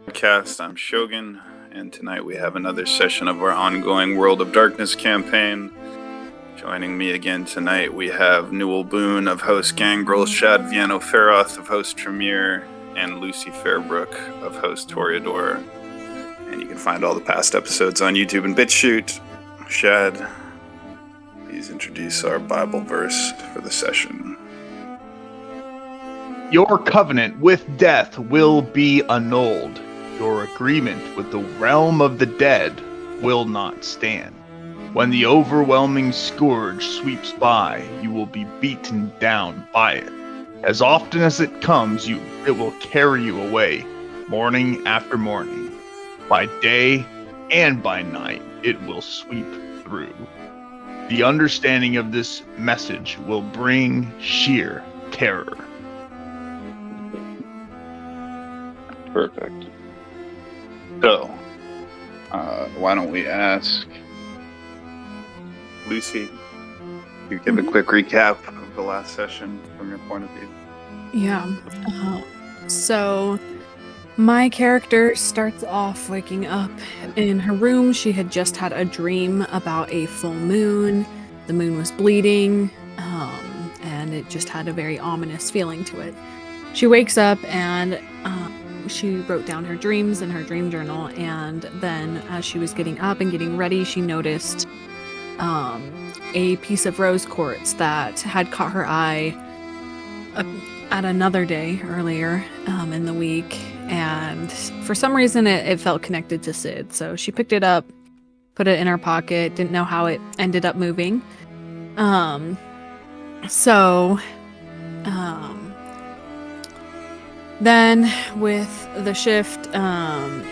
Podcast. I'm Shogun, and tonight we have another session of our ongoing World of Darkness campaign. Joining me again tonight, we have Newell Boone of host Gangrel, Shad Viano Feroth of host Tremere, and Lucy Fairbrook of host Toreador. And you can find all the past episodes on YouTube and BitChute. Shad, please introduce our Bible verse for the session. Your covenant with death will be annulled. Your agreement with the realm of the dead will not stand. When the overwhelming scourge sweeps by, you will be beaten down by it. As often as it comes, it will carry you away, morning after morning. By day and by night, it will sweep through. The understanding of this message will bring sheer terror. Perfect. So, why don't we ask Lucy to give a quick recap of the last session from your point of view? Yeah. So, my character starts off waking up in her room. She had just had a dream about a full moon. The moon was bleeding, and it just had a very ominous feeling to it. She wakes up and she wrote down her dreams in her dream journal, and then as she was getting up and getting ready, she noticed a piece of rose quartz that had caught her eye at another day earlier in the week, and for some reason it felt connected to Sid. So she picked it up, put it in her pocket, didn't know how it ended up moving. Then with the shift,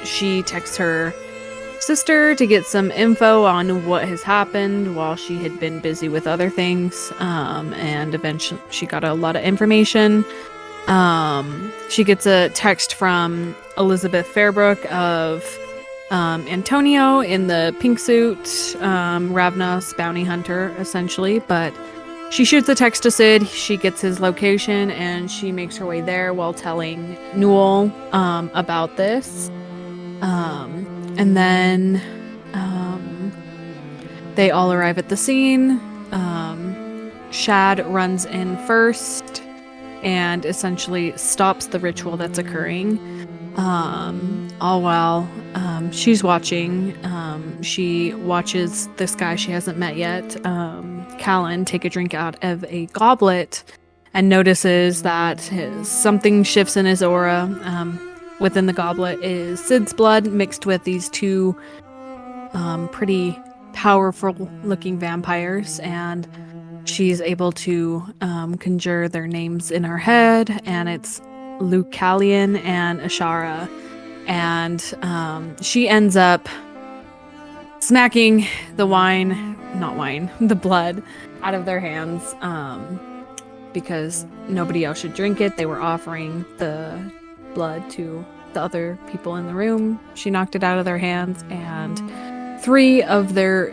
she texts her sister to get some info on what has happened while she had been busy with other things, and eventually she got a lot of information. She gets a text from Elizabeth Fairbrook of Antonio in the pink suit, Ravna's bounty hunter, essentially, but she shoots a text to Sid. She gets his location, and she makes her way there while telling Newell about this. And then they all arrive at the scene. Shad runs in first and essentially stops the ritual that's occurring. All while she's watching. She watches this guy she hasn't met yet, Callan, take a drink out of a goblet and notices that something shifts in his aura. Within the goblet is Sid's blood mixed with these two pretty powerful looking vampires, and she's able to conjure their names in her head, and it's Lucalian and Ashara, and she ends up smacking the blood out of their hands, because nobody else should drink it. They were offering the blood to the other people in the room. She knocked it out of their hands, and 3 of their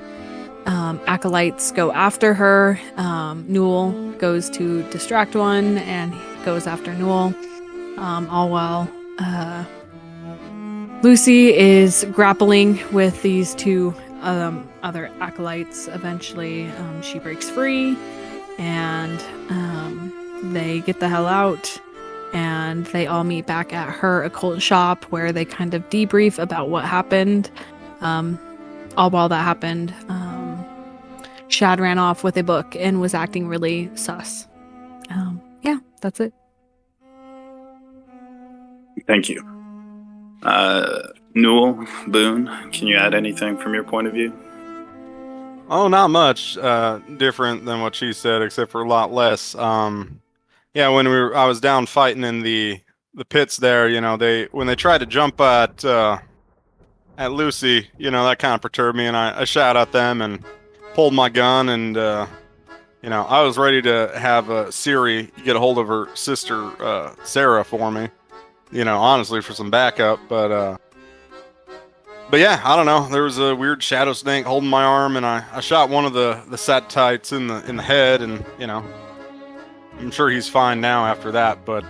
acolytes go after her. Newell goes to distract one, and he goes after Newell. All while Lucy is grappling with these 2 other acolytes. Eventually, she breaks free, and they get the hell out, and they all meet back at her occult shop where they kind of debrief about what happened. All while that happened, Shad ran off with a book and was acting really sus. Yeah, that's it. Thank you. Newell, Boone, can you add anything from your point of view? Oh, not much different than what she said, except for a lot less. Yeah, when I was down fighting in the pits there, when they tried to jump at Lucy, that kind of perturbed me, and I shot at them and pulled my gun, and I was ready to have Siri get a hold of her sister Sarah for me, honestly, for some backup, but yeah, I don't know. There was a weird shadow snake holding my arm, and I shot one of the satellites in the head, and I'm sure he's fine now after that. But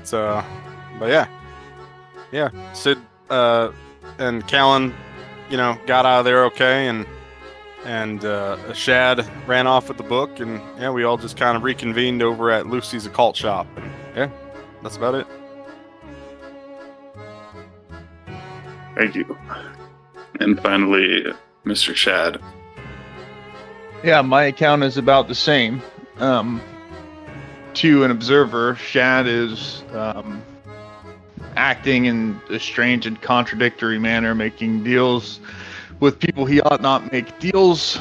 yeah. Sid and Callan, got out of there okay, and Shad ran off with the book, and yeah, we all just kind of reconvened over at Lucy's occult shop, and yeah, that's about it. Thank you. And finally, Mr. Shad. Yeah, my account is about the same. To an observer, Shad is acting in a strange and contradictory manner, making deals with people he ought not make deals,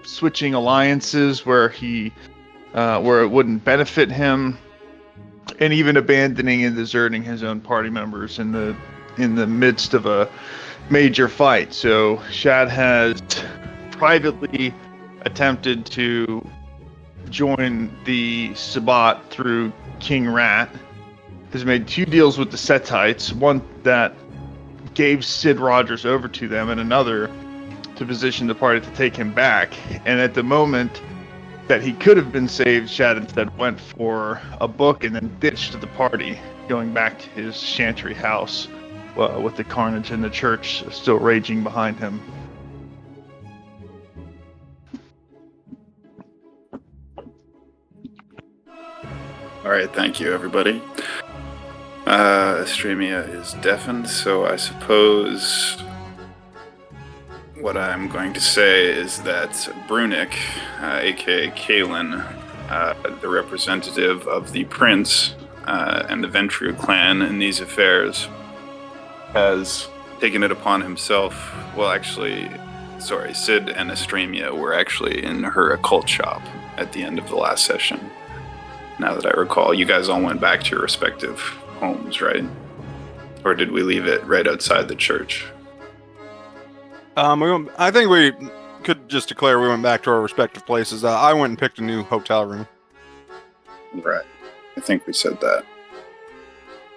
switching alliances where it wouldn't benefit him, and even abandoning and deserting his own party members in the midst of a major fight. So Shad has privately attempted to join the Sabbat through King Rat, has made 2 deals with the Setites, one that gave Sid Rogers over to them, and another to position the party to take him back. And at the moment that he could have been saved, Shad instead went for a book and then ditched the party, going back to his chantry house with the carnage in the church still raging behind him. All right, thank you, everybody. Estremia is deafened, so I suppose what I'm going to say is that Brunick, aka Kalen, the representative of the Prince and the Ventru clan in these affairs, has taken it upon himself. Well, actually, sorry, Sid and Estremia were actually in her occult shop at the end of the last session. Now that I recall, you guys all went back to your respective homes, right? Or did we leave it right outside the church? I think we could just declare we went back to our respective places. I went and picked a new hotel room. Right. I think we said that.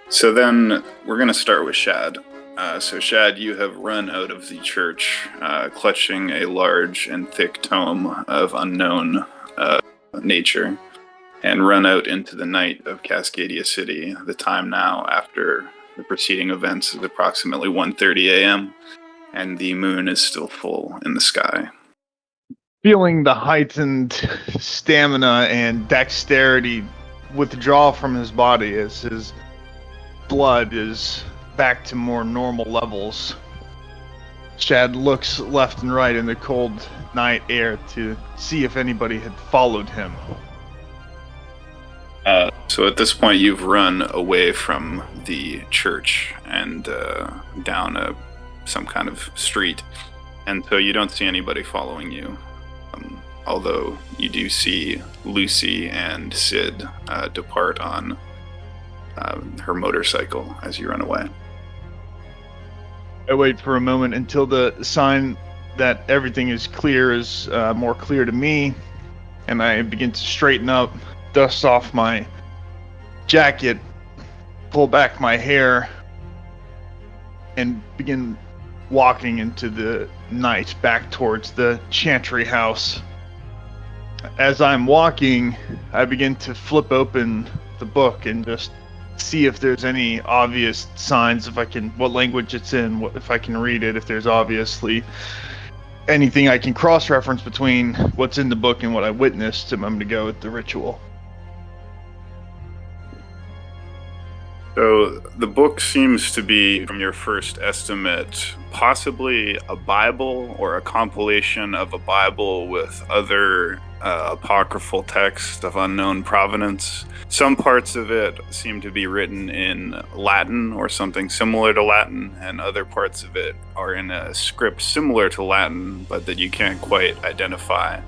So then we're going to start with Shad. So Shad, you have run out of the church, clutching a large and thick tome of unknown nature, and run out into the night of Cascadia City. The time now after the preceding events is approximately 1:30 a.m., and the moon is still full in the sky. Feeling the heightened stamina and dexterity withdraw from his body as his blood is back to more normal levels, Shad looks left and right in the cold night air to see if anybody had followed him. So at this point, you've run away from the church and down some kind of street, and so you don't see anybody following you. Although you do see Lucy and Sid depart on her motorcycle as you run away. I wait for a moment until the sign that everything is clear is more clear to me, and I begin to straighten up, dust off my jacket, pull back my hair, and begin walking into the night back towards the chantry house. As I'm walking, I begin to flip open the book and just see if there's any obvious signs, what language it's in, if I can read it, if there's obviously anything I can cross-reference between what's in the book and what I witnessed a moment ago at the ritual. So the book seems to be, from your first estimate, possibly a Bible or a compilation of a Bible with other apocryphal texts of unknown provenance. Some parts of it seem to be written in Latin or something similar to Latin, and other parts of it are in a script similar to Latin, but that you can't quite identify.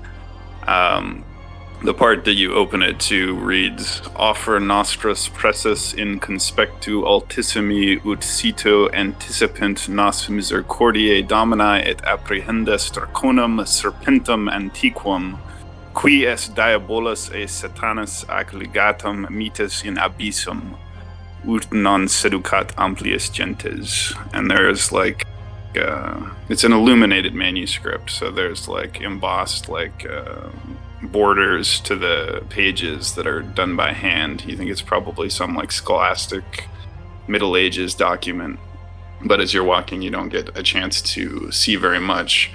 The part that you open it to reads, Offer nostras presses in conspectu altissimi ut cito anticipant nos misericordiae domini et apprehendes draconum serpentum antiquum, qui est diabolus et satanas ac legatum mitis in abyssum, ut non seducat amplius gentes. And there's it's an illuminated manuscript, so there's embossed borders to the pages that are done by hand. You think it's probably some like scholastic Middle Ages document, but as you're walking, you don't get a chance to see very much.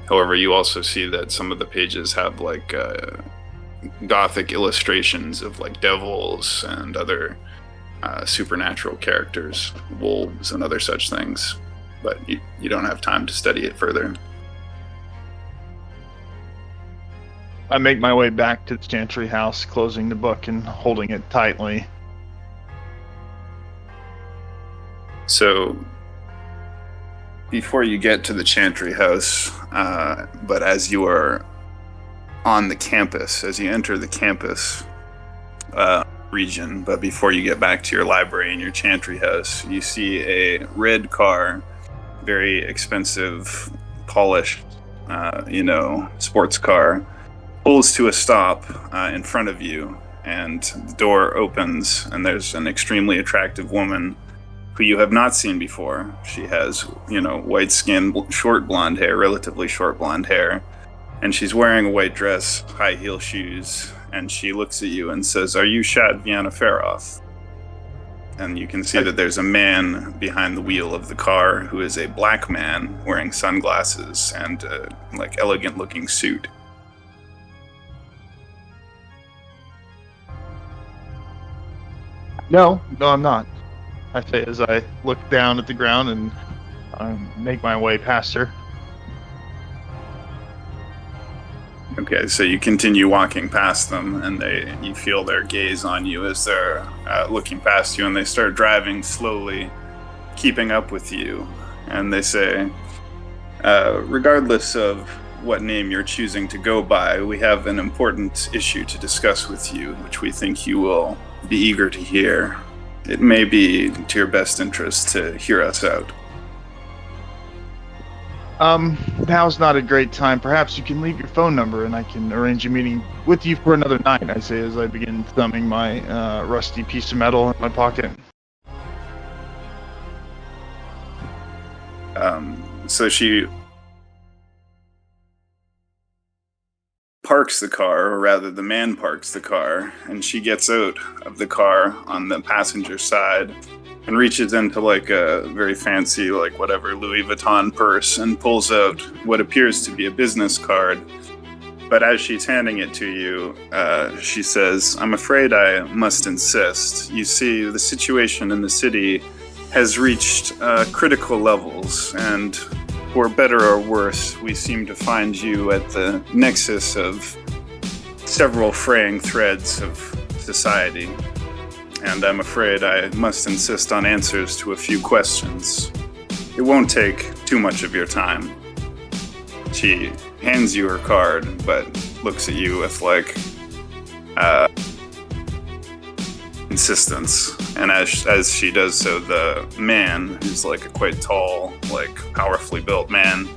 However, you also see that some of the pages have like Gothic illustrations of like devils and other supernatural characters, wolves and other such things, but you don't have time to study it further. I make my way back to the Chantry House, closing the book and holding it tightly. So, before you get to the Chantry House, but as you are on the campus, as you enter the campus region, but before you get back to your library and your Chantry House, you see a red car, very expensive, polished, sports car, pulls to a stop in front of you, and the door opens, and there's an extremely attractive woman who you have not seen before. She has, white skin, short blonde hair, relatively short blonde hair, and she's wearing a white dress, high heel shoes, and she looks at you and says, "Are you Shad Vienna Faroth?" And you can see that there's a man behind the wheel of the car who is a black man wearing sunglasses and elegant looking suit. No, I'm not. I say as I look down at the ground and make my way past her. Okay, so you continue walking past them, and you feel their gaze on you as they're looking past you, and they start driving slowly, keeping up with you. And they say, regardless of what name you're choosing to go by, we have an important issue to discuss with you, which we think you will be eager to hear. It may be to your best interest to hear us out. Now's not a great time. Perhaps you can leave your phone number and I can arrange a meeting with you for another night, I say as I begin thumbing my rusty piece of metal in my pocket. So she parks the car, or rather the man parks the car, and she gets out of the car on the passenger side and reaches into like a very fancy, like whatever, Louis Vuitton purse and pulls out what appears to be a business card. But as she's handing it to you, she says, "I'm afraid I must insist. You see, the situation in the city has reached critical levels, and for better or worse, we seem to find you at the nexus of several fraying threads of society. And I'm afraid I must insist on answers to a few questions. It won't take too much of your time." She hands you her card, but looks at you with insistence. And as she does so, the man, who's like a quite tall, powerfully built man,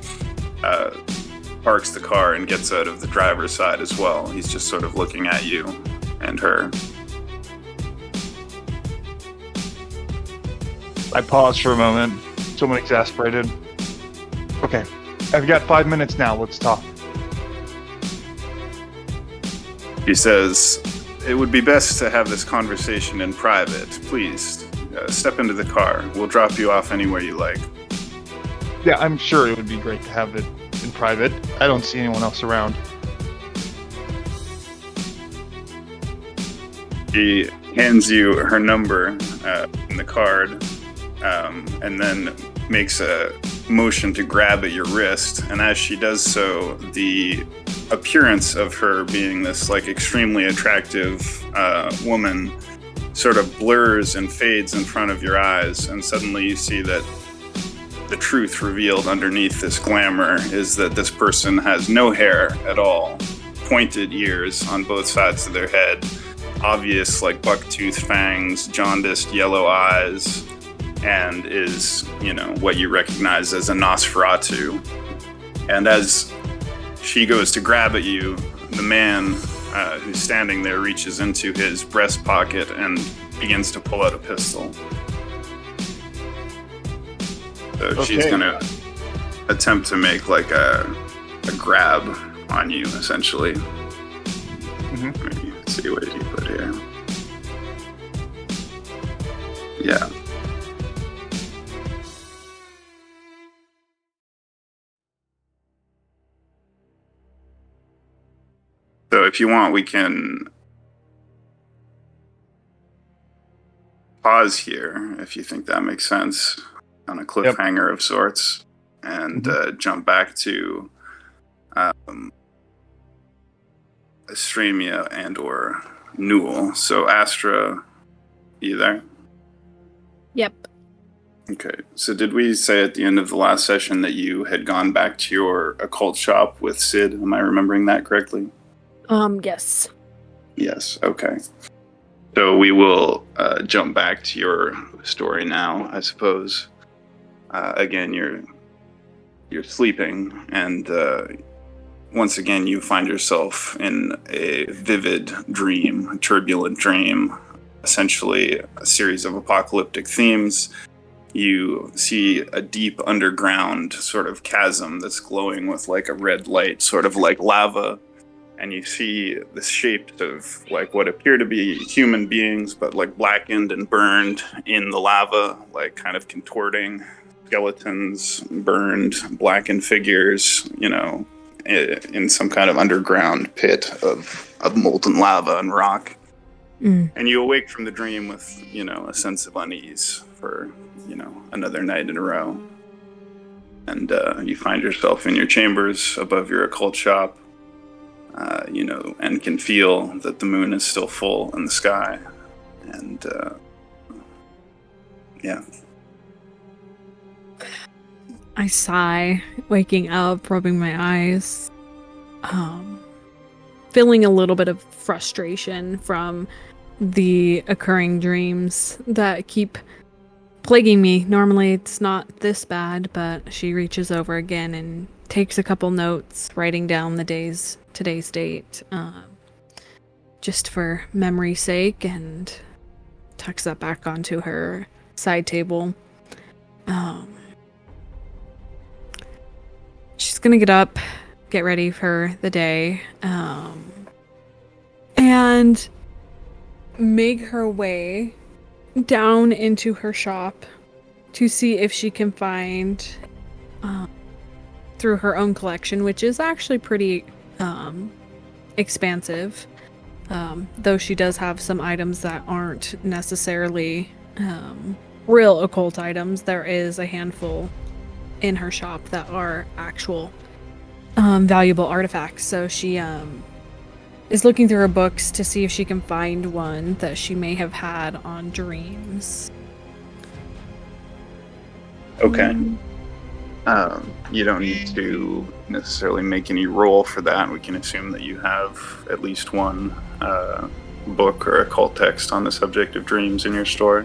parks the car and gets out of the driver's side as well. He's just sort of looking at you and her. I pause for a moment, somewhat exasperated. Okay, I've got 5 minutes now, let's talk. He says, "It would be best to have this conversation in private. Please, step into the car. We'll drop you off anywhere you like." Yeah, I'm sure it would be great to have it in private. I don't see anyone else around. She hands you her number in the card, and then makes a motion to grab at your wrist. And as she does so, the appearance of her being this extremely attractive woman sort of blurs and fades in front of your eyes, and suddenly you see that the truth revealed underneath this glamour is that this person has no hair at all, pointed ears on both sides of their head, obvious buck-toothed fangs, jaundiced yellow eyes, and is, what you recognize as a Nosferatu. And as she goes to grab at you, the man who's standing there reaches into his breast pocket and begins to pull out a pistol. So she's going to attempt to make a grab on you, essentially. Let's see, what did he put here? Yeah. So if you want, we can pause here, if you think that makes sense, on a cliffhanger of sorts, and jump back to Estremia and or Newell. So Astra, you there? Yep. Okay, so did we say at the end of the last session that you had gone back to your occult shop with Sid? Am I remembering that correctly? Yes. Yes, okay. So we will jump back to your story now, I suppose. Again, you're sleeping, and once again you find yourself in a vivid dream, a turbulent dream, essentially a series of apocalyptic themes. You see a deep underground sort of chasm that's glowing with like a red light, sort of like lava. And you see the shapes of like what appear to be human beings, but like blackened and burned in the lava, like kind of contorting skeletons, burned, blackened figures, you know, in some kind of underground pit of molten lava and rock. And you awake from the dream with, you know, a sense of unease for, you know, another night in a row. And you find yourself in your chambers above your occult shop. You know, and can feel that the moon is still full in the sky. And, yeah. I sigh, waking up, rubbing my eyes, feeling a little bit of frustration from the occurring dreams that keep plaguing me. Normally it's not this bad, but she reaches over again and takes a couple notes, writing down today's date, just for memory's sake, and tucks that back onto her side table. She's gonna get up, get ready for the day, and make her way down into her shop to see if she can find, through her own collection, which is actually pretty expansive, though she does have some items that aren't necessarily real occult items. There is a handful in her shop that are actual valuable artifacts. So she is looking through her books to see if she can find one that she may have had on dreams. Okay. You don't need to necessarily make any roll for that. We can assume that you have at least one book or occult text on the subject of dreams in your store.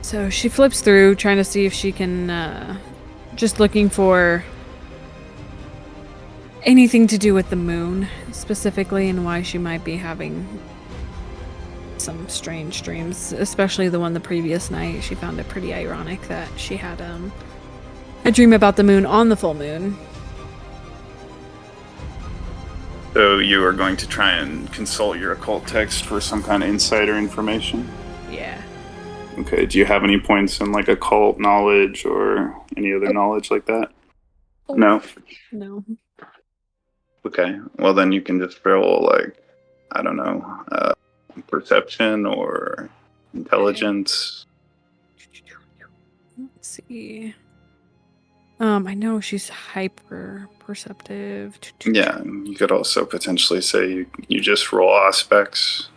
So she flips through, trying to see if she can, just looking for anything to do with the moon, specifically, and why she might be having some strange dreams, especially the one the previous night. She found it pretty ironic that she had a dream about the moon on the full moon. So you are going to try and consult your occult text for some kind of insider information? Yeah. Okay, do you have any points in like occult knowledge or any other knowledge like that? No? No. Okay, well then you can just roll like, I don't know, perception or intelligence. Let's see. I know she's hyper perceptive. Yeah, you could also potentially say you just roll aspects.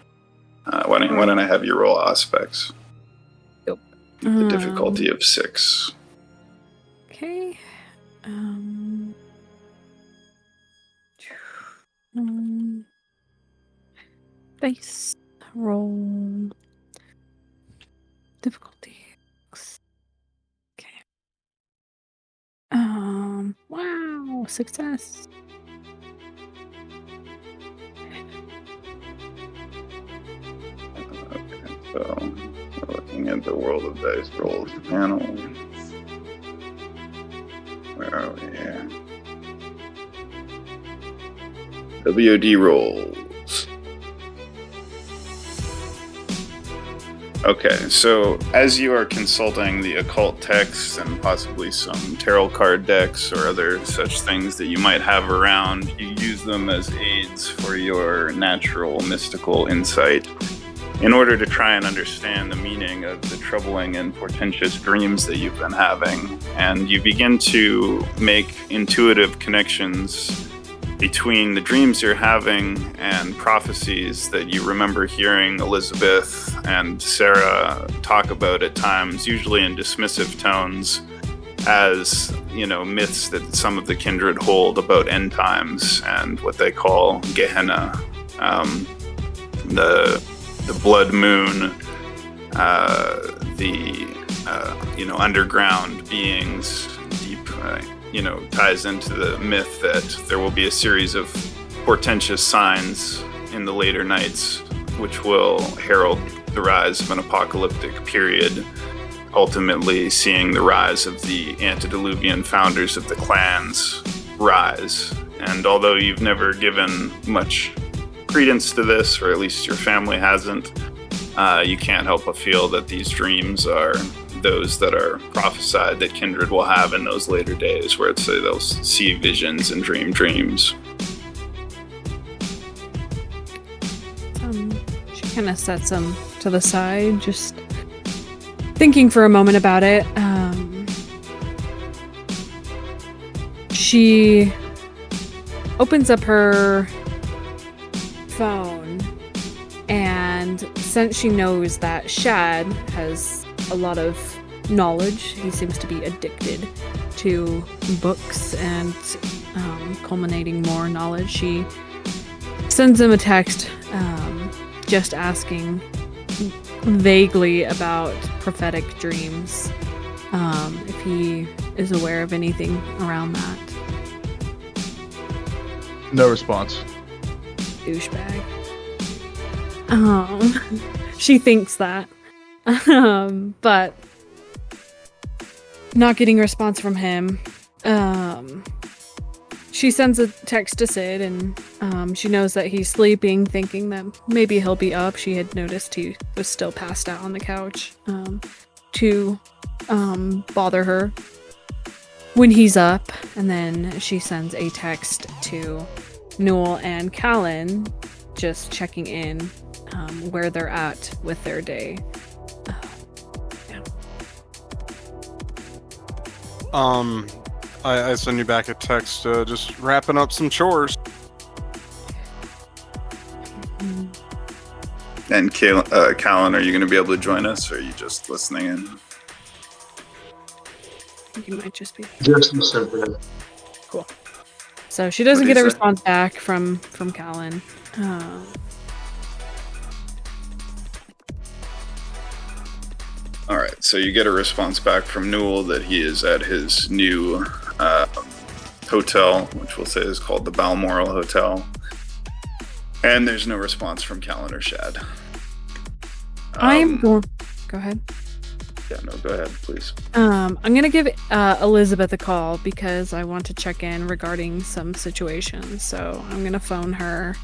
Why don't I have you roll aspects? Yep. The difficulty of 6. Okay. Dice roll difficulty. Okay. Wow, success. Okay, so we're looking at the World of Dice Rolls panel. Where are we here? WOD rolls. Okay, so as you are consulting the occult texts and possibly some tarot card decks or other such things that you might have around, you use them as aids for your natural mystical insight in order to try and understand the meaning of the troubling and portentous dreams that you've been having. And you begin to make intuitive connections between the dreams you're having and prophecies that you remember hearing Elizabeth and Sarah talk about at times, usually in dismissive tones, as, myths that some of the kindred hold about end times and what they call Gehenna, the blood moon, underground beings, deep, ties into the myth that there will be a series of portentous signs in the later nights, which will herald the rise of an apocalyptic period, ultimately seeing the rise of the antediluvian founders of the clans rise. And although you've never given much credence to this, or at least your family hasn't, you can't help but feel that these dreams are those that are prophesied that kindred will have in those later days, where they'll see visions and dream dreams. She kind of sets them to the side, just thinking for a moment about it. She opens up her phone, and since she knows that Shad has a lot of knowledge, he seems to be addicted to books and culminating more knowledge, she sends him a text just asking vaguely about prophetic dreams, if he is aware of anything around that. No response. Douchebag. She thinks that. But not getting a response from him. She sends a text to Sid, and she knows that he's sleeping, thinking that maybe he'll be up. She had noticed he was still passed out on the couch to bother her when he's up. And then she sends a text to Newell and Callan, just checking in where they're at with their day. I send you back a text, just wrapping up some chores. And Callan, are you going to be able to join us, or are you just listening in? You might just be. Just listen. Cool. So she doesn't What do get a you say? response back from Callan. All right, so you get a response back from Newell that he is at his new hotel, which we'll say is called the Balmoral Hotel. And there's no response from Callan or Shad. Go ahead. Yeah, no, go ahead, please. I'm gonna give Elizabeth a call because I want to check in regarding some situations. So I'm gonna phone her.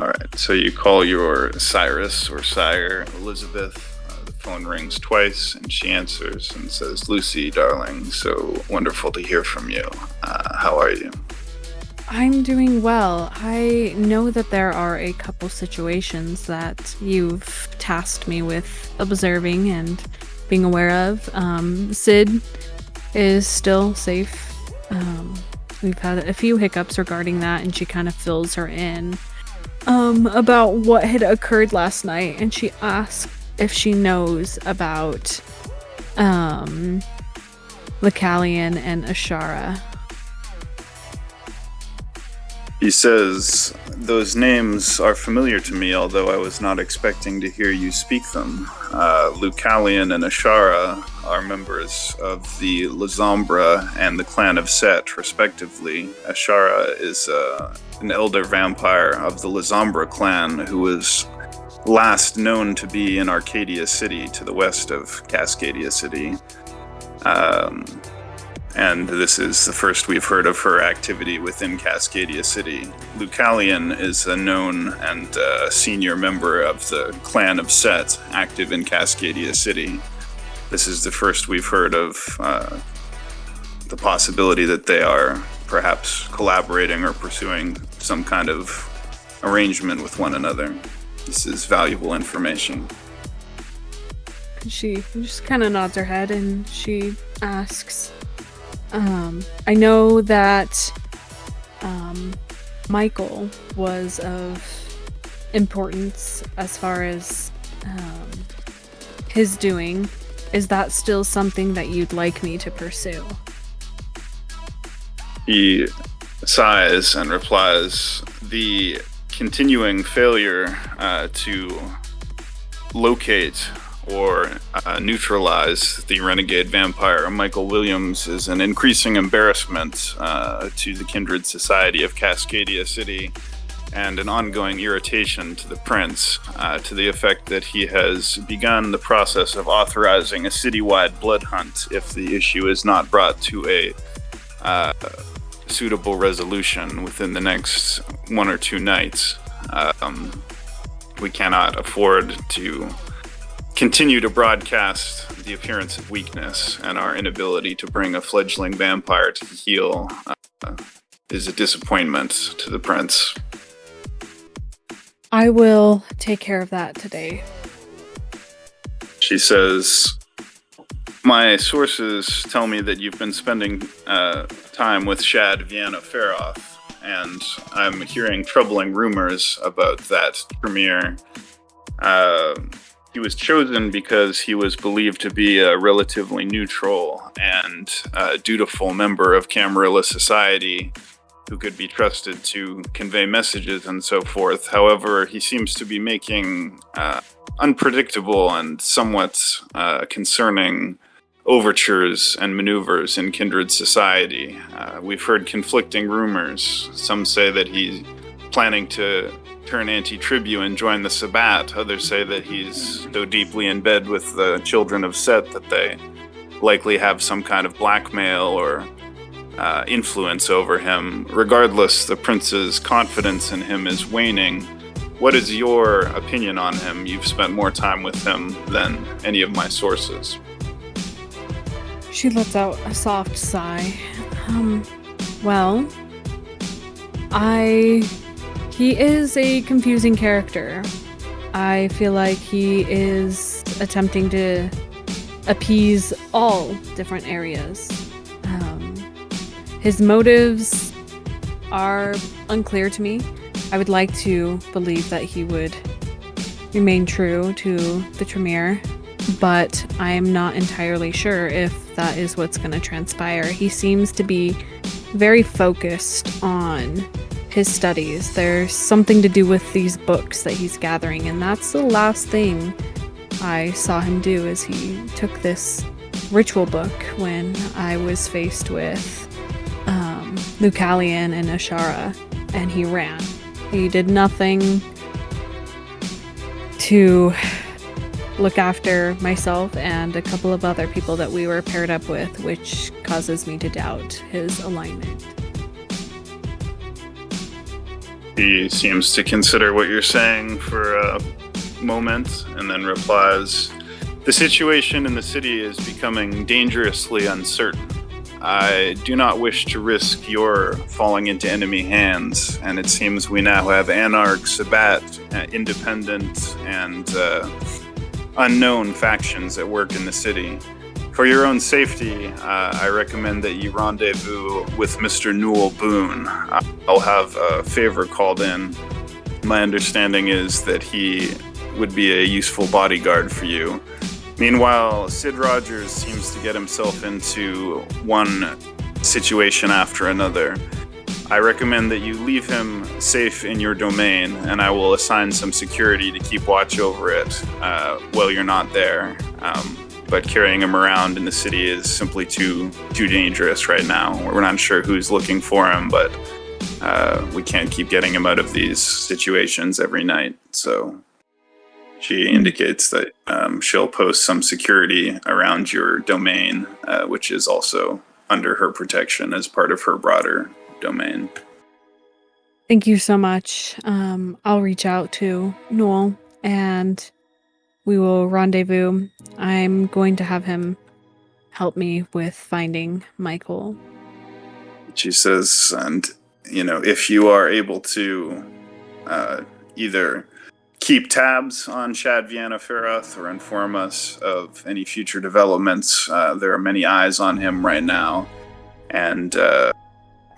All right, so you call your Cyrus or Sire, Elizabeth. The phone rings twice, and she answers and says, "Lucy, darling, so wonderful to hear from you. How are you?" I'm doing well. I know that there are a couple situations that you've tasked me with observing and being aware of. Sid is still safe. We've had a few hiccups regarding that, and she kind of fills her in about what had occurred last night, and she asked if she knows about Lycalian and Ashara. He says, "Those names are familiar to me, although I was not expecting to hear you speak them. Lucalian and Ashara are members of the Lazambra and the clan of Set, respectively. Ashara is an elder vampire of the Lazambra clan who was last known to be in Arcadia City to the west of Cascadia City. and this is the first we've heard of her activity within Cascadia City. Lucalian is a known and senior member of the Clan of Set, active in Cascadia City. This is the first we've heard of the possibility that they are perhaps collaborating or pursuing some kind of arrangement with one another. This is valuable information. She just kind of nods her head and she asks, I know that Michael was of importance as far as his doing. Is that still something that you'd like me to pursue? He sighs and replies, the continuing failure to locate or neutralize the renegade vampire Michael Williams is an increasing embarrassment to the kindred society of Cascadia City, and an ongoing irritation to the prince, to the effect that he has begun the process of authorizing a citywide blood hunt if the issue is not brought to a suitable resolution within the next 1 or 2 nights. We cannot afford to continue to broadcast the appearance of weakness, and our inability to bring a fledgling vampire to the heel is a disappointment to the prince. I will take care of that today. She says, my sources tell me that you've been spending time with Shad Vienna Feroth, and I'm hearing troubling rumors about that premier. He was chosen because he was believed to be a relatively neutral and dutiful member of Camarilla society who could be trusted to convey messages and so forth. However, he seems to be making unpredictable and somewhat concerning overtures and maneuvers in kindred society. We've heard conflicting rumors. Some say that he's planning to turn anti-tribu and join the Sabbat. Others say that he's so deeply in bed with the children of Set that they likely have some kind of blackmail or influence over him. Regardless, the prince's confidence in him is waning. What is your opinion on him? You've spent more time with him than any of my sources. She lets out a soft sigh. Well, he is a confusing character. I feel like he is attempting to appease all different areas. His motives are unclear to me. I would like to believe that he would remain true to the Tremere, but I am not entirely sure if that is what's going to transpire. He seems to be very focused on his studies. There's something to do with these books that he's gathering, and that's the last thing I saw him do, is he took this ritual book when I was faced with Lucalian and Ashara, and he ran. He did nothing to look after myself and a couple of other people that we were paired up with, which causes me to doubt his alignment. He seems to consider what you're saying for a moment and then replies, the situation in the city is becoming dangerously uncertain. I do not wish to risk your falling into enemy hands, and it seems we now have Anarch, Sabbat, independent, and unknown factions at work in the city. For your own safety, I recommend that you rendezvous with Mr. Newell Boone. I'll have a favor called in. My understanding is that he would be a useful bodyguard for you. Meanwhile, Sid Rogers seems to get himself into one situation after another. I recommend that you leave him safe in your domain, and I will assign some security to keep watch over it while you're not there. But carrying him around in the city is simply too dangerous right now. We're not sure who's looking for him, but we can't keep getting him out of these situations every night. So she indicates that she'll post some security around your domain, which is also under her protection as part of her broader domain. Thank you so much. I'll reach out to Noel and we will rendezvous. I'm going to have him help me with finding Michael. She says, and, if you are able to either keep tabs on Shad Vienna Ferath or inform us of any future developments, there are many eyes on him right now, and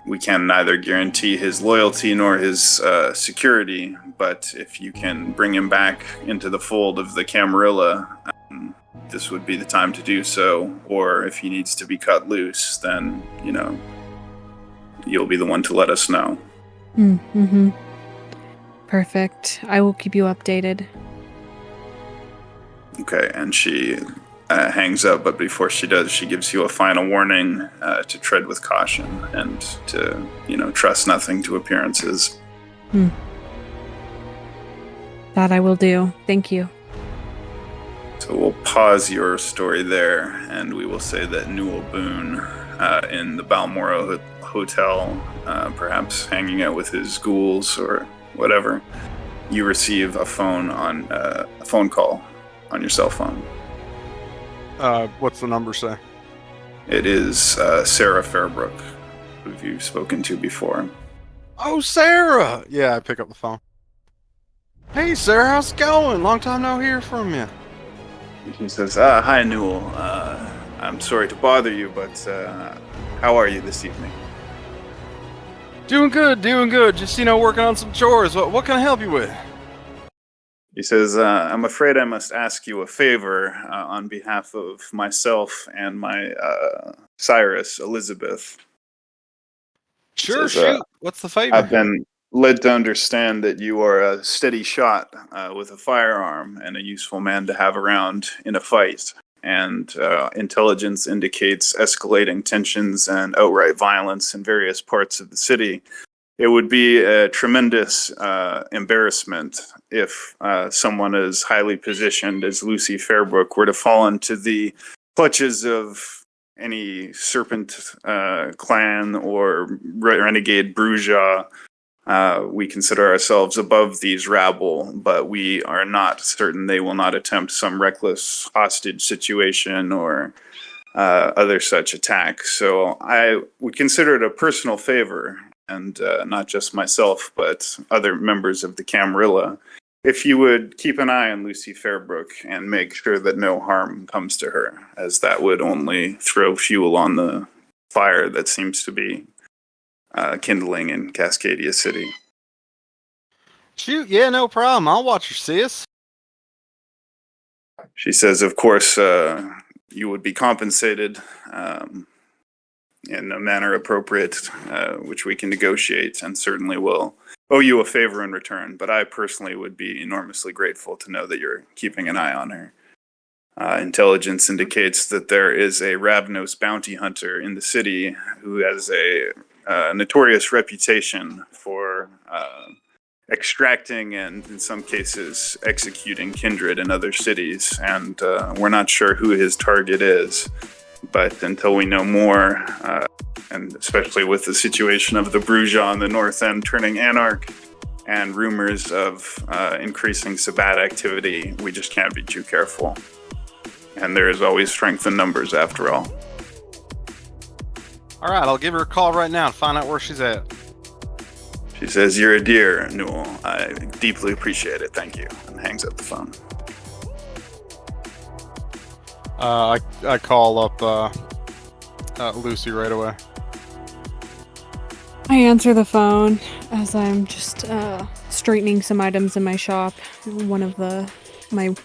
we can neither guarantee his loyalty nor his security, but if you can bring him back into the fold of the Camarilla, this would be the time to do so. Or if he needs to be cut loose, then, you'll be the one to let us know. Mm-hmm. Perfect. I will keep you updated. Okay, and she hangs up, but before she does, she gives you a final warning to tread with caution and to, trust nothing to appearances. That I will do. Thank you. So we'll pause your story there, and we will say that Newell Boone in the Balmoral Hotel, perhaps hanging out with his ghouls or whatever, you receive a phone call on your cell phone. What's the number say? It is Sarah Fairbrook, who you've spoken to before. Oh, Sarah! Yeah, I pick up the phone. Hey, Sarah, how's it going? Long time no hear from you. She says, hi, Newell. I'm sorry to bother you, but how are you this evening? Doing good. Just, working on some chores. What can I help you with? He says, I'm afraid I must ask you a favor on behalf of myself and my Cyrus, Elizabeth. Sure, Says, shoot. What's the favor? I've been led to understand that you are a steady shot with a firearm and a useful man to have around in a fight. And intelligence indicates escalating tensions and outright violence in various parts of the city. It would be a tremendous embarrassment if someone as highly positioned as Lucy Fairbrook were to fall into the clutches of any serpent clan or renegade bourgeois. We consider ourselves above these rabble, but we are not certain they will not attempt some reckless hostage situation or other such attack. So I would consider it a personal favor, and not just myself, but other members of the Camarilla, if you would keep an eye on Lucy Fairbrook and make sure that no harm comes to her, as that would only throw fuel on the fire that seems to be kindling in Cascadia City. Shoot, yeah, no problem. I'll watch her, sis. She says, of course, you would be compensated in a manner appropriate, which we can negotiate, and certainly will owe you a favor in return. But I personally would be enormously grateful to know that you're keeping an eye on her. Intelligence indicates that there is a Ravnos bounty hunter in the city who has a notorious reputation for extracting and, in some cases, executing kindred in other cities. And we're not sure who his target is. But until we know more, and especially with the situation of the bourgeois in the North End turning anarch and rumors of increasing Sabbat activity, we just can't be too careful. And there is always strength in numbers, after all. All right, I'll give her a call right now and find out where she's at. She says, "You're a dear, Newell. I deeply appreciate it. Thank you." And hangs up the phone. I call up Lucy right away. I answer the phone as I'm just straightening some items in my shop. One of my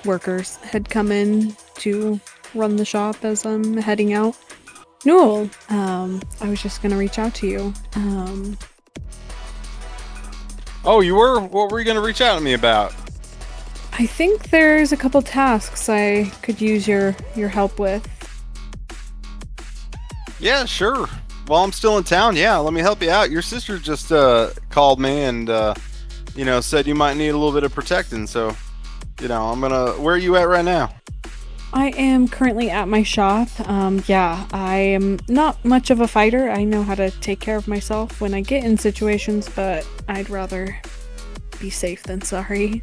workers had come in to run the shop as I'm heading out. Newell, I was just gonna reach out to you. Oh, you were? What were you gonna reach out to me about? I think there's a couple tasks I could use your help with. Yeah, sure. While I'm still in town, yeah, let me help you out. Your sister just called me and said you might need a little bit of protecting. So, where are you at right now? I am currently at my shop. Yeah, I am not much of a fighter. I know how to take care of myself when I get in situations, but I'd rather be safe than sorry.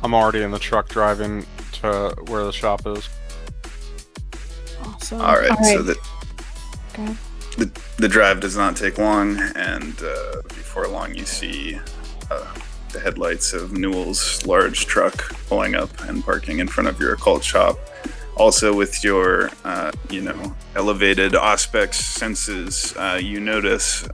I'm already in the truck driving to where the shop is. Awesome. All right, so Go ahead. the drive does not take long, and before long you see the headlights of Newell's large truck pulling up and parking in front of your occult shop. Also, with your, elevated auspex senses, you notice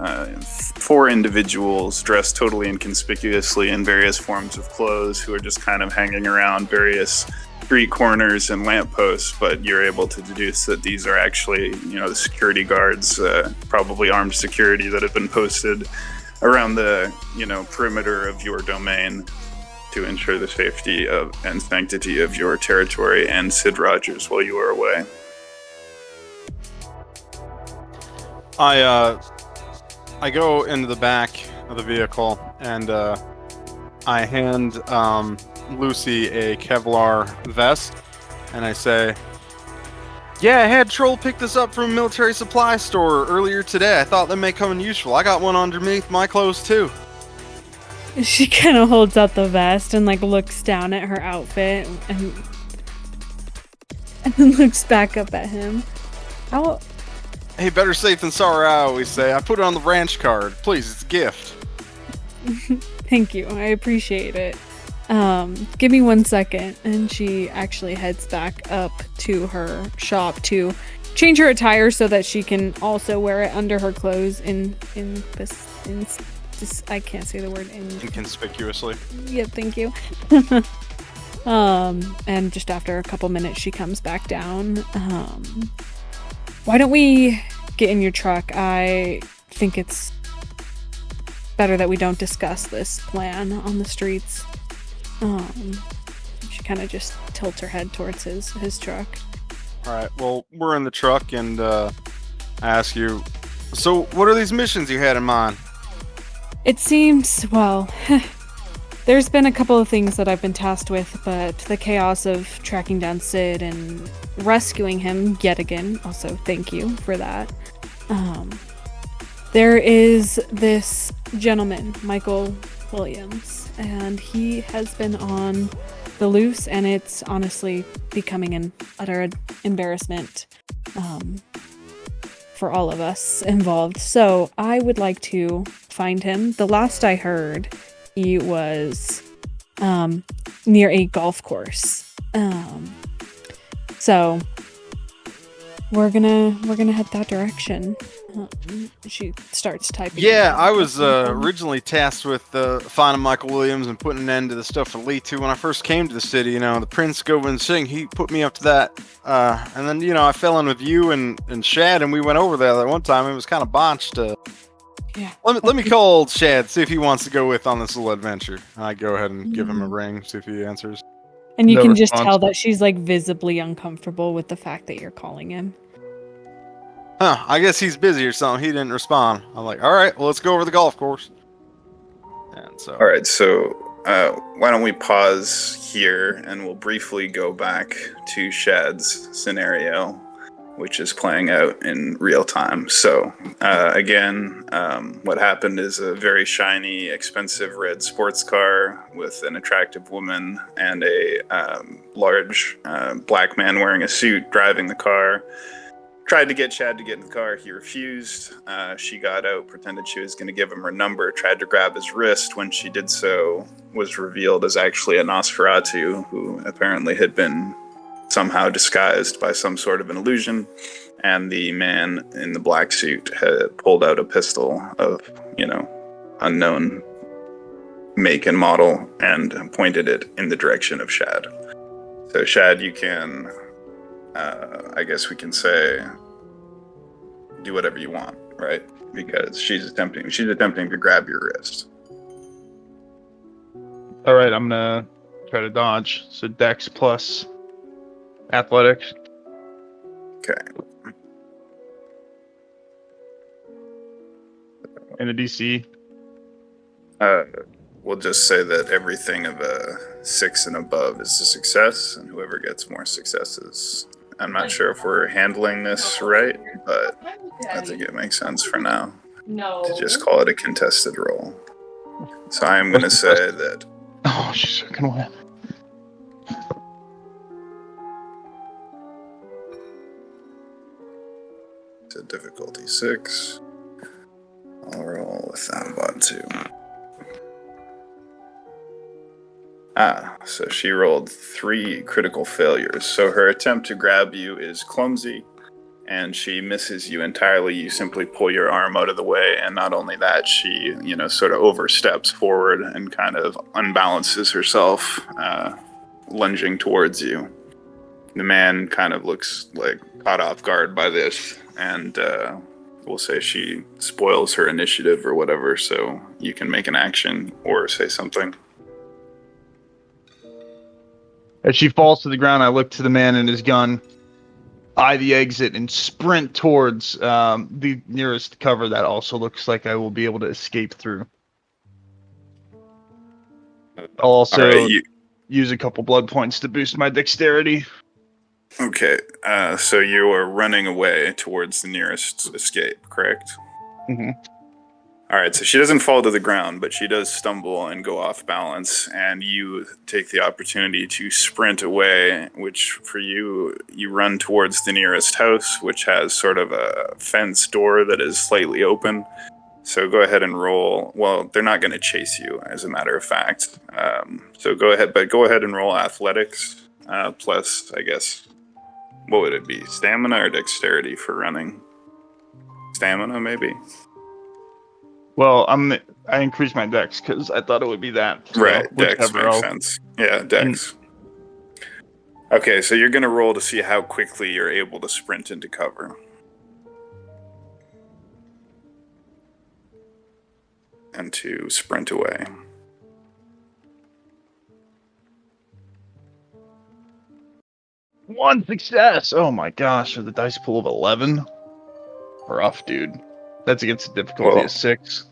4 individuals dressed totally inconspicuously in various forms of clothes who are just kind of hanging around various street corners and lampposts, but you're able to deduce that these are actually, the security guards, probably armed security that have been posted around the, perimeter of your domain to ensure the safety of and sanctity of your territory and Sid Rogers while you are away. I go into the back of the vehicle and I hand Lucy a Kevlar vest and I say, "Yeah, I had Troll pick this up from a military supply store earlier today. I thought they may come in useful. I got one underneath my clothes too." She kind of holds out the vest and looks down at her outfit and then looks back up at him. Hey, better safe than sorry, I always say. I put it on the ranch card. Please, it's a gift. Thank you. I appreciate it. Give me 1 second. And she actually heads back up to her shop to change her attire so that she can also wear it under her clothes I can't say the word Inconspicuously. Yeah, thank you. And just after a couple minutes, she comes back down. Why don't we get in your truck? I think it's better that we don't discuss this plan on the streets. She kind of just tilts her head towards his truck. All right. Well, we're in the truck, and I ask you, so what are these missions you had in mind? It seems, well, there's been a couple of things that I've been tasked with, but the chaos of tracking down Sid and rescuing him yet again, also thank you for that. There is this gentleman, Michael Williams, and he has been on the loose, and it's honestly becoming an utter embarrassment for all of us involved. So I would like to find him. The last I heard, he was near a golf course. So we're gonna head that direction. She starts typing. Yeah, I was originally tasked with finding Michael Williams and putting an end to the stuff with Lee too. When I first came to the city, the Prince Govind Singh, he put me up to that. And then, I fell in with you and Shad, and we went over there that one time. It was kind of botched. Yeah. Let me call old Shad, see if he wants to go with on this little adventure. I go ahead and give him a ring, see if he answers. And you No can just response. tell that she's visibly uncomfortable with the fact that you're calling him. Huh, I guess he's busy or something. He didn't respond. I'm like, all right, well, let's go over the golf course. And so, All right, so why don't we pause here and we'll briefly go back to Shad's scenario, which is playing out in real time. So again, what happened is a very shiny, expensive red sports car with an attractive woman and a large black man wearing a suit driving the car. Tried to get Shad to get in the car. He refused. She got out, pretended she was going to give him her number, tried to grab his wrist. When she did so, was revealed as actually a Nosferatu who apparently had been somehow disguised by some sort of an illusion. And the man in the black suit had pulled out a pistol of, unknown make and model and pointed it in the direction of Shad. So Shad, you can... I guess we can say do whatever you want, right? Because she's attempting to grab your wrist. All right, I'm gonna try to dodge. So Dex plus Athletics. Okay. And a DC. We'll just say that everything of a 6 and above is a success, and whoever gets more successes. I'm not sure if we're handling this right, but I think it makes sense for now to just call it a contested roll. So I'm going to say that... Oh, she's gonna win. To difficulty 6. I'll roll with that bot too. So she rolled 3 critical failures. So her attempt to grab you is clumsy, and she misses you entirely. You simply pull your arm out of the way, and not only that, she, sort of oversteps forward and kind of unbalances herself, lunging towards you. The man kind of looks like caught off guard by this, and we'll say she spoils her initiative or whatever, so you can make an action or say something. As she falls to the ground, I look to the man and his gun, eye the exit, and sprint towards the nearest cover that also looks like I will be able to escape through. I'll also use a couple blood points to boost my dexterity. Okay, so you are running away towards the nearest escape, correct? Mm-hmm. Alright, so she doesn't fall to the ground, but she does stumble and go off balance, and you take the opportunity to sprint away, which for you run towards the nearest house, which has sort of a fence door that is slightly open. So go ahead and roll. Well, they're not going to chase you, as a matter of fact. So go ahead and roll athletics, plus, I guess, what would it be? Stamina or dexterity for running? Stamina, maybe? Well, I increased my dex because I thought it would be that. So right, dex makes sense. Yeah, dex. Okay, so you're going to roll to see how quickly you're able to sprint into cover. And to sprint away. One success! Oh my gosh, with the dice pool of 11? Rough, dude. That's against a difficulty of 6.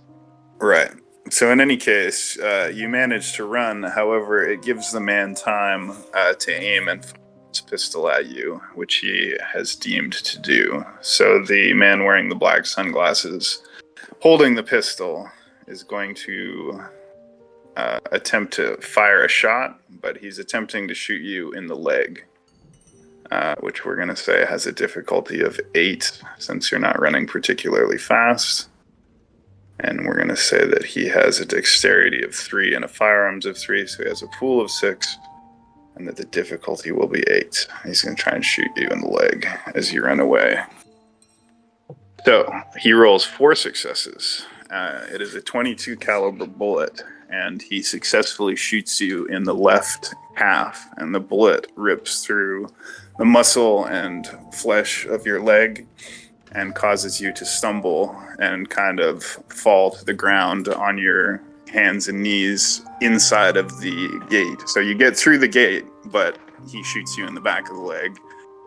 Right. So in any case, you manage to run. However, it gives the man time to aim and fire his pistol at you, which he has deemed to do. So the man wearing the black sunglasses, holding the pistol, is going to attempt to fire a shot, but he's attempting to shoot you in the leg, which we're going to say has a difficulty of 8, since you're not running particularly fast. And we're going to say that he has a dexterity of 3 and a firearms of 3, so he has a pool of 6, and that the difficulty will be 8. He's going to try and shoot you in the leg as you run away. So he rolls 4 successes. It is a 22 caliber bullet, and he successfully shoots you in the left calf, and the bullet rips through the muscle and flesh of your leg and causes you to stumble and kind of fall to the ground on your hands and knees inside of the gate. So you get through the gate, but he shoots you in the back of the leg,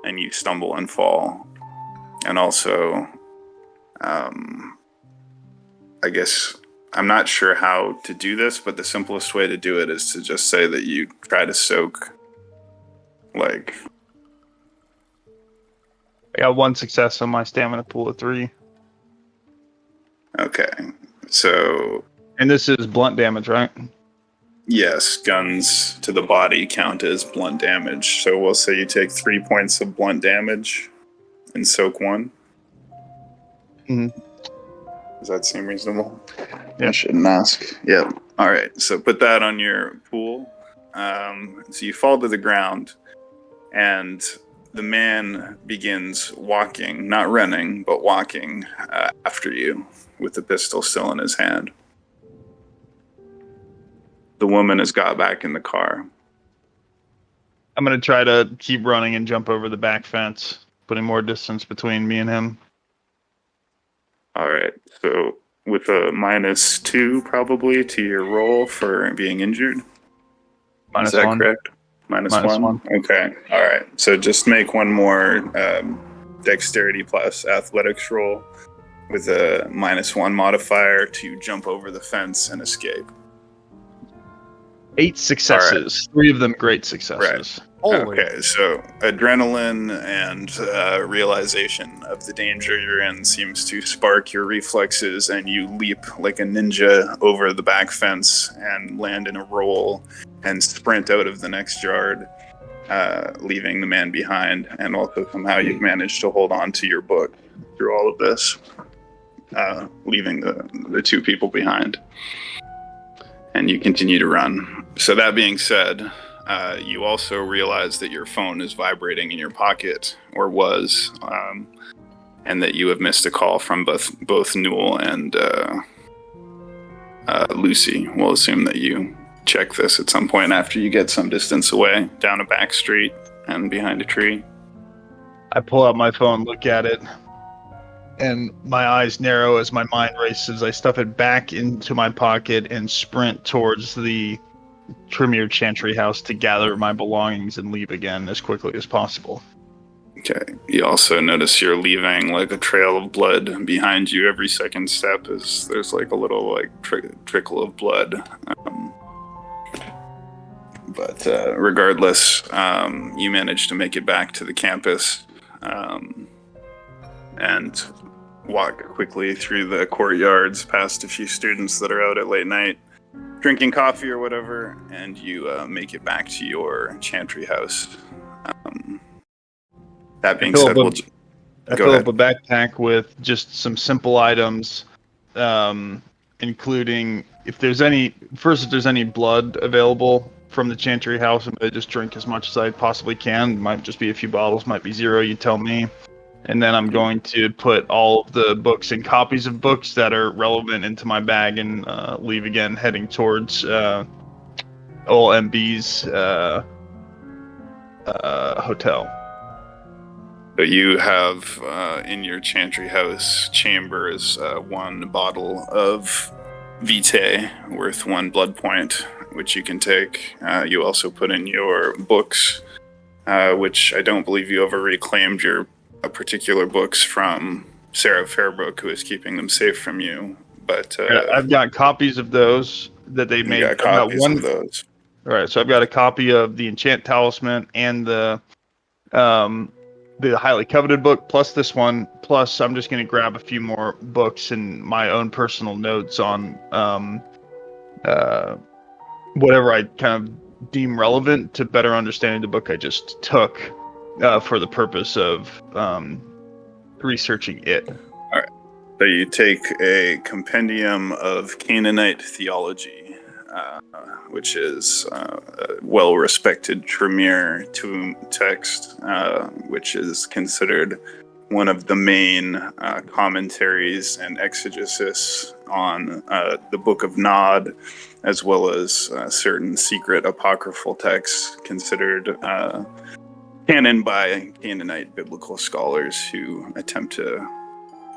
and you stumble and fall. And also, I guess I'm not sure how to do this, but the simplest way to do it is to just say that you try to soak, like... I got 1 success on my stamina pool of 3. Okay, so... And this is blunt damage, right? Yes, guns to the body count as blunt damage. So we'll say you take 3 points of blunt damage and soak 1. Mm-hmm. Does that seem reasonable? Yeah. I shouldn't ask. Yep. All right, so put that on your pool. So you fall to the ground, and the man begins walking, not running, but walking after you with the pistol still in his hand. The woman has got back in the car. I'm going to try to keep running and jump over the back fence, putting more distance between me and him. All right, so with a -2 probably to your roll for being injured. -1. Is that correct? -1? Okay, all right. So just make one more dexterity plus athletics roll with a -1 modifier to jump over the fence and escape. 8 successes. 3 of them great successes. Holy. Okay, so adrenaline and realization of the danger you're in seems to spark your reflexes, and you leap like a ninja over the back fence and land in a roll and sprint out of the next yard, leaving the man behind. And also somehow you've managed to hold on to your book through all of this, leaving the 2 people behind. And you continue to run. So that being said, you also realize that your phone is vibrating in your pocket, or was, and that you have missed a call from both Newell and Lucy. We'll assume that you check this at some point after you get some distance away, down a back street and behind a tree. I pull out my phone, look at it, and my eyes narrow as my mind races. I stuff it back into my pocket and sprint towards the Tremere Chantry House to gather my belongings and leave again as quickly as possible. Okay. You also notice you're leaving like a trail of blood behind you every second step, as there's like a little like trickle of blood. But regardless, you manage to make it back to the campus and walk quickly through the courtyards past a few students that are out at late night drinking coffee or whatever, and you make it back to your chantry house. That being said, I fill up a backpack with just some simple items, including if there's any blood available from the chantry house. I'm going to just drink as much as I possibly can. Might just be a few bottles, might be 0, you tell me. And then I'm going to put all of the books and copies of books that are relevant into my bag and leave again, heading towards OLMB's hotel. So you have in your chantry house chambers 1 bottle of Vitae worth 1 blood point, which you can take. You also put in your books, which I don't believe you ever reclaimed your particular books from Sarah Fairbrook, who is keeping them safe from you. But I've got copies of those that they made. Got copies of those. All right, so I've got a copy of the Enchant Talisman and the highly coveted book, plus this one. Plus, I'm just going to grab a few more books and my own personal notes on whatever I kind of deem relevant to better understanding the book I just took for the purpose of researching it. All right. So you take a compendium of Canaanite theology, which is a well-respected Tremere tomb text, which is considered one of the main commentaries and exegesis on the Book of Nod, as well as certain secret apocryphal texts considered canon by Canaanite biblical scholars who attempt to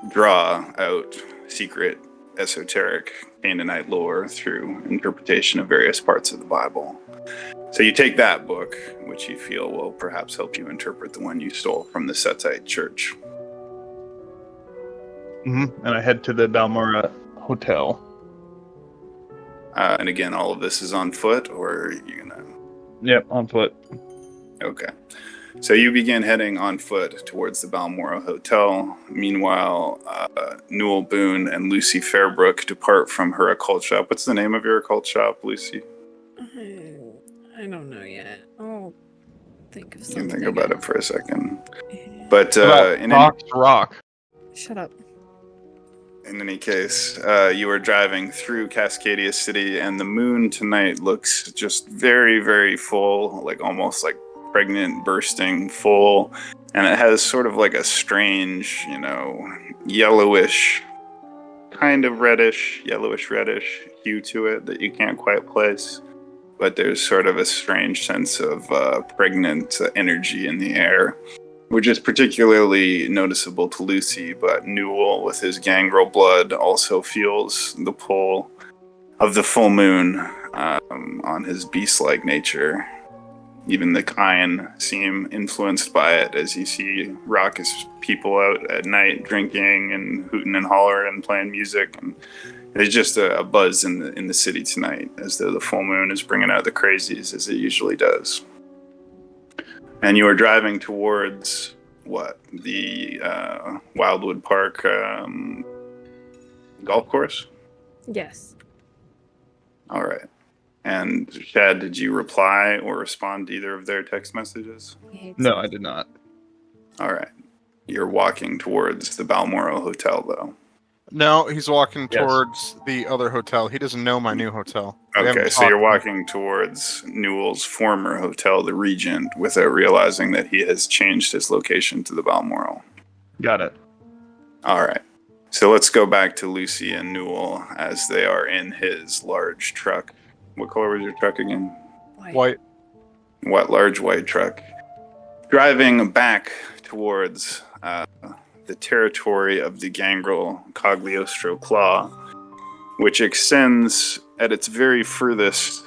draw out secret, esoteric Canaanite lore through interpretation of various parts of the Bible. So you take that book, which you feel will perhaps help you interpret the one you stole from the Setite church. Mm-hmm. And I head to the Balmora Hotel. And again, all of this is on foot, or are you gonna? Yep, on foot. Okay. So you begin heading on foot towards the Balmora Hotel. Meanwhile, Newell Boone and Lucy Fairbrook depart from her occult shop. What's the name of your occult shop, Lucy? I don't know yet. I'll think of You something. can think about it for a second. Yeah. But Rock. Shut up. in any case, you are driving through Cascadia City, and the moon tonight looks just very, very full, like almost like pregnant, bursting full, and it has sort of like a strange, yellowish, kind of reddish, yellowish-reddish hue to it that you can't quite place. But there's sort of a strange sense of pregnant energy in the air, which is particularly noticeable to Lucy, but Newell, with his gangrel blood, also feels the pull of the full moon on his beast-like nature. Even the kine seem influenced by it, as you see raucous people out at night drinking and hooting and hollering and playing music. And there's just a buzz in the city tonight, as though the full moon is bringing out the crazies, as it usually does. And you are driving towards what? The Wildwood Park golf course? Yes. All right. And Shad, did you reply or respond to either of their text messages? No, I did not. All right. You're walking towards the Balmoral Hotel, though. No, he's walking Yes. towards the other hotel. He doesn't know my new hotel. We Okay, haven't so you're talked. walking towards Newell's former hotel, the Regent, without realizing that he has changed his location to the Balmoral. Got it. All right. So let's go back to Lucy and Newell as they are in his large truck. What color was your truck again? White. What large white truck? Driving back towards the territory of the Gangrel Cagliostro Claw, which extends at its very furthest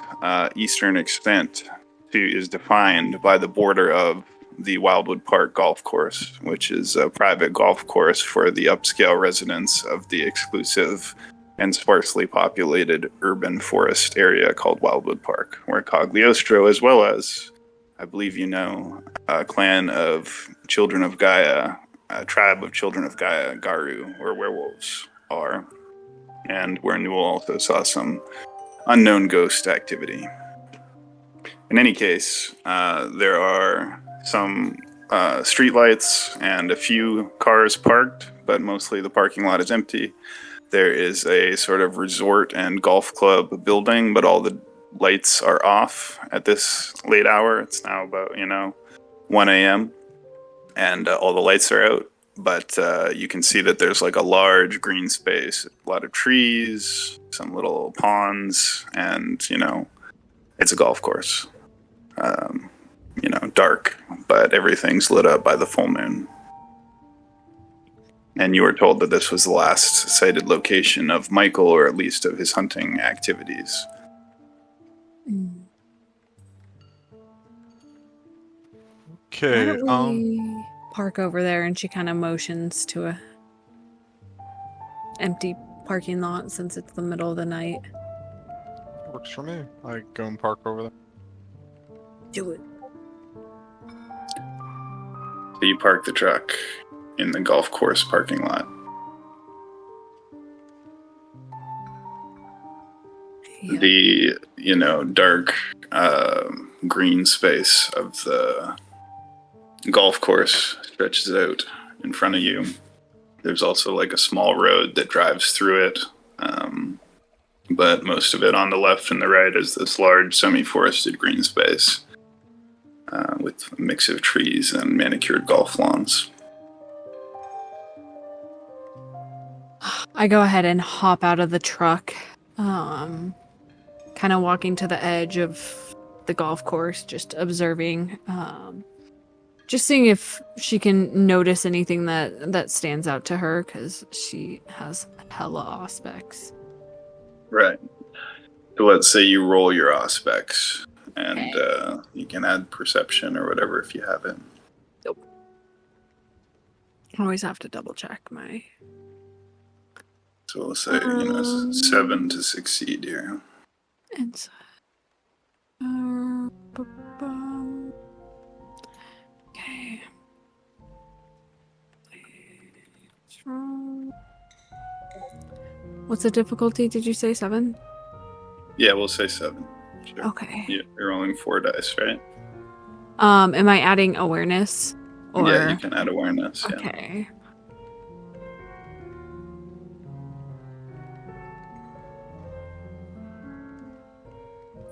eastern extent is defined by the border of the Wildwood Park Golf Course, which is a private golf course for the upscale residents of the exclusive and sparsely populated urban forest area called Wildwood Park, where Cagliostro, as well as, I believe you know, a clan of Children of Gaia, a tribe of Children of Gaia, Garu, or werewolves, are, and where Newell also saw some unknown ghost activity. In any case, there are some streetlights and a few cars parked, but mostly the parking lot is empty. There is a sort of resort and golf club building, but all the lights are off at this late hour. It's now about, 1 a.m. and all the lights are out. But you can see that there's like a large green space, a lot of trees, some little ponds, and, it's a golf course. Dark, but everything's lit up by the full moon. And you were told that this was the last sighted location of Michael, or at least of his hunting activities. Okay. Why don't we park over there? And she kind of motions to a empty parking lot since it's the middle of the night. Works for me. I go and park over there. Do it. So you park the truck in the golf course parking lot. Yeah. The, dark green space of the golf course stretches out in front of you. There's also like a small road that drives through it. But most of it on the left and the right is this large semi-forested green space with a mix of trees and manicured golf lawns. I go ahead and hop out of the truck, kind of walking to the edge of the golf course, just observing, just seeing if she can notice anything that stands out to her, because she has hella aspects. Right. So let's say you roll your aspects, and you can add perception or whatever if you have it. I always have to double check my... So we'll say, 7 to succeed here. Inside. Okay. What's the difficulty? Did you say 7? Yeah, we'll say 7. Sure. Okay. You're rolling 4 dice, right? Am I adding awareness? Or... Yeah, you can add awareness. Yeah. Okay.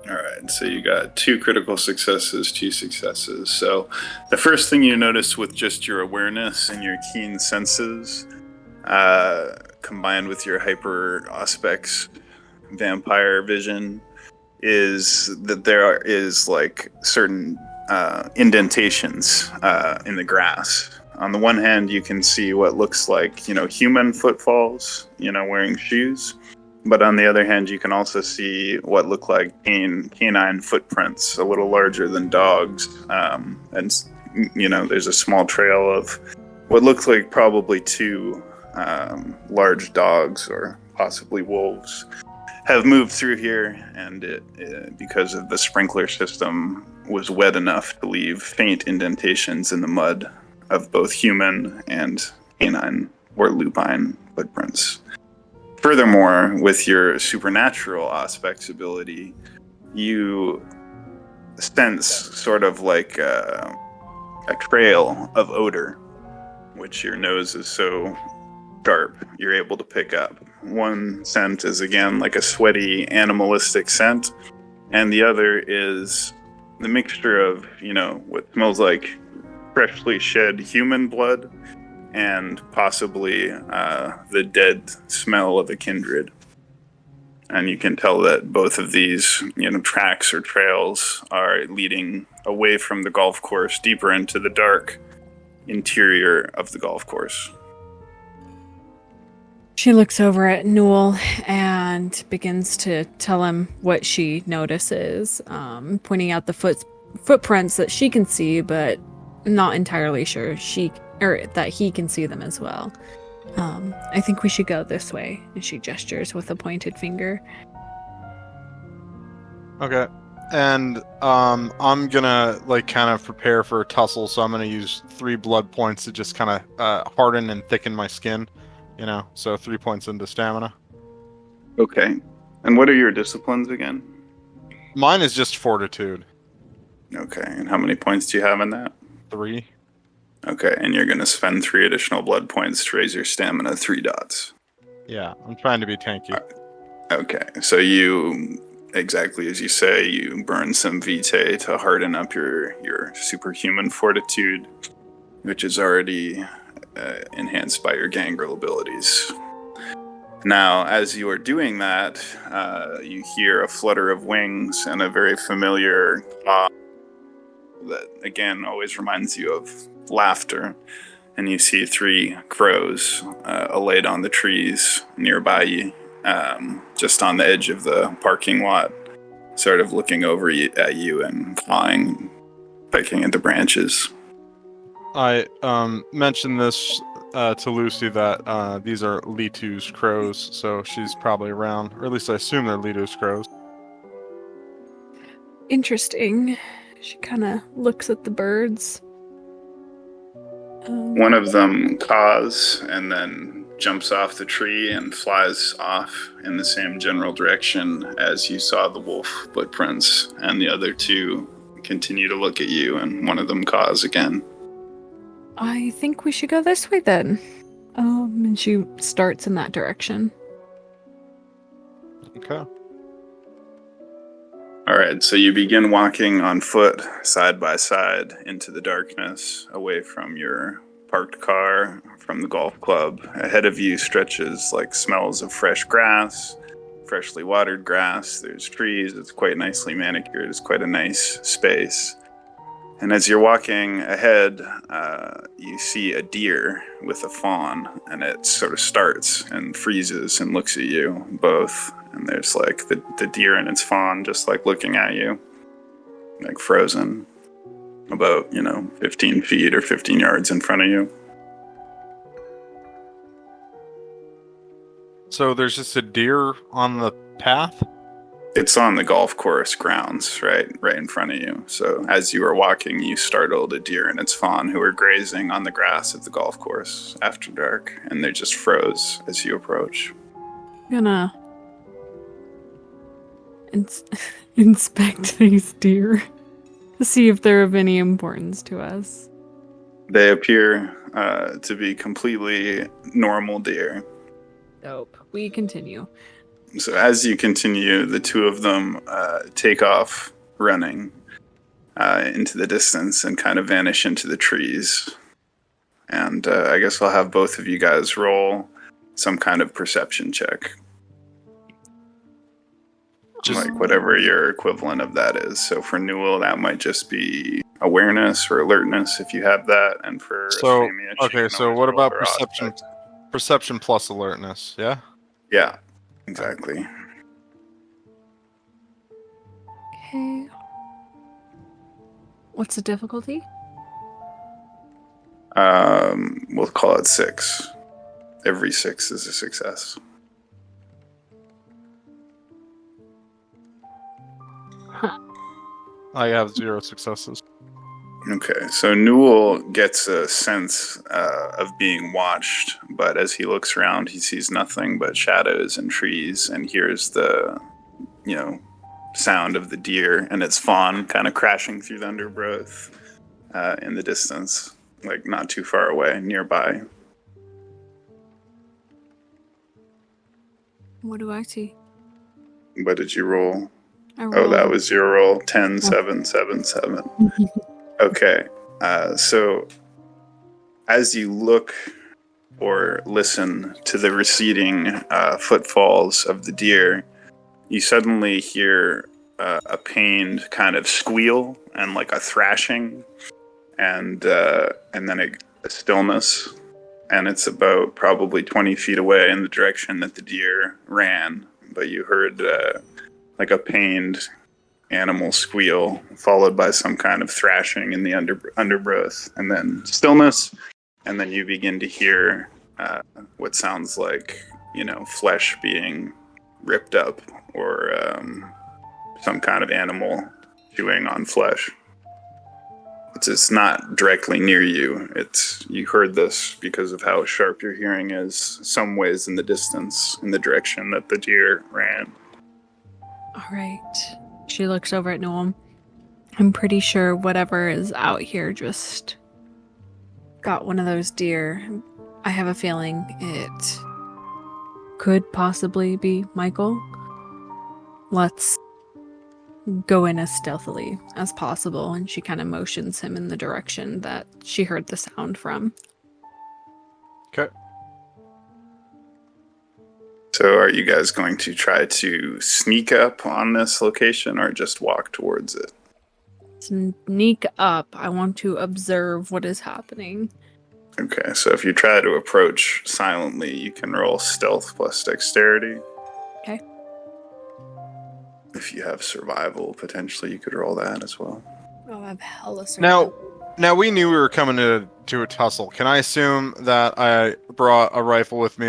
All right, so you got 2 critical successes, 2 successes. So the first thing you notice with just your awareness and your keen senses, combined with your hyper auspex vampire vision, is that there is like certain indentations in the grass. On the one hand, you can see what looks like, human footfalls, wearing shoes. But on the other hand, you can also see what look like canine footprints, a little larger than dogs. And, there's a small trail of what looks like probably two large dogs or possibly wolves have moved through here. And because of the sprinkler system, was wet enough to leave faint indentations in the mud of both human and canine or lupine footprints. Furthermore, with your supernatural aspects ability, you sense sort of like a trail of odor, which your nose is so sharp you're able to pick up. One scent is again like a sweaty animalistic scent, and the other is the mixture of, what smells like freshly shed human blood and possibly the dead smell of a kindred. And you can tell that both of these, tracks or trails are leading away from the golf course, deeper into the dark interior of the golf course. She looks over at Newell and begins to tell him what she notices, pointing out the footprints that she can see, but not entirely sure that he can see them as well. I think we should go this way. And she gestures with a pointed finger. Okay. And I'm gonna kind of prepare for a tussle, so I'm gonna use 3 blood points to just kind of harden and thicken my skin. So 3 points into stamina. Okay. And what are your disciplines again? Mine is just fortitude. Okay. And how many points do you have in that? 3. Okay. And you're going to spend 3 additional blood points to raise your stamina 3 dots. Yeah, I'm trying to be tanky. Okay. So you, exactly as you say, you burn some vitae to harden up your superhuman fortitude, which is already enhanced by your gangrel abilities. Now, as you are doing that, you hear a flutter of wings and a very familiar caw that, again, always reminds you of laughter. And you see 3 crows allayed on the trees nearby you, just on the edge of the parking lot, sort of looking over at you and clawing, pecking at the branches. I mentioned this to Lucy that these are Litu's crows, so she's probably around, or at least I assume they're Litu's crows. Interesting. She kind of looks at the birds. One of them caws and then jumps off the tree and flies off in the same general direction as you saw the wolf footprints, and the other 2 continue to look at you, and one of them caws again. I think we should go this way then. And she starts in that direction. Okay. Alright, so you begin walking on foot, side by side, into the darkness, away from your parked car, from the golf club. Ahead of you stretches like smells of fresh grass, freshly watered grass. There's trees, it's quite nicely manicured, it's quite a nice space. And as you're walking ahead, you see a deer with a fawn, and it sort of starts and freezes and looks at you both. And there's like the deer and its fawn just like looking at you, like frozen, about, 15 feet or 15 yards in front of you. So there's just a deer on the path? It's on the golf course grounds, right in front of you. So as you were walking, you startled a deer and its fawn who were grazing on the grass of the golf course after dark, and they just froze as you approach. I'm gonna inspect these deer to see if they're of any importance to us. They appear to be completely normal deer. Dope. We continue. So as you continue, the 2 of them take off running into the distance and kind of vanish into the trees. And I guess I'll have both of you guys roll some kind of perception check. Like whatever your equivalent of that is. So for Newell, that might just be awareness or alertness if you have that. And for okay, so what about perception? Perception plus alertness, yeah? Yeah. Exactly. Okay. What's the difficulty? We'll call it 6. Every 6 is a success. I have 0 successes. Okay, so Newell gets a sense of being watched, but as he looks around, he sees nothing but shadows and trees, and hears the, sound of the deer and its fawn kind of crashing through the undergrowth in the distance, like not too far away, nearby. What do I see? What did you roll? I Oh, rolled- that was your roll. 10, 7, 7, 7. Okay, so as you look or listen to the receding footfalls of the deer, you suddenly hear a pained kind of squeal and like a thrashing, and then a stillness, and it's about probably 20 feet away in the direction that the deer ran. But you heard like a pained animal squeal, followed by some kind of thrashing in the undergrowth, and then stillness, and then you begin to hear what sounds like, flesh being ripped up, or some kind of animal chewing on flesh. It's not directly near you. You heard this because of how sharp your hearing is, some ways in the distance, in the direction that the deer ran. All right. She looks over at Noam. I'm pretty sure whatever is out here just got one of those deer. I have a feeling it could possibly be Michael. Let's go in as stealthily as possible. And she kind of motions him in the direction that she heard the sound from. Okay. So are you guys going to try to sneak up on this location or just walk towards it? Sneak up. I want to observe what is happening. Okay, so if you try to approach silently, you can roll stealth plus dexterity. Okay. If you have survival, potentially you could roll that as well. Oh, I have hella Now we knew we were coming to a tussle. Can I assume that I brought a rifle with me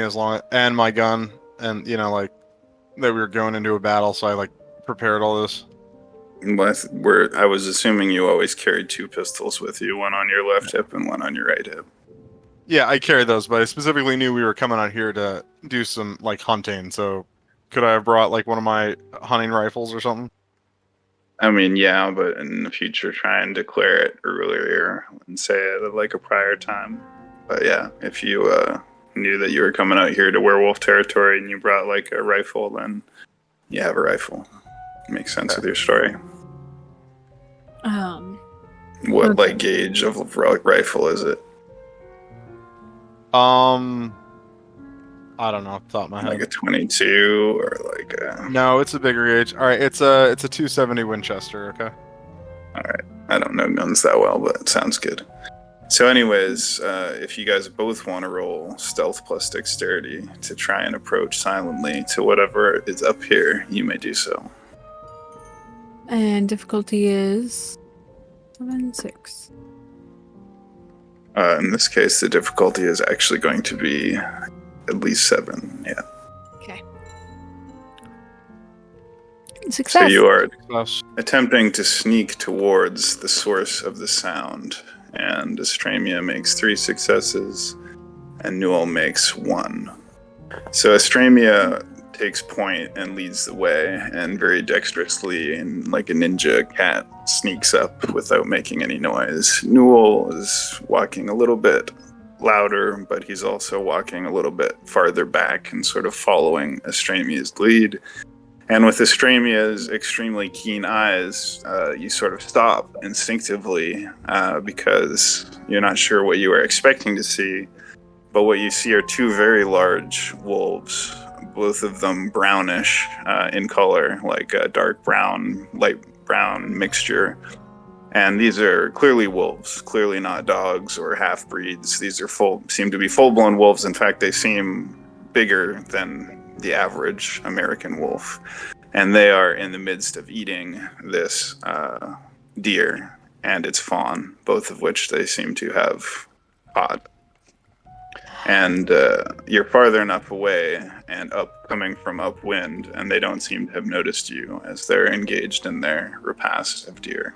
and my gun, and that we were going into a battle, so I prepared all this? I was assuming you always carried 2 pistols with you, one on your left hip and one on your right hip. Yeah, I carried those, but I specifically knew we were coming out here to do some hunting. So could I have brought one of my hunting rifles or something? I mean, yeah, but in the future, try and declare it earlier and say it at a prior time. But yeah, if you knew that you were coming out here to werewolf territory and you brought a rifle, then you have a rifle. Makes sense with your story. What Okay. gauge of rifle is it? I don't know off the top of my head. Like a 22 or a... No, it's a bigger gauge. All right, it's a 270 Winchester. Okay. All right, I don't know guns that well, but it sounds good. So anyways, if you guys both want to roll stealth plus dexterity to try and approach silently to whatever is up here, you may do so. And difficulty is 7, 6. In this case, the difficulty is actually going to be at least 7. Yeah. Okay. Success. So you are Success. attempting to sneak towards the source of the sound, and Estremia makes 3 successes, and Newell makes 1. So Estremia takes point and leads the way, and very dexterously, and like a ninja cat, sneaks up without making any noise. Newell is walking a little bit louder, but he's also walking a little bit farther back and sort of following Estremia's lead. And with Estremia's extremely keen eyes, you sort of stop instinctively because you're not sure what you are expecting to see. But what you see are 2 very large wolves, both of them brownish in color, like a dark brown, light brown mixture. And these are clearly wolves, clearly not dogs or half-breeds. These are seem to be full-blown wolves. In fact, they seem bigger than the average American wolf. And they are in the midst of eating this deer and its fawn, both of which they seem to have caught. And you're farther enough away and coming from upwind, and they don't seem to have noticed you as they're engaged in their repast of deer.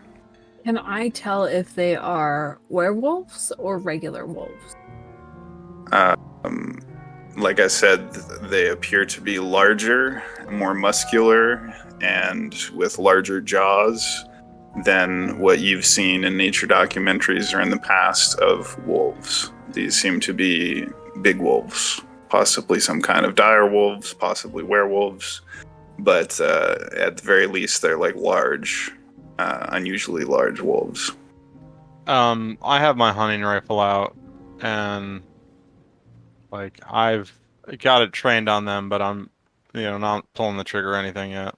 Can I tell if they are werewolves or regular wolves? Like I said, they appear to be larger, more muscular, and with larger jaws than what you've seen in nature documentaries or in the past of wolves. These seem to be big wolves, possibly some kind of dire wolves, possibly werewolves, but at the very least, they're like large, unusually large wolves. I have my hunting rifle out, and like I've got it trained on them, but I'm, not pulling the trigger or anything yet.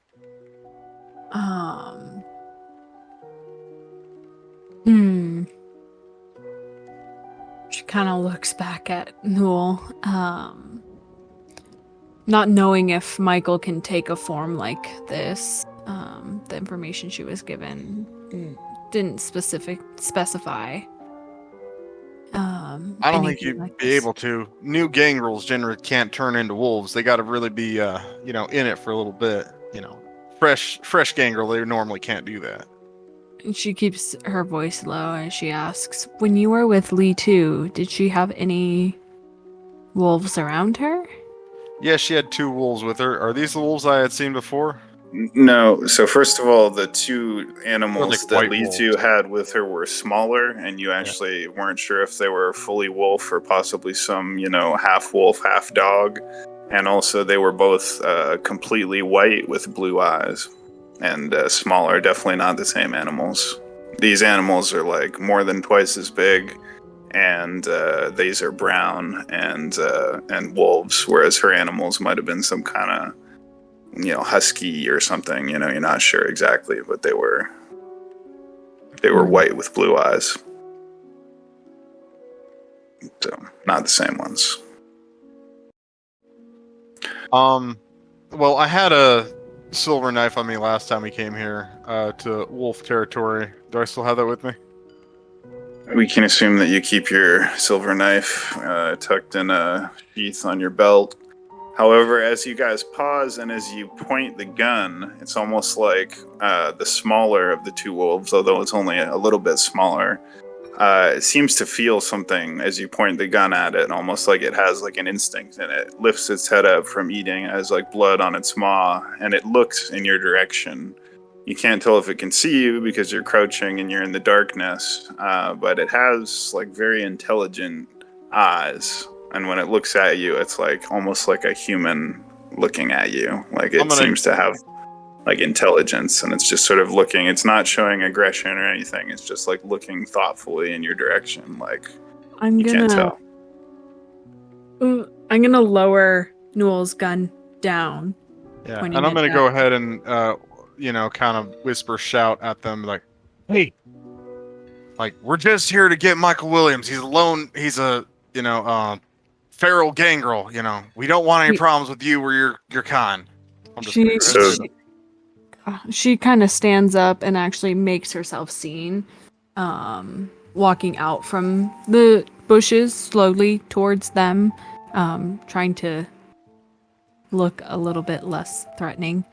She kind of looks back at Newell, not knowing if Michael can take a form like this. The information she was given didn't specify. I don't think you'd like be this. able to. New gangrels generally can't turn into wolves. They got to really be, in it for a little bit. Fresh gangrel, they normally can't do that. And she keeps her voice low as she asks, "When you were with Lee too, did she have any wolves around her?" Yeah, she had 2 wolves with her. Are these the wolves I had seen before? No, so first of all, the 2 animals like that white Litu wolves. had with her were smaller, and you actually weren't sure if they were fully wolf or possibly some, half wolf, half dog. And also, they were both completely white with blue eyes and smaller, definitely not the same animals. These animals are like more than twice as big, and these are brown and wolves, whereas her animals might have been some kind of husky or something. You're not sure exactly, but they were white with blue eyes, so not the same ones. Well, I had a silver knife on me last time we came here to wolf territory. Do I still have that with me? We can assume that you keep your silver knife tucked in a sheath on your belt. However, as you guys pause and as you point the gun, it's almost like the smaller of the 2 wolves, although it's only a little bit smaller, it seems to feel something as you point the gun at it, almost like it has like an instinct, and it lifts its head up from eating as like blood on its maw, and it looks in your direction. You can't tell if it can see you because you're crouching and you're in the darkness, but it has like very intelligent eyes. And when it looks at you, it's like almost like a human looking at you. Like it seems to have like intelligence, and it's just sort of looking. It's not showing aggression or anything. It's just like looking thoughtfully in your direction. Like I'm can't tell. I'm gonna lower Newell's gun down. Yeah, and I'm gonna go ahead and kind of whisper, shout at them like, "Hey, like we're just here to get Michael Williams. He's alone. He's a feral gangrel. We don't want any problems with you or your kind." She kind of stands up and actually makes herself seen, walking out from the bushes slowly towards them, trying to look a little bit less threatening.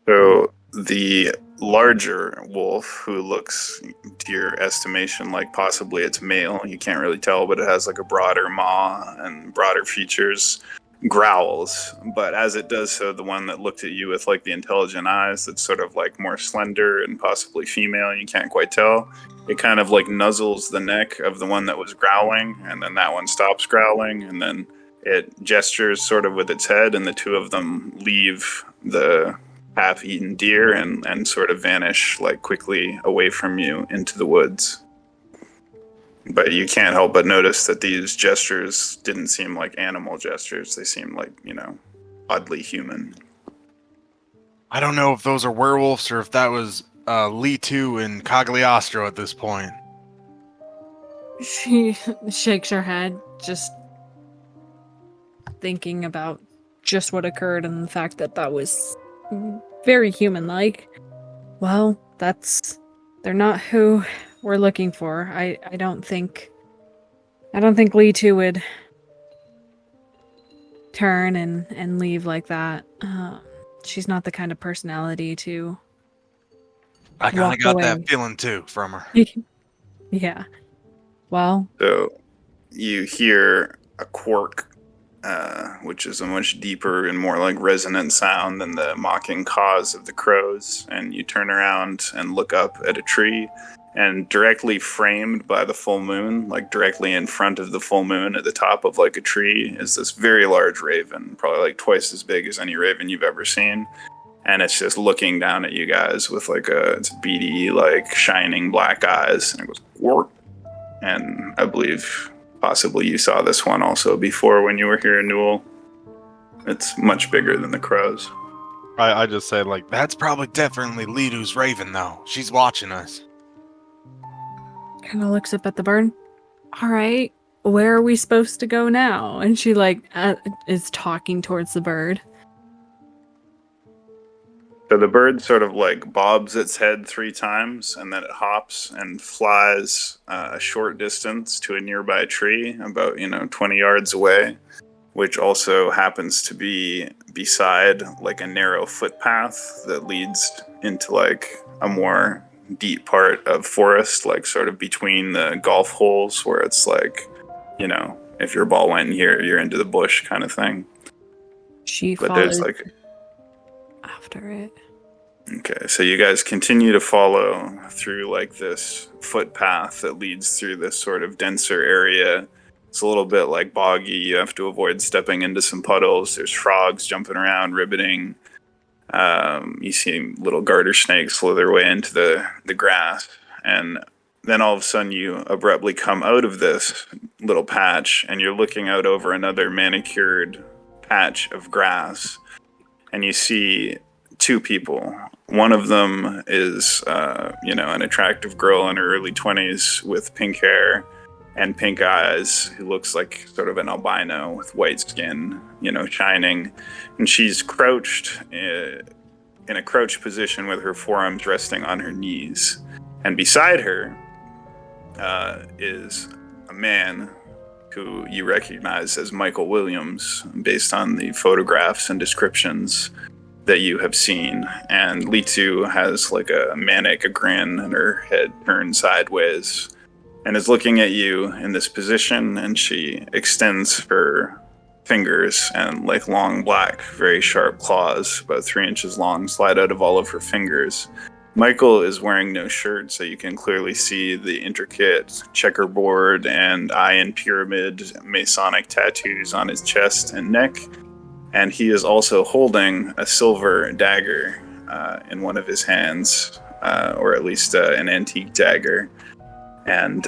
So the larger wolf, who looks, to your estimation, like possibly it's male, you can't really tell, but it has like a broader maw and broader features, growls. But as it does so, the one that looked at you with like the intelligent eyes, that's sort of like more slender and possibly female, you can't quite tell, it kind of like nuzzles the neck of the one that was growling, and then that one stops growling, and then it gestures sort of with its head, and the 2 of them leave the half-eaten deer and sort of vanish like quickly away from you into the woods. But you can't help but notice that these gestures didn't seem like animal gestures. They seemed like, oddly human. I don't know if those are werewolves or if that was Litu and Cagliostro at this point. She shakes her head, just thinking about just what occurred and the fact that that was very human-like. Well, they're not who we're looking for. I don't think Lee 2 would turn and leave like that. She's not the kind of personality to I kind walk of got away. that feeling too from her. Yeah. Well, So you hear a quark, which is a much deeper and more like resonant sound than the mocking caws of the crows, and you turn around and look up at a tree, and directly framed by the full moon, like directly in front of the full moon at the top of like a tree, is this very large raven, probably like twice as big as any raven you've ever seen. And it's just looking down at you guys with like its beady, like shining black eyes, and it goes quark. And I believe possibly you saw this one also before when you were here in Newell. It's much bigger than the crows. I just said, like, That's probably definitely Lidu's raven, though. She's watching us. kind of looks up at the bird. All right, where are we supposed to go now? And she is talking towards the bird. So the bird sort of like bobs its head 3 times, and then it hops and flies a short distance to a nearby tree about 20 yards away, which also happens to be beside like a narrow footpath that leads into like a more deep part of forest, like sort of between the golf holes, where it's like, if your ball went in here, you're into the bush kind of thing. She But there's follows like after it. Okay, so you guys continue to follow through like this footpath that leads through this sort of denser area. It's a little bit like boggy. You have to avoid stepping into some puddles. There's frogs jumping around, ribbiting. You see little garter snakes slither their way into the grass. And then all of a sudden you abruptly come out of this little patch, and you're looking out over another manicured patch of grass. And you see 2 people. One of them is, an attractive girl in her early 20s with pink hair and pink eyes, who looks like sort of an albino with white skin, shining. And she's crouched in a crouched position with her forearms resting on her knees. And beside her is a man who you recognize as Michael Williams, based on the photographs and descriptions that you have seen. And Litu has like a manic grin, and her head turned sideways, and is looking at you in this position, and she extends her fingers, and like long black, very sharp claws, about 3 inches long, slide out of all of her fingers. Michael is wearing no shirt, so you can clearly see the intricate checkerboard and eye and pyramid Masonic tattoos on his chest and neck. And he is also holding a silver dagger in one of his hands, or at least an antique dagger. And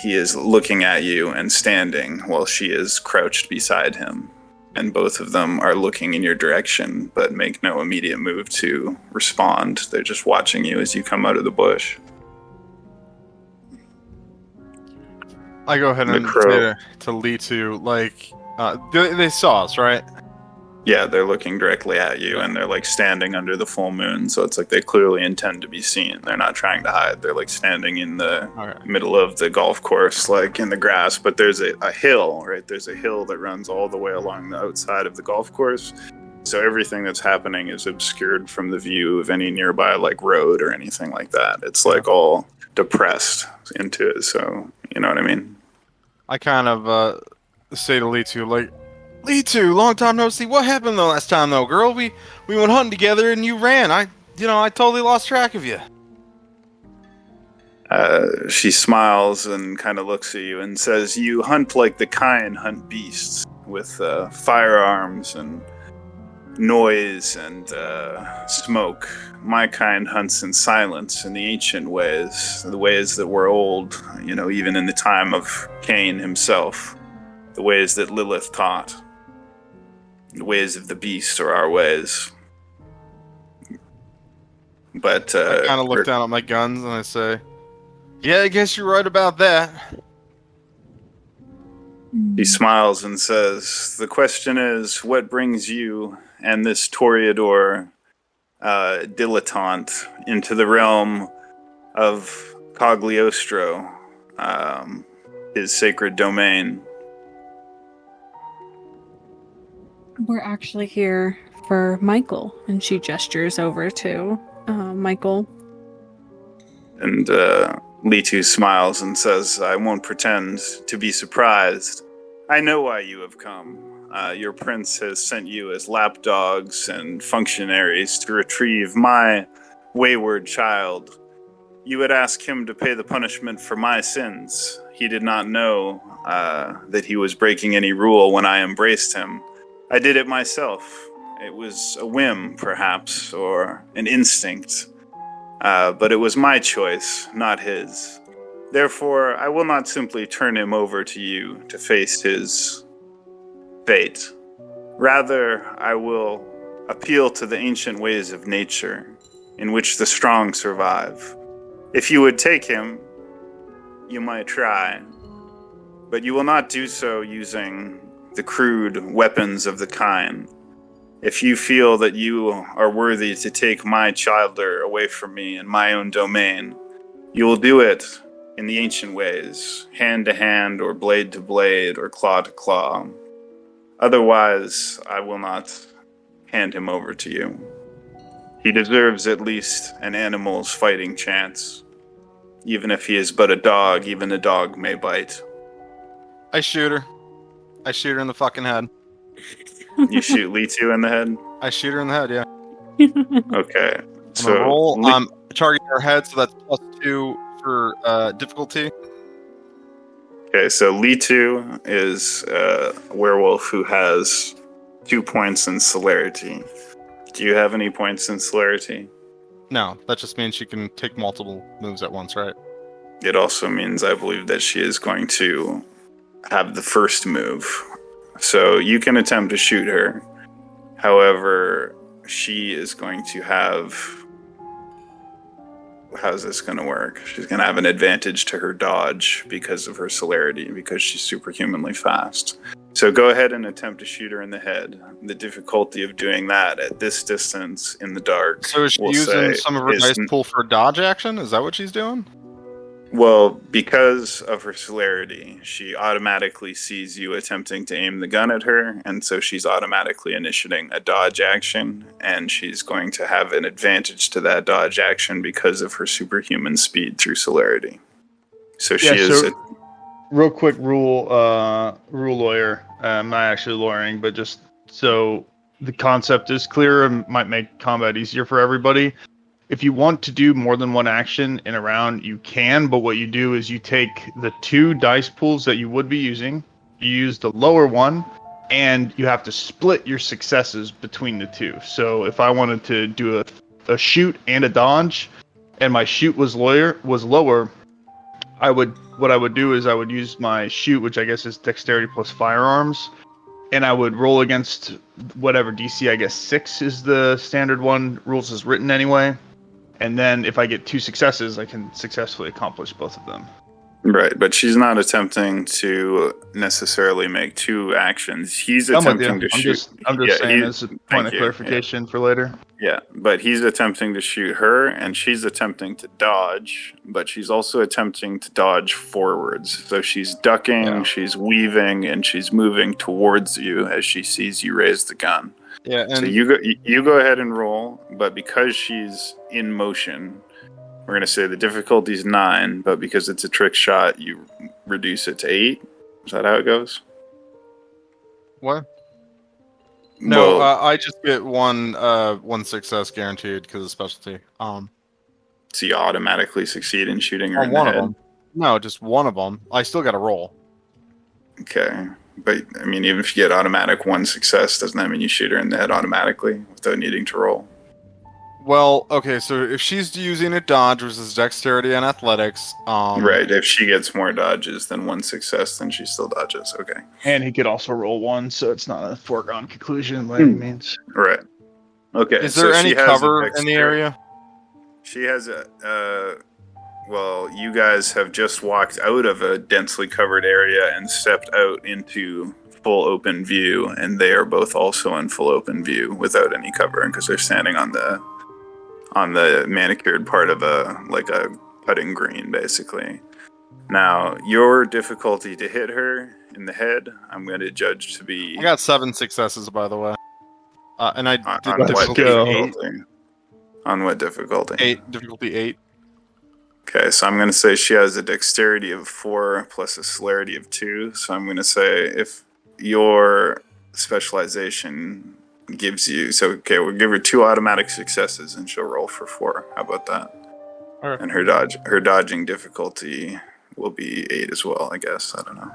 he is looking at you and standing while she is crouched beside him. And both of them are looking in your direction, but make no immediate move to respond. They're just watching you as you come out of the bush. I go ahead and say to Litu, like, they saw us, right? Yeah, they're looking directly at you, and they're like standing under the full moon, so it's like they clearly intend to be seen. They're not trying to hide. They're like standing in the middle of the golf course, like in the grass, but there's a hill, right? There's a hill that runs all the way along the outside of the golf course. So everything that's happening is obscured from the view of any nearby like road or anything like that. It's like all depressed into it, so you know what I mean? I kind of say to Litu, like, Litu, long time no see. What happened the last time, though, girl? We went hunting together and you ran. I totally lost track of you. She smiles and kind of looks at you and says, "You hunt like the Kain hunt beasts, with firearms and noise and smoke. My kind hunts in silence, in the ancient ways, the ways that were old, even in the time of Cain himself, the ways that Lilith taught. The ways of the beast are our ways." But I kind of look down at my guns and I say, "Yeah, I guess you're right about that." He smiles and says, "The question is, what brings you and this Toreador dilettante into the realm of Cagliostro, his sacred domain?" We're actually here for Michael, and she gestures over to Michael. And Litu smiles and says, "I won't pretend to be surprised. I know why you have come. Your prince has sent you as lapdogs and functionaries to retrieve my wayward child. You would ask him to pay the punishment for my sins. He did not know that he was breaking any rule when I embraced him. I did it myself. It was a whim, perhaps, or an instinct. But it was my choice, not his. Therefore, I will not simply turn him over to you to face his fate. Rather, I will appeal to the ancient ways of nature, in which the strong survive. If you would take him, you might try, but you will not do so using the crude weapons of the kind. If you feel that you are worthy to take my childer away from me in my own domain, you will do it in the ancient ways, hand to hand, or blade to blade, or claw to claw. Otherwise, I will not hand him over to you. He deserves at least an animal's fighting chance. Even if he is but a dog, even a dog may bite." I shoot her. I shoot her in the fucking head. You shoot Litu in the head? I shoot her in the head, yeah. Okay. So roll. I'm targeting her head, so that's +2 for difficulty. Okay, so Litu is a werewolf who has 2 points in celerity. Do you have any points in celerity? No, that just means she can take multiple moves at once, right? It also means, I believe, that she is going to have the first move. So you can attempt to shoot her. However, she is going to have... How's this going to work? She's going to have an advantage to her dodge because of her celerity, because she's superhumanly fast. So go ahead and attempt to shoot her in the head. The difficulty of doing that at this distance in the dark. So is she using some of her dice pool for dodge action? Is that what she's doing? Well, because of her celerity, she automatically sees you attempting to aim the gun at her, and so she's automatically initiating a dodge action, and she's going to have an advantage to that dodge action because of her superhuman speed through celerity. So she is... Real quick rule lawyer. I'm not actually lawyering, but just so the concept is clear and might make combat easier for everybody. If you want to do more than one action in a round, you can, but what you do is you take the 2 dice pools that you would be using, you use the lower one, and you have to split your successes between the 2. So if I wanted to do a shoot and a dodge, and my shoot was lower, what I would do is I would use my shoot, which I guess is dexterity plus firearms, and I would roll against whatever DC, I guess 6 is the standard one, rules is written anyway. And then if I get 2 successes, I can successfully accomplish both of them. Right, but she's not attempting to necessarily make 2 actions. He's attempting to shoot. I'm just saying as a point of clarification for later. Yeah, but he's attempting to shoot her, and she's attempting to dodge, but she's also attempting to dodge forwards. So she's ducking, she's weaving, and she's moving towards you as she sees you raise the gun. Yeah, and so you go ahead and roll, but because she's in motion, we're going to say the difficulty is 9, but because it's a trick shot, you reduce it to 8. Is that how it goes? What? No, Well, I just get one success guaranteed because of specialty. So you automatically succeed in shooting her On in one the of head? them. No, just one of them. I still got to roll. Okay. But, I mean, even if you get automatic 1 success, doesn't that mean you shoot her in the head automatically without needing to roll? Well, okay, so if she's using a dodge versus dexterity and athletics, right, if she gets more dodges than 1 success, then she still dodges. Okay. And he could also roll 1, so it's not a foregone conclusion by any means. Right. Okay. Is there any she has cover a in the area? She has a Well, you guys have just walked out of a densely covered area and stepped out into full open view, and they are both also in full open view without any cover because they're standing on the manicured part of a putting green, basically. Now, your difficulty to hit her in the head, I'm going to judge to be I got 7 successes, by the way. And I on did what difficulty go. 8. difficulty? On what difficulty? 8. Difficulty 8. Okay, so I'm going to say she has a dexterity of 4 plus a celerity of 2. So I'm going to say if your specialization gives you... So, okay, we'll give her 2 automatic successes and she'll roll for 4. How about that? All right. And her dodging difficulty will be 8 as well, I guess. I don't know.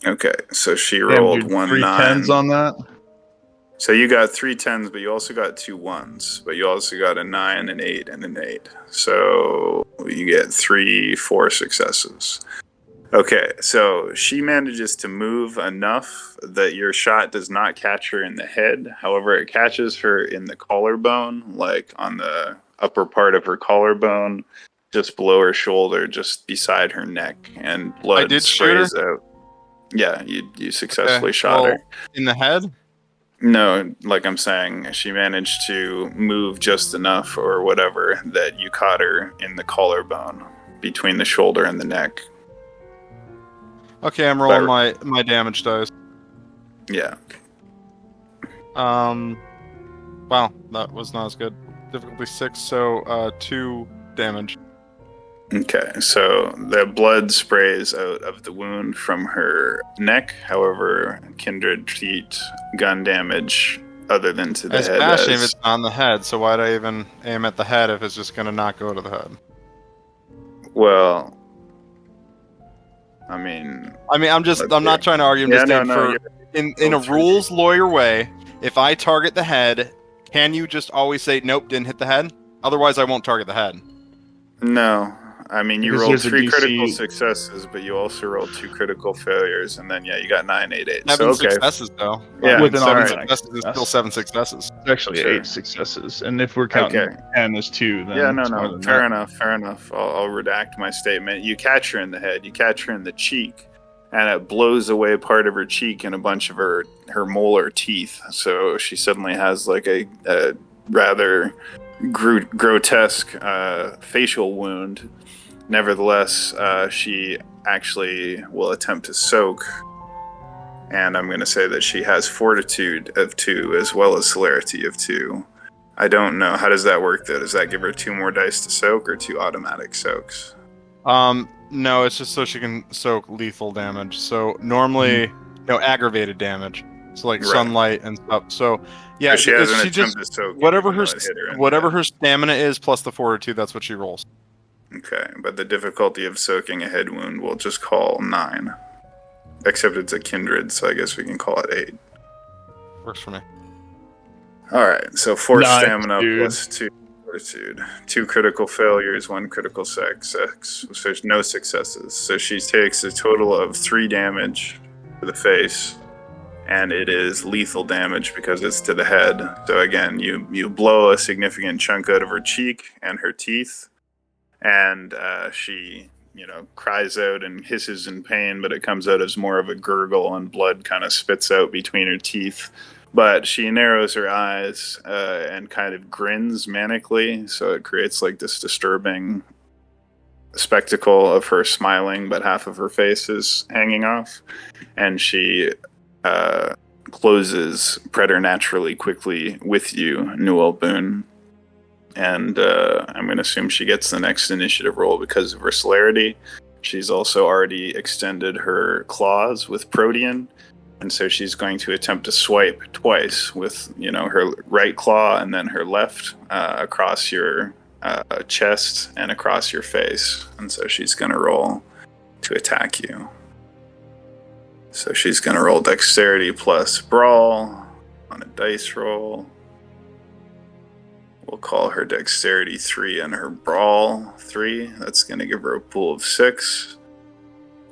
Okay, so she rolled Damn, 1 3 9. 10s on that. So you got 3 10s, but you also got 2 1s. But you also got a 9, an 8, and an 8. So you get 3 4 successes. Okay, so she manages to move enough that your shot does not catch her in the head. However, it catches her in the collarbone, like on the upper part of her collarbone, just below her shoulder, just beside her neck, and blood did shoot sprays out. Yeah, you successfully shot well, her. In the head? No, like I'm saying, she managed to move just enough or whatever that you caught her in the collarbone between the shoulder and the neck. Okay, I'm rolling my damage dice. Yeah. Wow, that was not as good. Difficulty 6, so 2 damage. Okay, so the blood sprays out of the wound from her neck. However, kindred feet gun damage other than to the It's head. bashing if it's on the head, so why'd I even aim at the head if it's just gonna not go to the head? Well, I mean, I'm not trying to argue. I'm just saying in a rules lawyer way, if I target the head, can you just always say nope, didn't hit the head? Otherwise, I won't target the head. No. I mean, you Because rolled there's a 3 DC critical successes, but you also rolled 2 critical failures, and then you got 9, 8, 8. 7 So okay, successes though. Yeah, with an 7 automatic successes is still 7 successes. It's actually Sure. 8 successes, and if we're counting Okay. 10 as 2, then yeah, it's more no, than fair that. enough. I'll redact my statement. You catch her in the head, you catch her in the cheek, and it blows away part of her cheek and a bunch of her molar teeth. So she suddenly has like a rather grotesque facial wound. Nevertheless, she actually will attempt to soak, and I'm going to say that she has fortitude of 2 as well as celerity of 2. I don't know. How does that work, though? Does that give her 2 more dice to soak or 2 automatic soaks? No, it's just so she can soak lethal damage. So normally, aggravated damage. So like Right. sunlight and stuff. So yeah, But she has an she attempt just to soak. whatever even her though it hit her in the whatever head. her stamina is plus the fortitude, that's what she rolls. Okay, but the difficulty of soaking a head wound we'll just call 9. Except it's a kindred, so I guess we can call it 8. Works for me. Alright, so 4 Nice, stamina dude. plus 2 fortitude. 2 critical failures, 1 critical success. So there's no successes. So she takes a total of 3 damage to the face, and it is lethal damage because it's to the head. So again, you blow a significant chunk out of her cheek and her teeth, and she cries out and hisses in pain, but it comes out as more of a gurgle, and blood kind of spits out between her teeth. But she narrows her eyes and kind of grins manically, so it creates like this disturbing spectacle of her smiling, but half of her face is hanging off. And she closes preternaturally quickly with you, Newell Boone. And I'm going to assume she gets the next initiative roll because of her celerity. She's also already extended her claws with Protean, and so she's going to attempt to swipe twice with, her right claw and then her left across your chest and across your face. And so she's going to roll to attack you. So she's going to roll dexterity plus brawl on a dice roll. We'll call her dexterity 3 and her brawl 3. That's going to give her a pool of 6.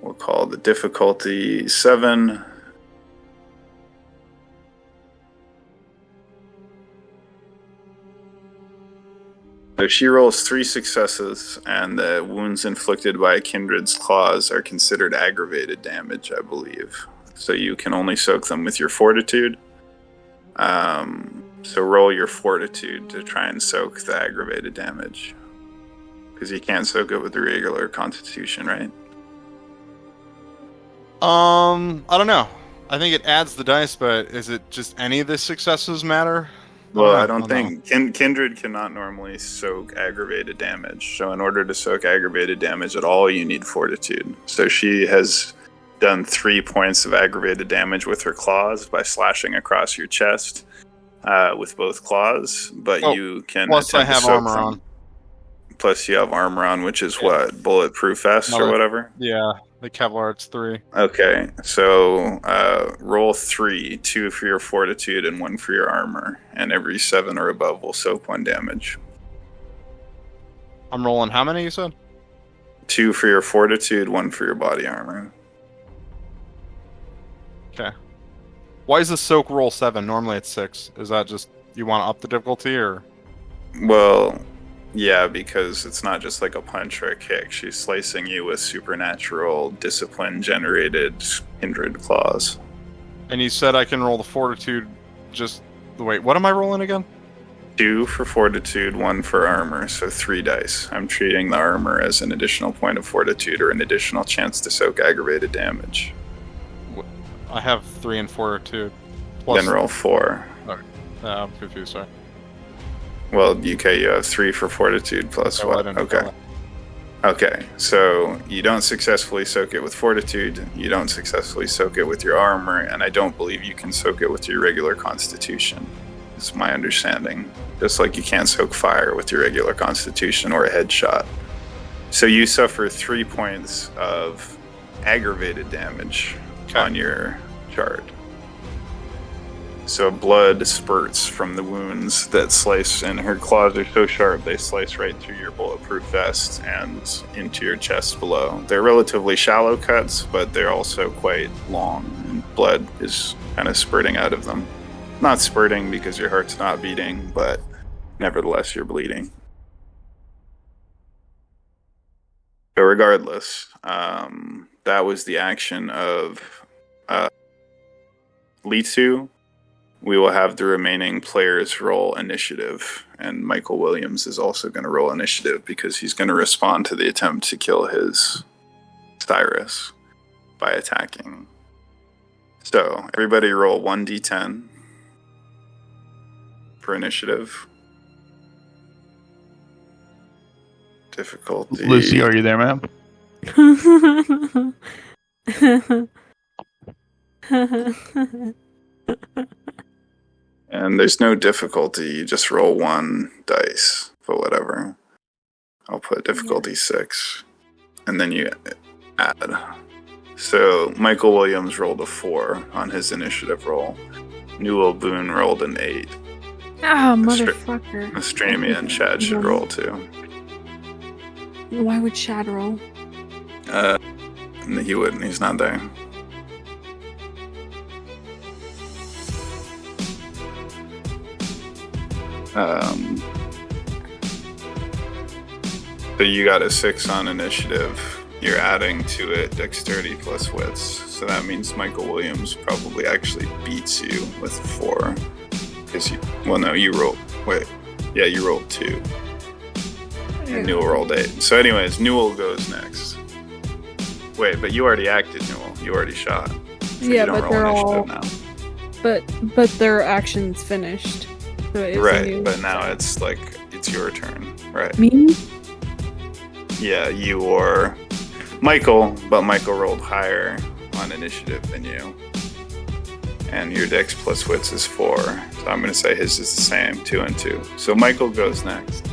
We'll call the difficulty 7. So she rolls 3 successes, and the wounds inflicted by Kindred's claws are considered aggravated damage, I believe. So you can only soak them with your fortitude. So roll your fortitude to try and soak the aggravated damage. Because you can't soak it with the regular constitution, right? I don't know. I think it adds the dice, but is it just any of the successes matter? Well, I don't think Kindred cannot normally soak aggravated damage. So in order to soak aggravated damage at all, you need fortitude. So she has done 3 points of aggravated damage with her claws by slashing across your chest with both claws. But you can plus I have armor on. Plus you have armor on, which is what? Bulletproof vest or whatever? Yeah, the Kevlar, it's 3. Okay, so roll 3, 2 for your fortitude and 1 for your armor, and every 7 or above will soak 1 damage. I'm rolling how many, you said? 2 for your fortitude, 1 for your body armor. Okay. Why is the soak roll 7? Normally it's 6. Is that just you want to up the difficulty, or? Well, yeah, because it's not just like a punch or a kick. She's slicing you with supernatural, discipline-generated kindred claws. And you said I can roll the fortitude just... Wait, what am I rolling again? 2 for fortitude, 1 for armor, so 3 dice. I'm treating the armor as an additional point of fortitude or an additional chance to soak aggravated damage. I have 3 and fortitude. Plus... Then roll 4. Okay. I'm confused, sorry. Well, you have 3 for fortitude plus what? Okay. Okay, so you don't successfully soak it with fortitude, you don't successfully soak it with your armor, and I don't believe you can soak it with your regular constitution. It's my understanding. Just like you can't soak fire with your regular constitution or a headshot. So you suffer 3 points of aggravated damage on your chart. So blood spurts from the wounds that slice, and her claws are so sharp they slice right through your bulletproof vest and into your chest below. They're relatively shallow cuts, but they're also quite long, and blood is kind of spurting out of them. Not spurting because your heart's not beating, but nevertheless you're bleeding. So regardless, that was the action of Litu. We will have the remaining players roll initiative, and Michael Williams is also going to roll initiative because he's going to respond to the attempt to kill his Cyrus by attacking. So, everybody roll 1d10 for initiative. Difficulty. Lucy, are you there, ma'am? And there's no difficulty, you just roll 1 dice for whatever. I'll put difficulty 6. And then you add. So Michael Williams rolled a 4 on his initiative roll. Newell Boone rolled an 8. Ah, motherfucker. Estremia and Chad should roll too. Why would Chad roll? He wouldn't, he's not there. So you got a 6 on initiative. You're adding to it dexterity plus wits. So that means Michael Williams probably actually beats you with 4. Because you rolled. Wait. Yeah, you rolled 2. And Newell rolled 8. So anyways, Newell goes next. Wait, but you already acted, Newell. You already shot. So yeah, but they're all... now. But their action's finished. So Right, but now it's your turn, right? Me? Yeah, you or Michael, but Michael rolled higher on initiative than you. And your dex plus wits is 4. So I'm going to say his is the same, 2 and 2. So Michael goes next.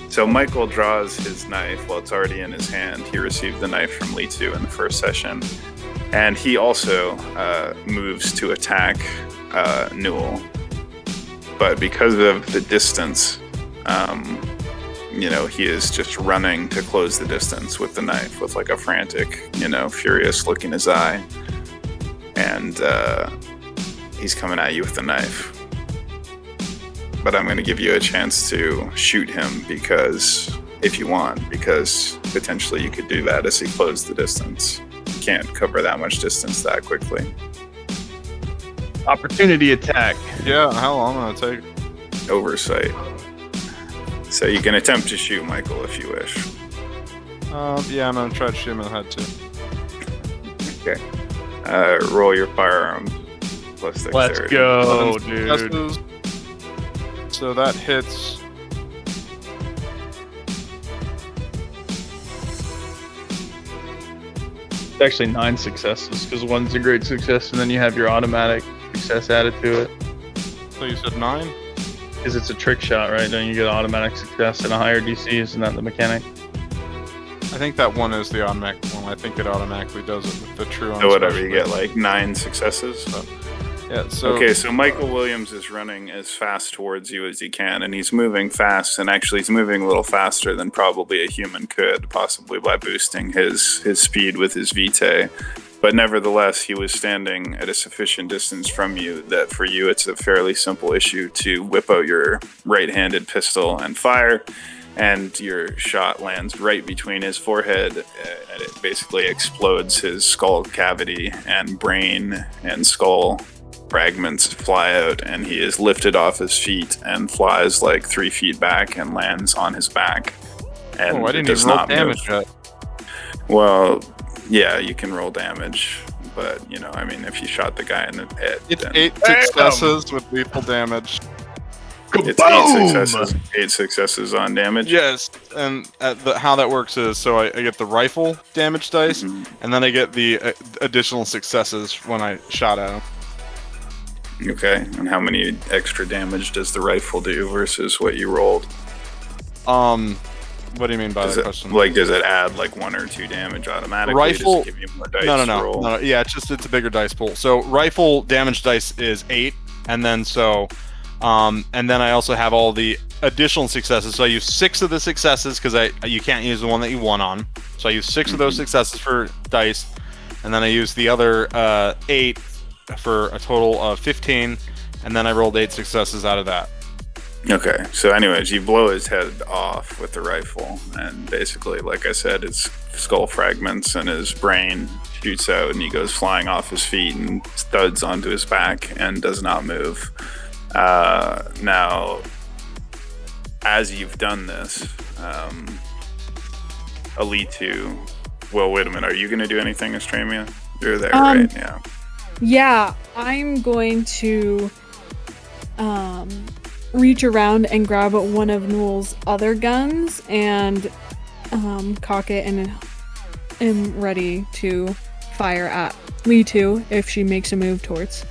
So Michael draws his knife. Well, it's already in his hand. He received the knife from Litu in the first session. And he also moves to attack Newell. But because of the distance, he is just running to close the distance with the knife with like a frantic, furious look in his eye. And he's coming at you with the knife. but I'm going to give you a chance to shoot him if you want, because potentially you could do that as he closed the distance. You can't cover that much distance that quickly. Opportunity attack. Yeah, how long will it take? Oversight. So you can attempt to shoot Michael if you wish. Yeah, I'm gonna try to shoot him in the head too. Okay. Roll your firearm plus dexterity. Let's go, 11 dude. successes. So that hits. It's actually 9 successes because one's a great success, and then you have your automatic success added to it. So you said 9? Because it's a trick shot, right? Then you get automatic success and a higher DC. Isn't that the mechanic? I think that one is the automatic one. I think it automatically does it with the true. So whatever, you get like 9 successes. Yeah. So Okay, so Michael Williams is running as fast towards you as he can, and he's moving fast, and actually he's moving a little faster than probably a human could, possibly by boosting his speed with his vitae. But nevertheless, he was standing at a sufficient distance from you that for you it's a fairly simple issue to whip out your right-handed pistol and fire, and your shot lands right between his forehead, and it basically explodes his skull cavity, and brain and skull fragments fly out, and he is lifted off his feet and flies like 3 feet back and lands on his back. And I didn't does even roll not damage move. yet. Well, yeah, you can roll damage, but I mean, if you shot the guy in the head, It's then 8 successes with lethal damage. it's Kaboom! 8 successes on damage. Yes, and how that works is so I get the rifle damage dice, Mhm. and then I get the additional successes when I shot at him. Okay, and how many extra damage does the rifle do versus what you rolled? What do you mean by Does that it, question? does it add like 1 or 2 damage automatically? Rifle- Does it give you more dice No. to roll? Yeah, it's a bigger dice pool. So rifle damage dice is 8, and then and then I also have all the additional successes. So I use 6 of the successes because you can't use the one that you won on. So I use 6 of those successes for dice, and then I use the other 8 for a total of 15, and then I rolled 8 successes out of that. Okay, so anyways, you blow his head off with the rifle, and basically, like I said, his skull fragments and his brain shoots out, and he goes flying off his feet and studs onto his back and does not move. Now, as you've done this, Alitu, well, wait a minute, are you going to do anything, Estremia? You're there, right? Yeah. Yeah, I'm going to reach around and grab one of Newell's other guns and cock it, and am ready to fire at Litu if she makes a move towards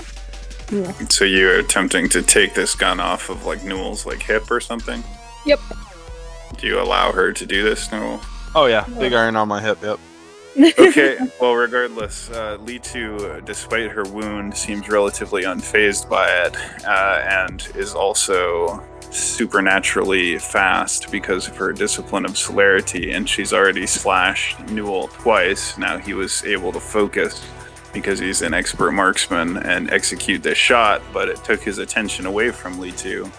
Newell. So you're attempting to take this gun off of like Newell's like hip or something? Yep. Do you allow her to do this, Newell? Oh yeah, big iron on my hip. Yep. Okay, well, regardless, Litu, despite her wound, seems relatively unfazed by it, and is also supernaturally fast because of her discipline of celerity, and she's already slashed Newell twice. Now he was able to focus because he's an expert marksman and execute this shot, but it took his attention away from Litu,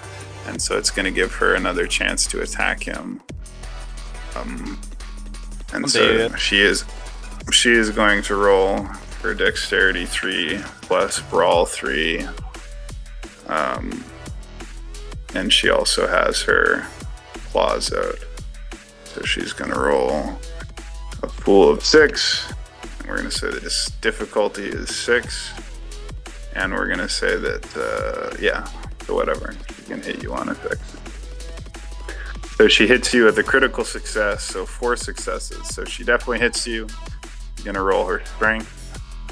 and so it's going to give her another chance to attack him. And so she is going to roll for dexterity 3 plus brawl 3. And she also has her claws out. So she's going to roll a pool of 6. And we're going to say that this difficulty is 6. And we're going to say that, so whatever. She can hit you on a 6. So she hits you with a critical success, so 4 successes. So she definitely hits you. She's going to roll her strength,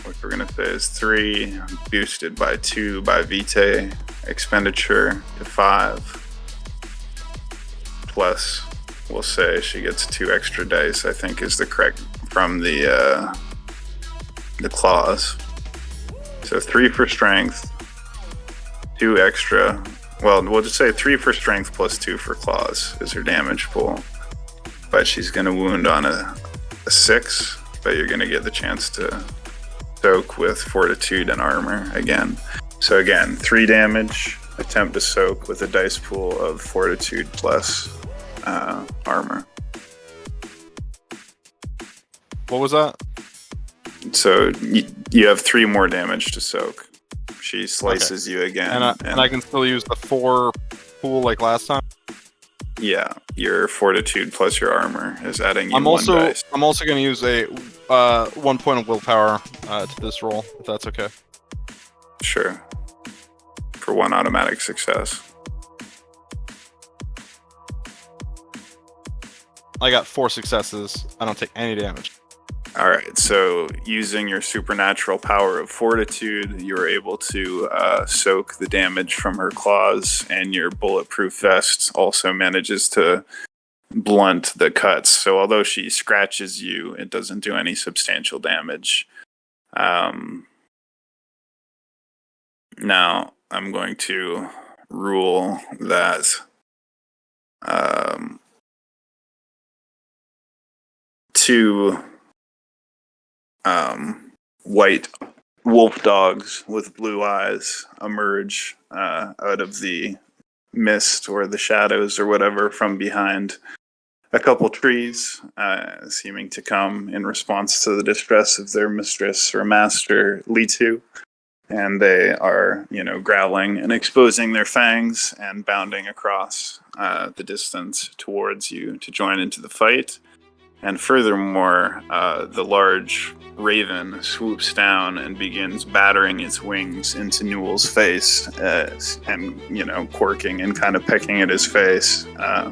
which we're going to say is 3, boosted by 2 by Vitae expenditure to 5. Plus, we'll say she gets 2 extra dice, I think is the correct, from the claws. So 3 for strength, 2 extra. Well, we'll just say 3 for strength plus 2 for claws is her damage pool. But she's going to wound on a 6, but you're going to get the chance to soak with fortitude and armor again. So again, 3 damage, attempt to soak with a dice pool of Fortitude plus armor. What was that? So you have 3 more damage to soak. She slices you again. And I can still use the 4 pool like last time? Yeah, your Fortitude plus your armor is adding you I'm 1 also dice. going to use a 1 point of willpower to this roll, if that's okay. Sure. For 1 automatic success. I got 4 successes. I don't take any damage. Alright, so using your supernatural power of Fortitude, you are able to soak the damage from her claws, and your bulletproof vest also manages to blunt the cuts. So although she scratches you, it doesn't do any substantial damage. Now, I'm going to rule that two white wolf dogs with blue eyes emerge out of the mist or the shadows or whatever from behind a couple trees, seeming to come in response to the distress of their mistress or master, Litu. And they are, growling and exposing their fangs and bounding across the distance towards you to join into the fight. And furthermore, the large raven swoops down and begins battering its wings into Newell's face and, quirking and kind of pecking at his face,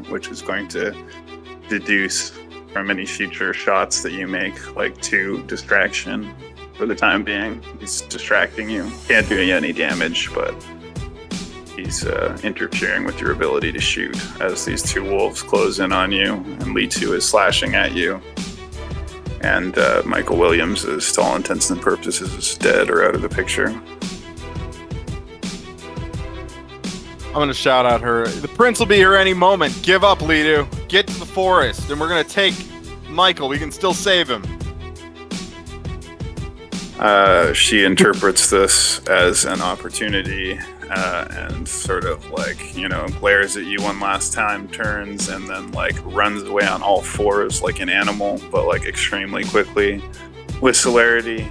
which is going to deduce from any future shots that you make, like, to distraction for the time being. He's distracting you. Can't do you any damage, but he's interfering with your ability to shoot as these 2 wolves close in on you, and Litu is slashing at you. And Michael Williams is, to all intents and purposes, is dead or out of the picture. I'm going to shout at her. The prince will be here any moment. Give up, Litu. Get to the forest, and we're going to take Michael. We can still save him. She interprets this as an opportunity and sort of glares at you one last time, turns, and then runs away on all 4s like an animal, but extremely quickly with celerity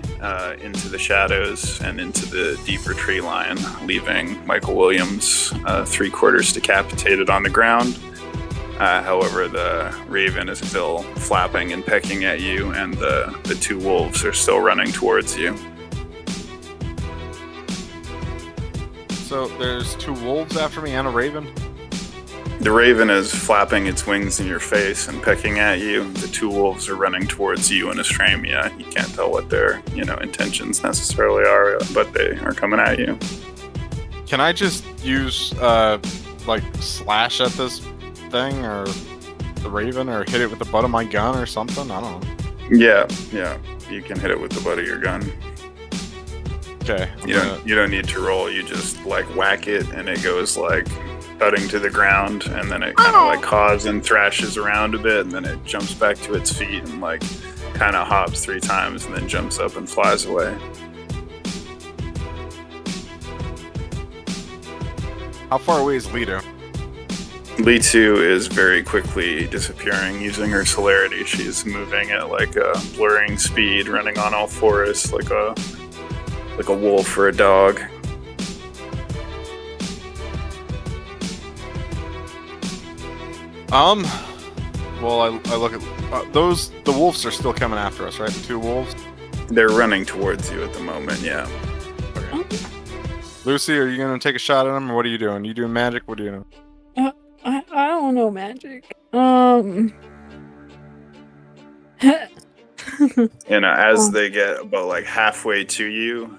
into the shadows and into the deeper tree line, leaving Michael Williams 3/4 decapitated on the ground. However, the raven is still flapping and pecking at you, and the 2 wolves are still running towards you. So there's 2 wolves after me and a raven? The raven is flapping its wings in your face and pecking at you. The 2 wolves are running towards you in Estremia. You can't tell what their, intentions necessarily are, but they are coming at you. Can I just use, slash at this thing, or the raven, or hit it with the butt of my gun or something? I don't know. Yeah, you can hit it with the butt of your gun. Okay. You don't need to roll. You just whack it, and it goes thudding to the ground, and then it kind of caws and thrashes around a bit, and then it jumps back to its feet and kind of hops 3 times, and then jumps up and flies away. How far away is Litu? Litu is very quickly disappearing using her celerity. She's moving at a blurring speed, running on all 4s like a wolf or a dog. Well, I look at the wolves are still coming after us, right? The 2 wolves? They're running towards you at the moment, yeah. Okay. Lucy, are you going to take a shot at them, or what are you doing? You doing magic? What do you know? I don't know magic. And as they get about halfway to you,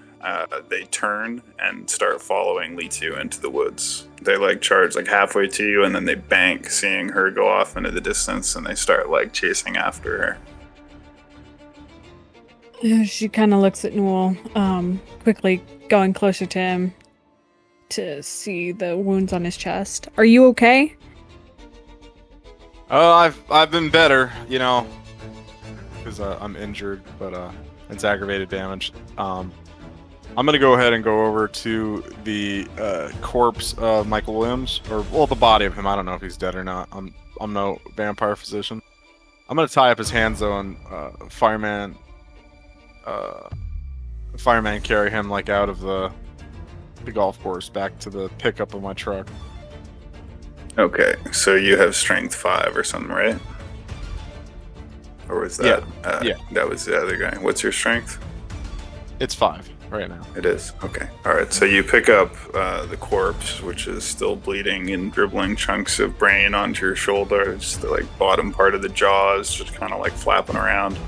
they turn and start following Litu into the woods. They charge halfway to you, and then they bank, seeing her go off into the distance, and they start chasing after her. She kind of looks at Newell, quickly going closer to him to see the wounds on his chest. Are you okay? Oh, I've been better, because I'm injured, but it's aggravated damage. I'm gonna go ahead and go over to the corpse of Michael Williams, or the body of him. I don't know if he's dead or not. I'm no vampire physician. I'm gonna tie up his hands though, and fireman carry him like out of the golf course back to the pickup of my truck. Okay, so you have strength 5 or something, right? Or was that? Yeah. That was the other guy. What's your strength? It's 5 right now. It is. Okay. All right. So you pick up the corpse, which is still bleeding and dribbling chunks of brain onto your shoulders. The bottom part of the jaw is just kind of flapping around.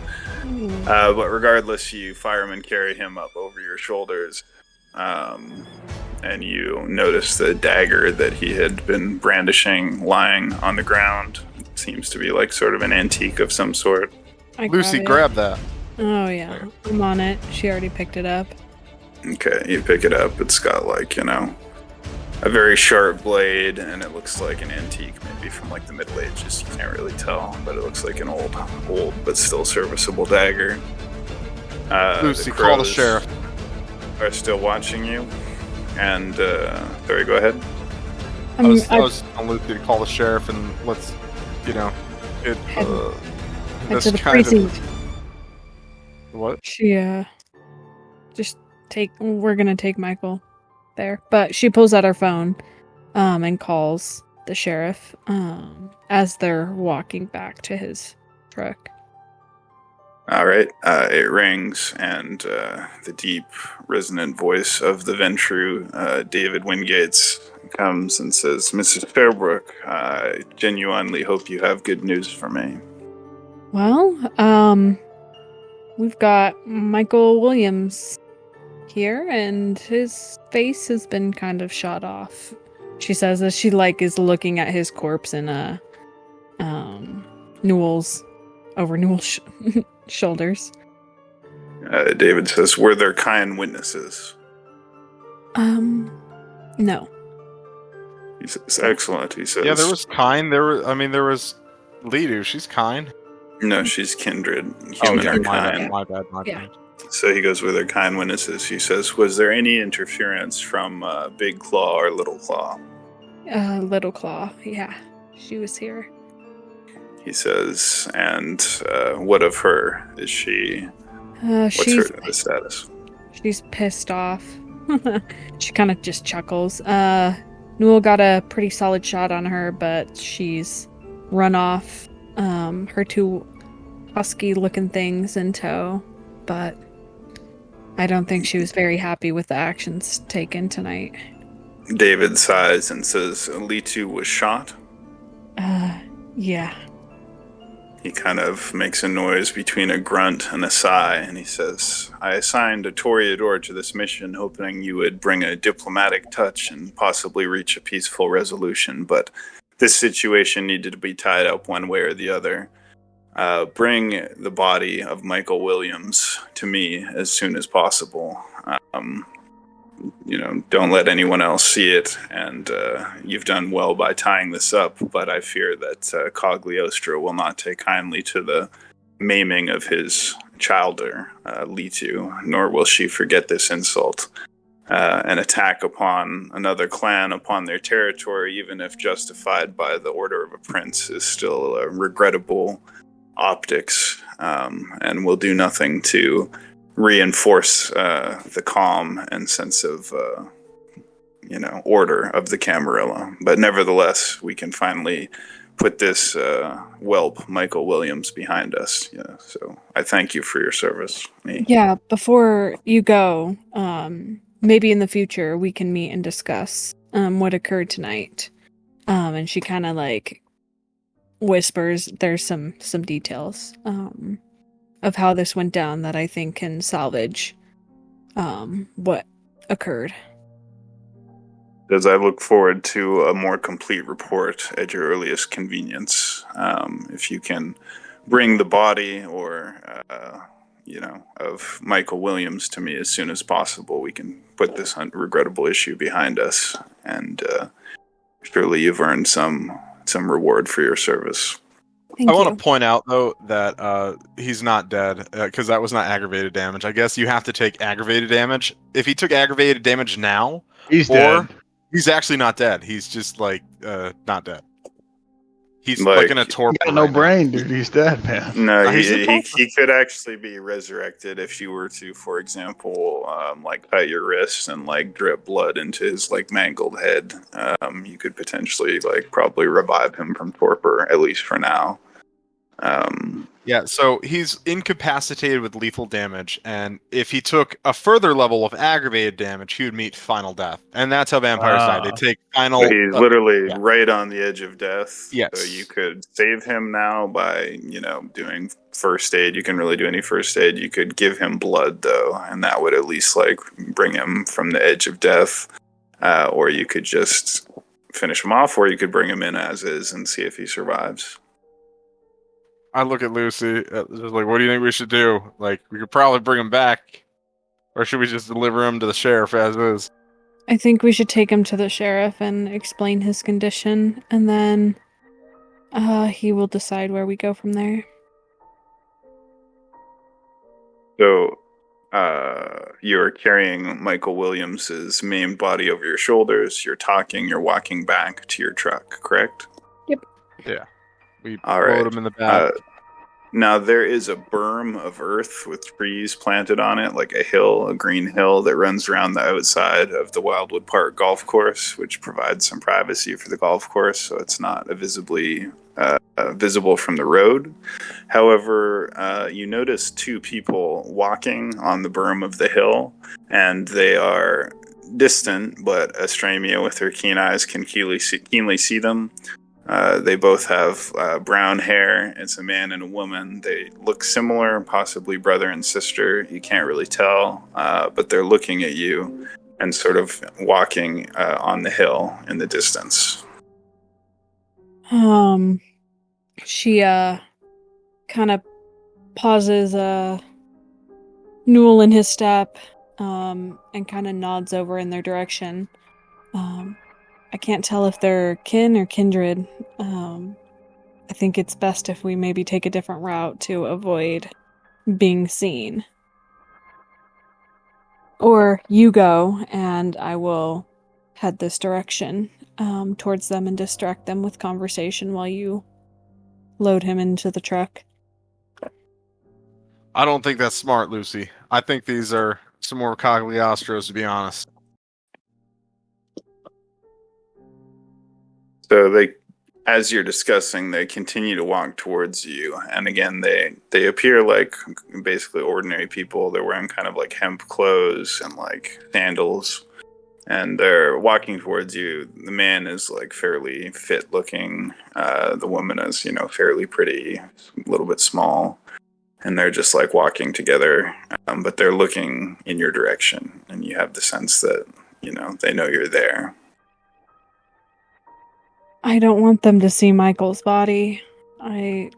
But regardless, you firemen carry him up over your shoulders, and you notice the dagger that he had been brandishing lying on the ground. It seems to be sort of an antique of some sort. Lucy, grab that. Oh yeah, I'm on it. She already picked it up. Okay, you pick it up. It's got a very sharp blade, and it looks like an antique, maybe from the Middle Ages. You can't really tell, but it looks like an old but still serviceable dagger. Lucy, call the sheriff. Are still watching you, and sorry, go ahead. I was telling Lucy to call the sheriff, and let's, head this to the kind precinct. of what? She we're gonna take Michael there, but she pulls out her phone, and calls the sheriff, as they're walking back to his truck. All right, it rings, and the deep, resonant voice of the Ventru, David Wingates, comes and says, "Mrs. Fairbrook, I genuinely hope you have good news for me." Well, we've got Michael Williams here, and his face has been kind of shot off. She says as she is looking at his corpse and Newell's shoulders. David says, "Were there kind witnesses?" No. He says, "Excellent." He says, Yeah, there was kind. There was Lidu. She's kind. "No, she's kindred. Human are kind." My bad. Yeah. So he goes, "Were there kind witnesses?" He says, "Was there any interference from Big Claw or Little Claw?" Little Claw. Yeah, she was here. He says, "And what of her? Is she? What's the status?" She's pissed off. She kind of just chuckles. Newell got a pretty solid shot on her, but she's run off. Her 2 husky-looking things in tow, but I don't think she was very happy with the actions taken tonight. David sighs and says, "Litu was shot?" Yeah. He kind of makes a noise between a grunt and a sigh, and he says, "I assigned a Toreador to this mission, hoping you would bring a diplomatic touch and possibly reach a peaceful resolution, but this situation needed to be tied up one way or the other. Bring the body of Michael Williams to me as soon as possible. Don't let anyone else see it, and you've done well by tying this up, but I fear that Cagliostro will not take kindly to the maiming of his childer, Litu, nor will she forget this insult. An attack upon another clan upon their territory, even if justified by the order of a prince, is still a regrettable optics, and will do nothing to reinforce the calm and sense of order of the Camarilla. But nevertheless, we can finally put this whelp Michael Williams behind us. Yeah, so I thank you for your service. Yeah, before you go, maybe in the future we can meet and discuss what occurred tonight. And she kind of whispers there's some details of how this went down that I think can salvage what occurred. As I look forward to a more complete report at your earliest convenience, if you can bring the body or of Michael Williams to me as soon as possible, we can put this regrettable issue behind us, and surely you've earned some reward for your service. Thank I you. want to point out though that he's not dead because that was not aggravated damage. I guess you have to take aggravated damage. If he took aggravated damage now, He's or dead. he's actually not dead. He's just like not dead. He's Like, like in a He torpor. got no right now. brain, dude. He's dead, man. No, He's he, a he, pauper. he could actually be resurrected if you were to, for example, like cut your wrists and like drip blood into his like mangled head. You could potentially like probably revive him from torpor, at least for now. Yeah, so he's incapacitated with lethal damage, and if he took a further level of aggravated damage, he would meet final death. And that's how vampires die. They take final. So he's literally yeah. right on the edge of death. Yes. So you could save him now by, doing first aid. You can really do any first aid. You could give him blood though, and that would at least like bring him from the edge of death. Or you could just finish him off, or you could bring him in as is and see if he survives. I look at Lucy, just like, what do you think we should do? Like, we could probably bring him back, or should we just deliver him to the sheriff as is? I think we should take him to the sheriff and explain his condition, and then he will decide where we go from there. So, you're carrying Michael Williams's maimed body over your shoulders. You're talking. You're walking back to your truck, correct? Yeah. We All load right. him in the back. Now, there is a berm of earth with trees planted on it, like a hill, a green hill that runs around the outside of the Wildwood Park golf course, which provides some privacy for the golf course, so it's not visibly visible from the road. However, you notice two people walking on the berm of the hill, and they are distant, but Astramia, with her keen eyes, can keenly see them. They both have brown hair. It's a man and a woman. They look similar, possibly brother and sister. You can't really tell, but they're looking at you and sort of walking on the hill in the distance. She kind of pauses Newell in his step, and kind of nods over in their direction. I can't tell if they're kin or kindred. I think it's best if we maybe take a different route to avoid being seen. Or you go, and I will head this direction towards them and distract them with conversation while you load him into the truck. I don't think that's smart, Lucy. I think these are some more Cagliostros, to be honest. So as you're discussing, they continue to walk towards you. And again, they appear like basically ordinary people. They're wearing kind of like hemp clothes and like sandals. And they're walking towards you. The man is like fairly fit looking. The woman is, fairly pretty, a little bit small. And they're just like walking together. But they're looking in your direction. And you have the sense that, they know you're there. I don't want them to see Michael's body. I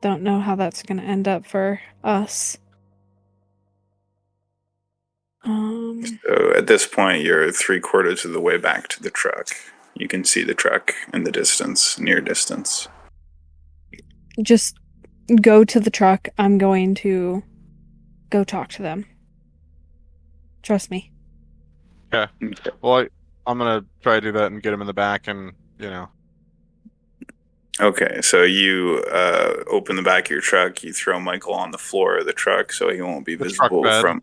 don't know how that's going to end up for us. So at this point, you're 3/4 of the way back to the truck. You can see the truck in the distance, near distance. Just go to the truck. I'm going to go talk to them. Trust me. Okay. Well, I'm going to try to do that and get him in the back and, Okay, so you open the back of your truck. You throw Michael on the floor of the truck so he won't be The truck visible bed. from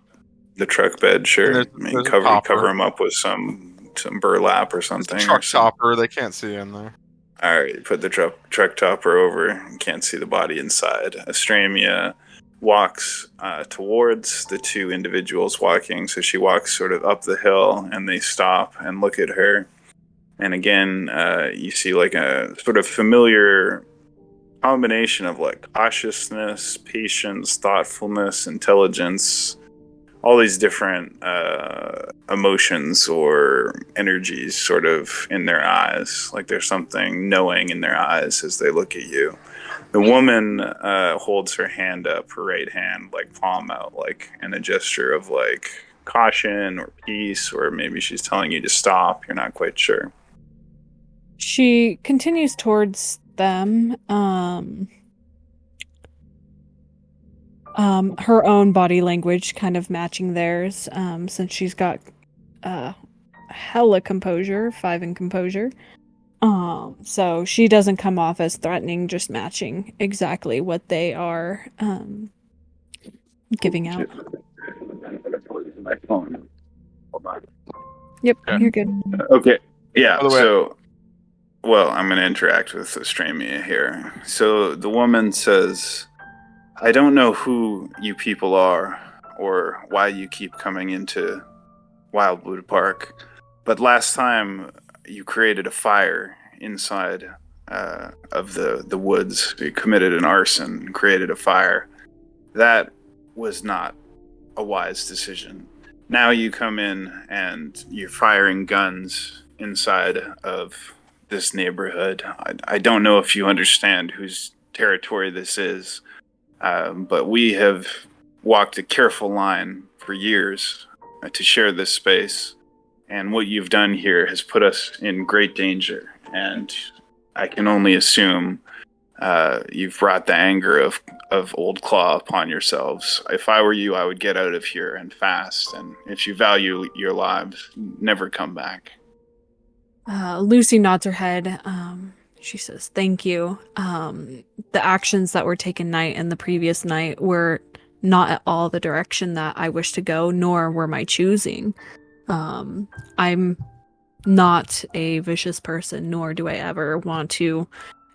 the truck bed. Sure, There's a topper. cover him up with some burlap or something. truck topper, they can't see in there. All right, put the truck topper over. You can't see the body inside. Astramia walks towards the two individuals walking. So she walks sort of up the hill, and they stop and look at her. And again, you see like a sort of familiar combination of like cautiousness, patience, thoughtfulness, intelligence, all these different emotions or energies sort of in their eyes. Like there's something knowing in their eyes as they look at you. The woman holds her hand up, her right hand, like palm out, like in a gesture of like caution or peace, or maybe she's telling you to stop. You're not quite sure. She continues towards them. Her own body language kind of matching theirs, since she's got hella composure, 5 in composure. So she doesn't come off as threatening, just matching exactly what they are giving out. My phone. Hold on. Yep, Okay. you're good. Okay. Yeah. By the way- So, well, I'm going to interact with Estremia here. So the woman says, "I don't know who you people are or why you keep coming into Wildwood Park, but last time you created a fire inside of the woods. You committed an arson, created a fire. That was not a wise decision. Now you come in and you're firing guns inside of this neighborhood. I don't know if you understand whose territory this is, but we have walked a careful line for years to share this space, and what you've done here has put us in great danger, and I can only assume you've brought the anger of Old Claw upon yourselves. If I were you, I would get out of here and fast, and if you value your lives, never come back." Lucy nods her head. She says, "Thank you. The actions that were taken night and the previous night were not at all the direction that I wish to go, nor were my choosing. I'm not a vicious person, nor do I ever want to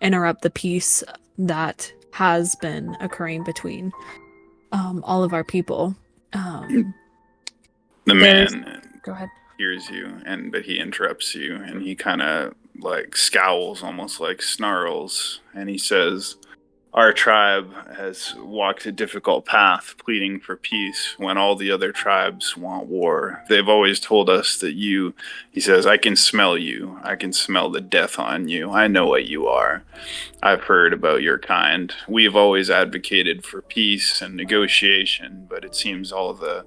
interrupt the peace that has been occurring between all of our people." The there's- man Go ahead. hears you, but he interrupts you, and he kind of like scowls, almost like snarls, and he says, "Our tribe has walked a difficult path, pleading for peace when all the other tribes want war. They've always told us that you," he says, "I can smell you. I can smell the death on you. I know what you are. I've heard about your kind. We've always advocated for peace and negotiation, but it seems all the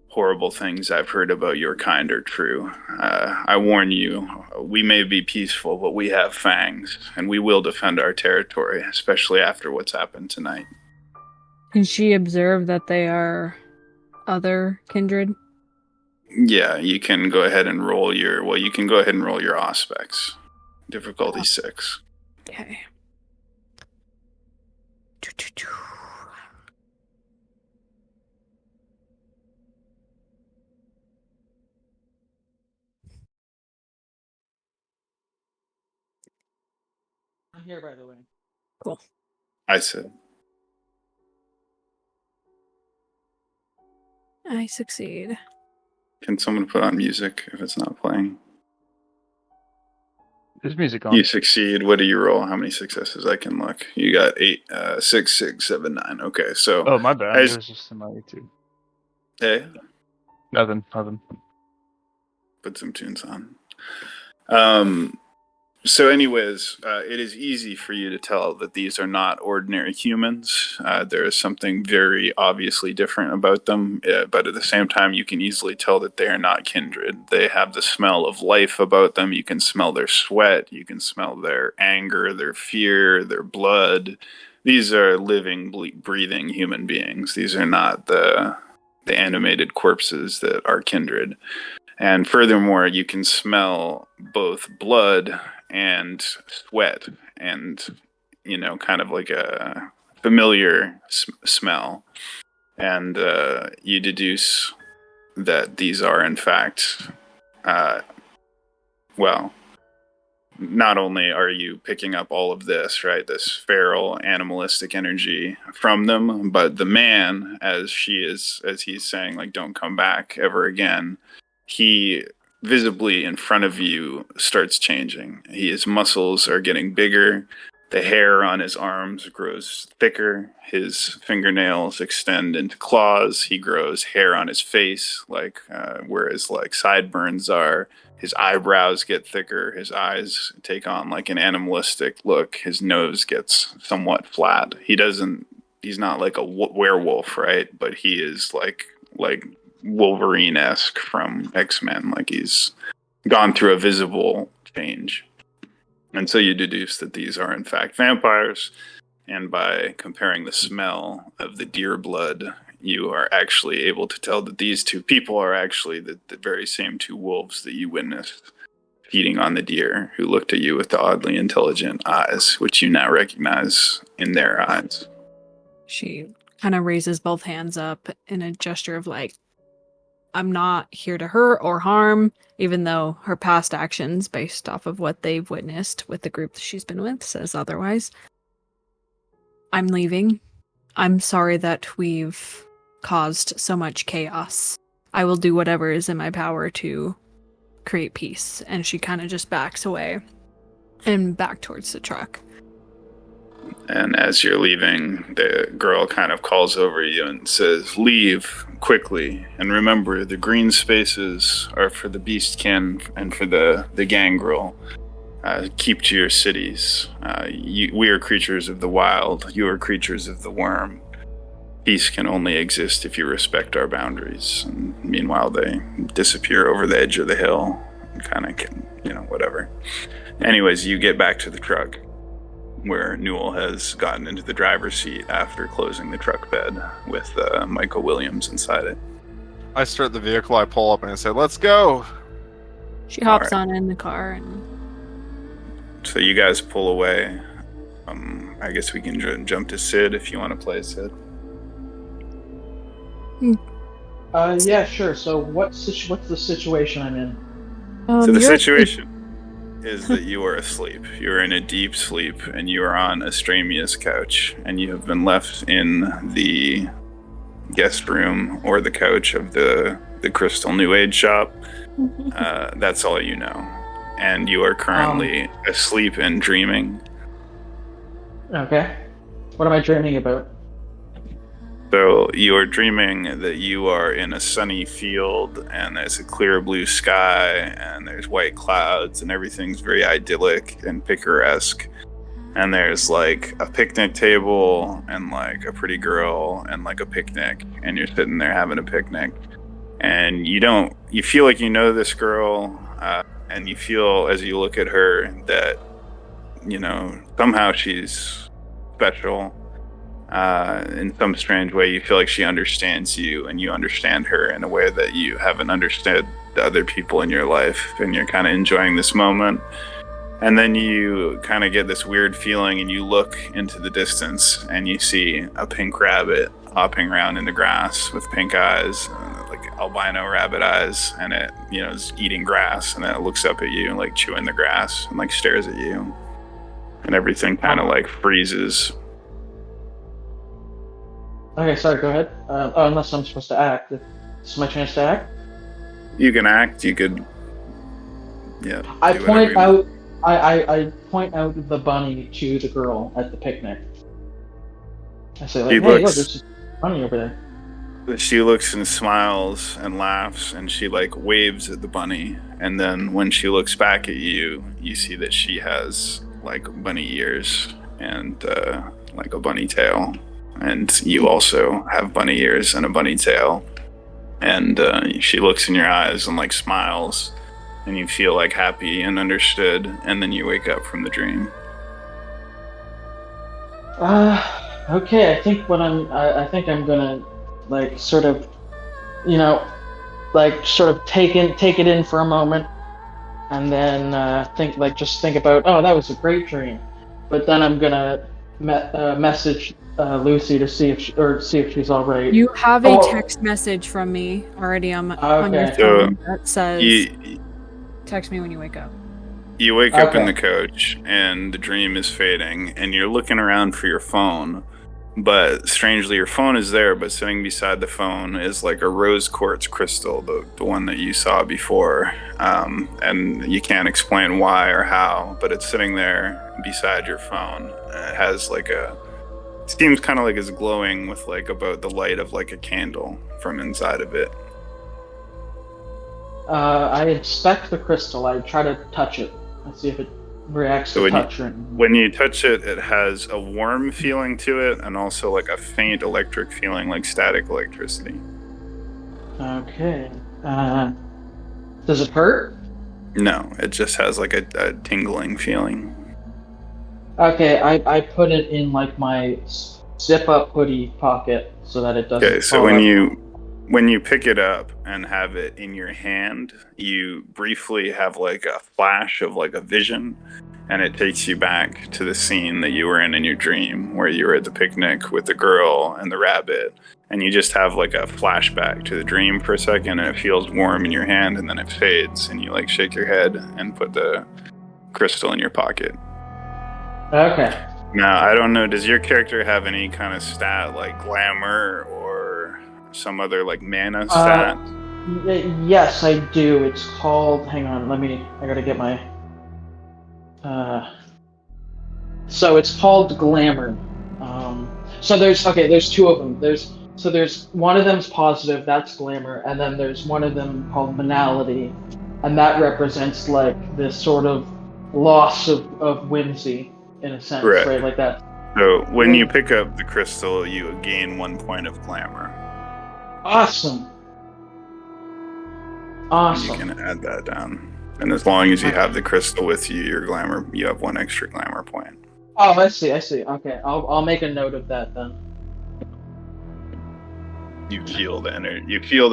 horrible things I've heard about your kind are true. I warn you, we may be peaceful, but we have fangs, and we will defend our territory, especially after what's happened tonight." Can she observe that they are other kindred? Yeah, you can go ahead and roll your aspects. Difficulty 6. Okay. I'm here, by the way. Cool. I said, I succeed. can someone put on music if it's not playing? There's music on. You succeed. What do you roll? How many successes? I can look. You got 8, 6, 6, 7, 9. Okay, so Oh, my bad. I It just- was just in my YouTube. hey, Nothing. put some tunes on. So anyways, it is easy for you to tell that these are not ordinary humans. There is something very obviously different about them, but at the same time, you can easily tell that they are not kindred. They have the smell of life about them. You can smell their sweat. You can smell their anger, their fear, their blood. These are living, breathing human beings. These are not the animated corpses that are kindred. And furthermore, you can smell both blood and sweat and, kind of like a familiar smell. And you deduce that these are, in fact, not only are you picking up all of this, right, this feral animalistic energy from them, but the man, as he's saying, like, don't come back ever again, he visibly in front of you starts changing. His muscles are getting bigger. The hair on his arms grows thicker. His fingernails extend into claws. He grows hair on his face, like where his sideburns are. His eyebrows get thicker. His eyes take on like an animalistic look. His nose gets somewhat flat. He's not like a werewolf, right? But he is like Wolverine-esque from X-Men. Like he's gone through a visible change. And so you deduce that these are in fact vampires, and by comparing the smell of the deer blood, you are actually able to tell that these two people are actually the very same two wolves that you witnessed feeding on the deer, who looked at you with the oddly intelligent eyes, which you now recognize in their eyes. She kind of raises both hands up in a gesture of like, I'm not here to hurt or harm, even though her past actions, based off of what they've witnessed with the group that she's been with, says otherwise. I'm leaving. I'm sorry that we've caused so much chaos. I will do whatever is in my power to create peace. And she kind of just backs away and back towards the truck. And as you're leaving, the girl kind of calls over you and says, "Leave quickly, and remember, the green spaces are for the beastkin and for the gangrel. Keep to your cities. We are creatures of the wild. You are creatures of the worm. Peace can only exist if you respect our boundaries." And meanwhile, they disappear over the edge of the hill and kind of, whatever. Anyways, you get back to the truck, where Newell has gotten into the driver's seat after closing the truck bed with Michael Williams inside it. I start the vehicle, I pull up, and I say, "Let's go." She hops Alright. on in the car and So you guys pull away. I guess we can jump to Sid if you want to play Sid. Yeah, sure. So what's the situation I'm in? So the you're- situation is that you are asleep. You are in a deep sleep, and you are on Astramia's couch, and you have been left in the guest room or the couch of the Crystal New Age shop. That's all you know. And you are currently asleep and dreaming. Okay. What am I dreaming about? So you are dreaming that you are in a sunny field, and there's a clear blue sky, and there's white clouds, and everything's very idyllic and picturesque. And there's like a picnic table, and like a pretty girl, and like a picnic, and you're sitting there having a picnic. And you feel like you know this girl, and you feel as you look at her that, somehow she's special. In some strange way, you feel like she understands you, and you understand her in a way that you haven't understood the other people in your life, and you're kind of enjoying this moment. And then you kind of get this weird feeling, and you look into the distance, and you see a pink rabbit hopping around in the grass with pink eyes, like albino rabbit eyes, and it, is eating grass, and then it looks up at you and like chewing the grass and like stares at you, and everything kind of like freezes. Okay, sorry, go ahead. Unless I'm supposed to act. This is my chance to act? You can act, you could, I do point whatever you out I point out the bunny to the girl at the picnic. I say, like, He hey, look, looks- there's a bunny over there. She looks and smiles and laughs, and she like waves at the bunny, and then when she looks back at you, you see that she has like bunny ears and like a bunny tail, and you also have bunny ears and a bunny tail, and she looks in your eyes and like smiles, and you feel like happy and understood, and then you wake up from the dream. Okay, I think I'm gonna like sort of, take it in for a moment, and then think about, oh, that was a great dream. But then I'm gonna message Lucy to see if she's all right. You have a Oh. text message from me already on your Okay. phone that says, You, text me when you wake up. You wake up in Okay. the coach, and the dream is fading, and you're looking around for your phone, but strangely your phone is there, but sitting beside the phone is like a rose quartz crystal, the one that you saw before, and you can't explain why or how, but it's sitting there beside your phone. It has like seems kind of like it's glowing with like about the light of like a candle from inside of it. I inspect the crystal. I try to touch it. I see if it reacts So to when you- touch. When you touch it, it has a warm feeling to it, and also like a faint electric feeling, like static electricity. Okay. Does it hurt? No, it just has like a tingling feeling. Okay, I put it in like my zip up hoodie pocket so that it doesn't. Okay, so fall out. when you pick it up and have it in your hand, you briefly have like a flash of like a vision, and it takes you back to the scene that you were in your dream, where you were at the picnic with the girl and the rabbit, and you just have like a flashback to the dream for a second, and it feels warm in your hand, and then it fades, and you like shake your head and put the crystal in your pocket. Okay. Now, I don't know, does your character have any kind of stat like glamour or some other like mana stat? Yes, I do. It's called. Hang on. I gotta get my. So it's called Glamour. So there's two of them. There's one of them's positive, that's Glamour, and then there's one of them called Banality, and that represents like this sort of loss of whimsy in a sense, right? Like that. So when you pick up the crystal, you gain 1 point of glamour. Awesome. You can add that down. And as long as you have the crystal with you, you have 1 extra glamour point. Oh, I see. Okay, I'll make a note of that then. You feel the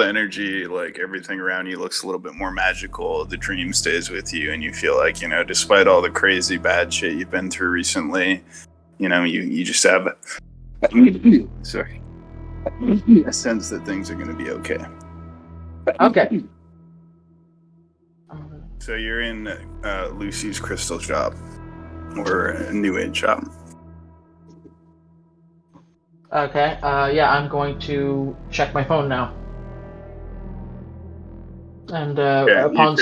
energy, like everything around you looks a little bit more magical. The dream stays with you, and you feel like, despite all the crazy bad shit you've been through recently, you just have a sense that things are going to be okay. Okay. So you're in Lucy's crystal shop, or a New Age shop. Okay, yeah, I'm going to check my phone now. And upon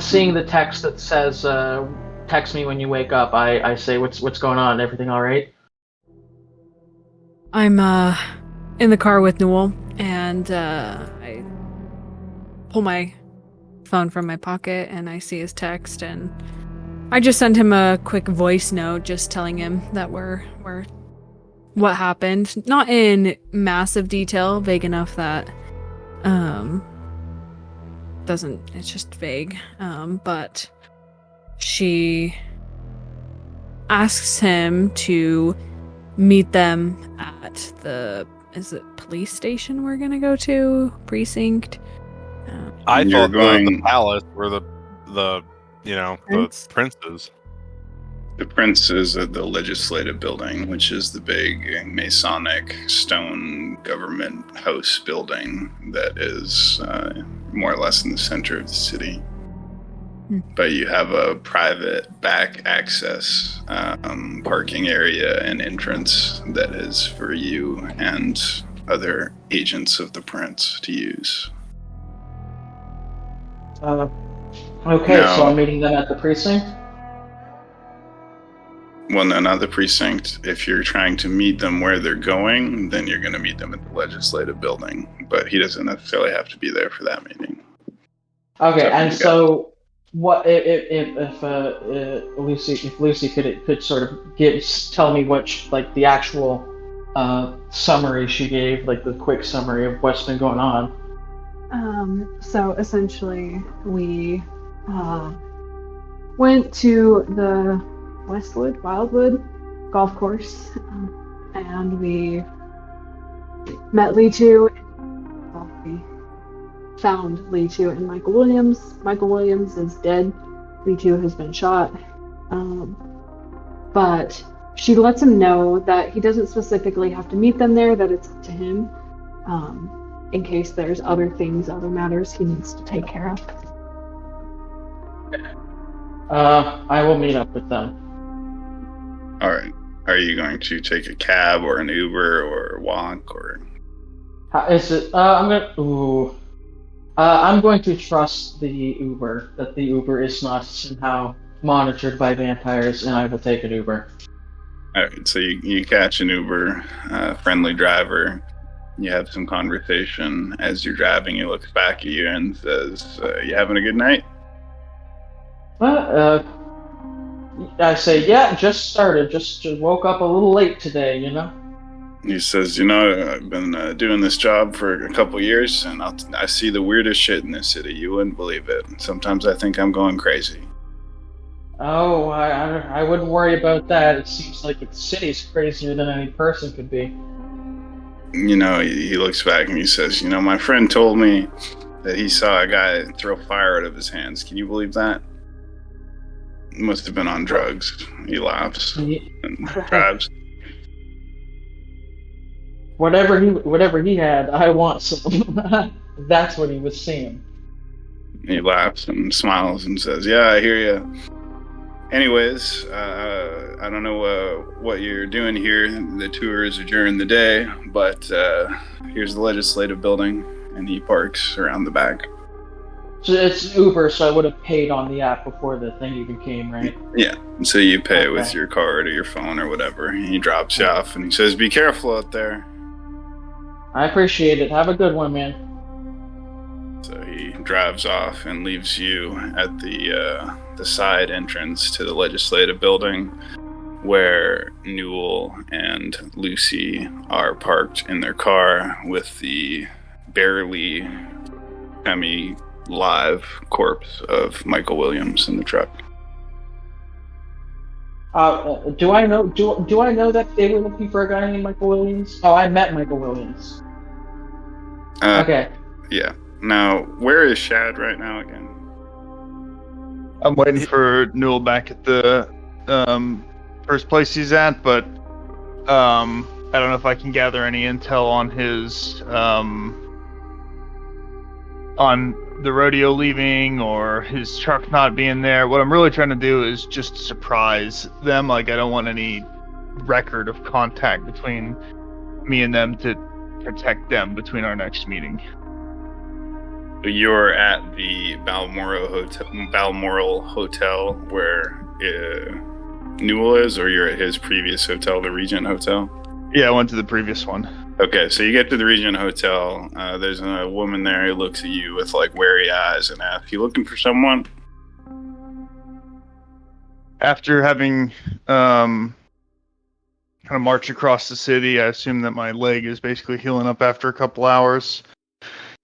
seeing the text that says, text me when you wake up, I say, what's going on? Everything all right? I'm in the car with Newell, and I pull my phone from my pocket, and I see his text, and I just sent him a quick voice note just telling him that we're what happened. Not in massive detail, vague enough that it's just vague. But she asks him to meet them at the police station we're gonna go to? Precinct? I You're thought going- the palace were the Prince? the princes. The Prince is at the Legislative Building, which is the big Masonic stone government house building that is more or less in the center of the city. But you have a private back access parking area and entrance that is for you and other agents of the Prince to use. Okay, No. so I'm meeting them at the precinct? Well, no, not the precinct. If you're trying to meet them where they're going, then you're going to meet them at the Legislative Building. But he doesn't necessarily have to be there for that meeting. Okay, So and you so what if Lucy could sort of tell me what like the actual summary she gave, like the quick summary of what's been going on. So essentially, we went to the Wildwood golf course, and we met Lee Chu. We found Lee Chu and Michael Williams. Michael Williams is dead. Lee Chu has been shot. But she lets him know that he doesn't specifically have to meet them there, that it's up to him. In case there's other matters he needs to take care of. I will meet up with them. All right. Are you going to take a cab or an Uber or walk or? Is it? I'm going to trust the Uber, that the Uber is not somehow monitored by vampires, and I will take an Uber. All right. So you catch an Uber, friendly driver. You have some conversation. As you're driving, he looks back at you and says, "You having a good night?" I say, yeah, just started. Just woke up a little late today, you know? He says, I've been doing this job for a couple years, and I see the weirdest shit in this city. You wouldn't believe it. Sometimes I think I'm going crazy. Oh, I wouldn't worry about that. It seems like the city's crazier than any person could be. You know, he looks back and he says, you know, my friend told me that he saw a guy throw fire out of his hands. Can you believe that? Must have been on drugs. He laughs and drives. Whatever he had, I want some. That's what he was seeing. He laughs and smiles and says, yeah, I hear you. Anyways, I don't know what you're doing here. The tour is adjourned the day, but here's the legislative building, and he parks around the back. So it's Uber, so I would have paid on the app before the thing even came, right? Yeah, so you pay with Okay. your card or your phone or whatever. He drops you off, and he says, be careful out there. I appreciate it. Have a good one, man. So he drives off and leaves you at the side entrance to the legislative building, where Newell and Lucy are parked in their car with the barely semi-live corpse of Michael Williams in the truck. Do I know? Do I know that they were looking for a guy named Michael Williams? Oh, I met Michael Williams. Okay. Yeah. Now, where is Shad right now again? I'm waiting for Newell back at the first place he's at, but I don't know if I can gather any intel on his on the rodeo leaving or his truck not being there. What I'm really trying to do is just surprise them. Like, I don't want any record of contact between me and them to protect them between our next meeting. You're at the Balmoral Hotel where Newell is, or you're at his previous hotel, the Regent Hotel? Yeah, I went to the previous one. Okay, so you get to the Regent Hotel. There's a woman there who looks at you with like wary eyes and asks, "You looking for someone?" After having kind of marched across the city, I assume that my leg is basically healing up after a couple hours.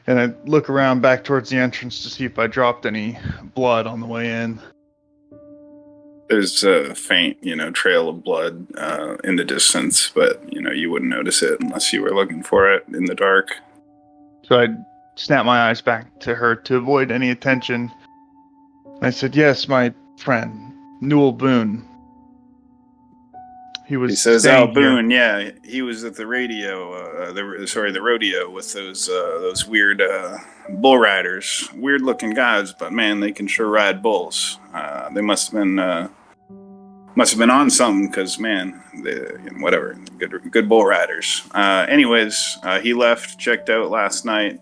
And I look around back towards the entrance to see if I dropped any blood on the way in. There's a faint, trail of blood in the distance, but you wouldn't notice it unless you were looking for it in the dark. So I snapped my eyes back to her to avoid any attention. I said, "Yes, my friend, Newell Boone." He says, staying "Oh, here." Boone, yeah, he was at the the rodeo with those weird bull riders, weird looking guys, but man, they can sure ride bulls. They must have been on something, because man, whatever, good bull riders. Anyways, he left, checked out last night.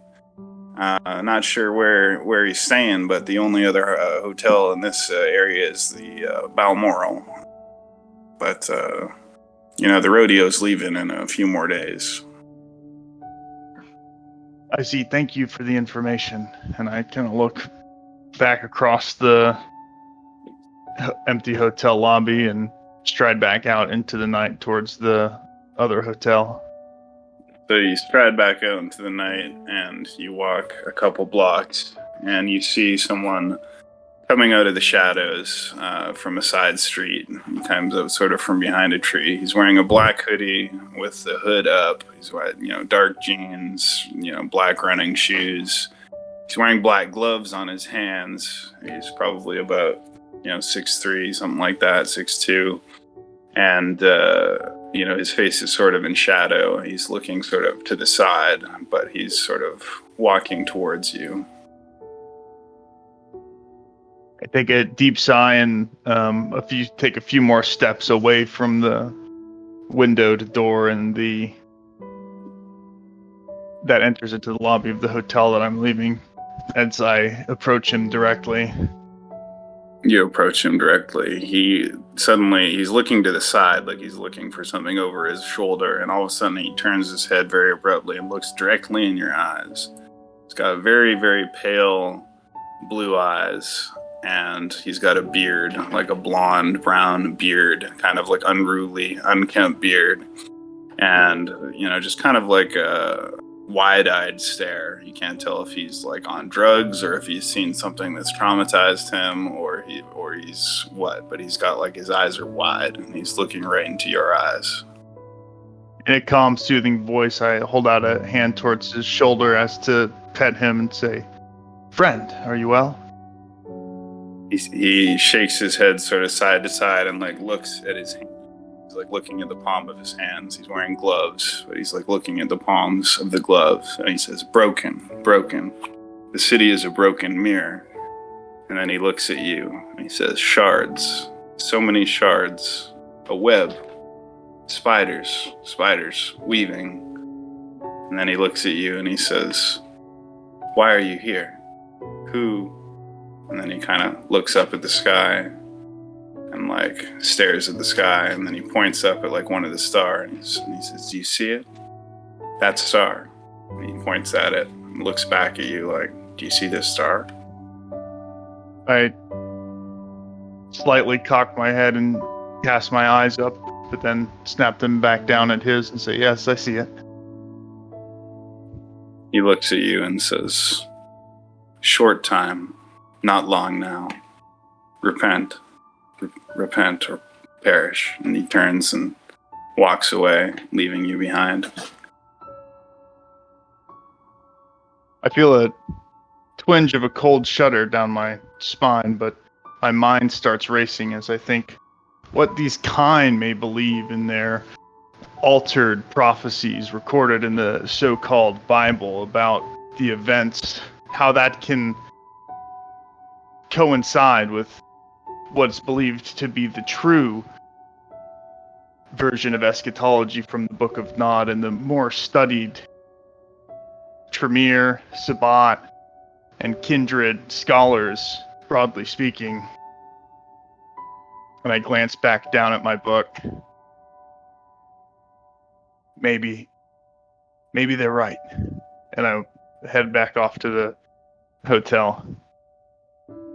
Not sure where he's staying, but the only other hotel in this area is the Balmoral. But, the rodeo's leaving in a few more days." I see. Thank you for the information. And I kind of look back across the empty hotel lobby and stride back out into the night towards the other hotel. So you stride back out into the night, and you walk a couple blocks, and you see someone coming out of the shadows from a side street. He comes out sort of from behind a tree. He's wearing a black hoodie with the hood up. He's wearing, dark jeans, black running shoes. He's wearing black gloves on his hands. He's probably about, 6'3", something like that, 6'2". And, his face is sort of in shadow. He's looking sort of to the side, but he's sort of walking towards you. I take a deep sigh and take a few more steps away from the window to door and that enters into the lobby of the hotel that I'm leaving as I approach him directly. You approach him directly. He's looking to the side, like he's looking for something over his shoulder, and all of a sudden he turns his head very abruptly and looks directly in your eyes. He's got very, very pale blue eyes, and he's got a beard, like a blonde, brown beard, kind of like unruly, unkempt beard. And, just kind of like a wide-eyed stare. You can't tell if he's like on drugs or if he's seen something that's traumatized him or or he's what, but he's got like his eyes are wide and he's looking right into your eyes. In a calm, soothing voice, I hold out a hand towards his shoulder as to pet him and say, "Friend, are you well?" He shakes his head sort of side to side and like looks at his hand. He's like looking at the palm of his hands. He's wearing gloves, but he's like looking at the palms of the gloves. And he says, broken. The city is a broken mirror. And then he looks at you and he says, shards. So many shards. A web. Spiders weaving. And then he looks at you and he says, why are you here? Who? And then he kind of looks up at the sky and like stares at the sky, and then he points up at like one of the stars and he says, do you see it? That's a star. And he points at it and looks back at you like, do you see this star? I slightly cock my head and cast my eyes up, but then snap them back down at his and say, yes, I see it. He looks at you and says, short time, not long now. Repent or perish. And he turns and walks away, leaving you behind. I feel a twinge of a cold shudder down my spine, but my mind starts racing as I think what these kind may believe in their altered prophecies recorded in the so-called Bible about the events, how that can coincide with what's believed to be the true version of eschatology from the Book of Nod and the more studied Tremere, Sabbat, and kindred scholars, broadly speaking. And I glance back down at my book. Maybe they're right. And I head back off to the hotel.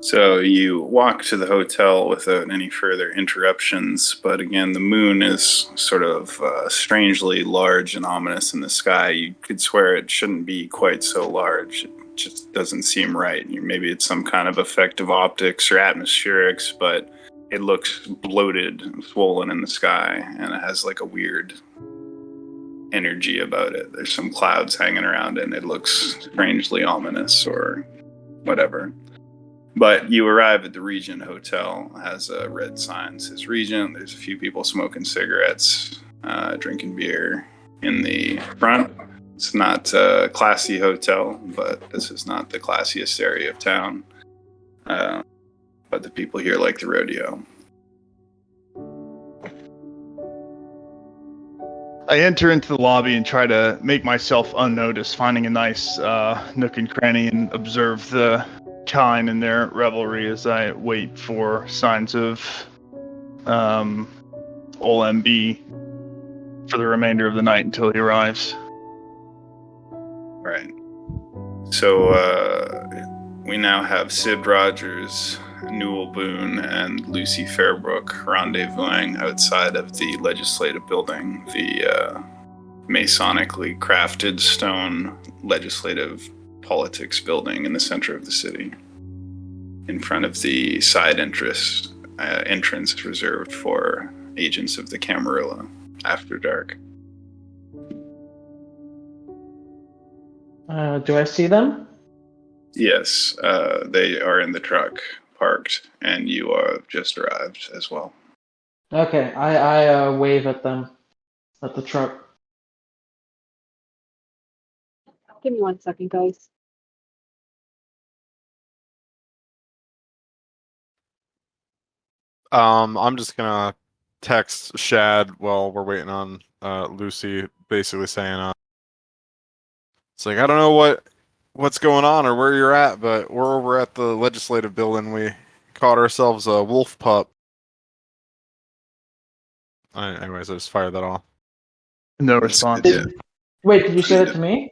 So you walk to the hotel without any further interruptions, but again, the moon is sort of strangely large and ominous in the sky. You could swear it shouldn't be quite so large. It just doesn't seem right. Maybe it's some kind of effect of optics or atmospherics, but it looks bloated and swollen in the sky, and it has like a weird energy about it. There's some clouds hanging around it, and it looks strangely ominous or whatever. But you arrive at the Regent Hotel. It has a red sign, says Regent. There's a few people smoking cigarettes, drinking beer in the front. It's not a classy hotel, but this is not the classiest area of town. But the people here like the rodeo. I enter into the lobby and try to make myself unnoticed, finding a nice nook and cranny and observe the kind in their revelry as I wait for signs of OLMB for the remainder of the night until he arrives. Right. So we now have Sid Rogers, Newell Boone, and Lucy Fairbrook rendezvousing outside of the legislative building, the masonically crafted stone legislative politics building in the center of the city, in front of the side entrance reserved for agents of the Camarilla after dark. Do I see them? Yes, they are in the truck, parked, and you have just arrived as well. Okay, I wave at them, at the truck. Give me 1 second, guys. I'm just gonna text Shad while we're waiting on Lucy, basically saying, it's like, I don't know what's going on or where you're at, but we're over at the legislative building. We caught ourselves a wolf pup. Anyways, I just fired that off. No response. Yeah. Wait, did you say that to me?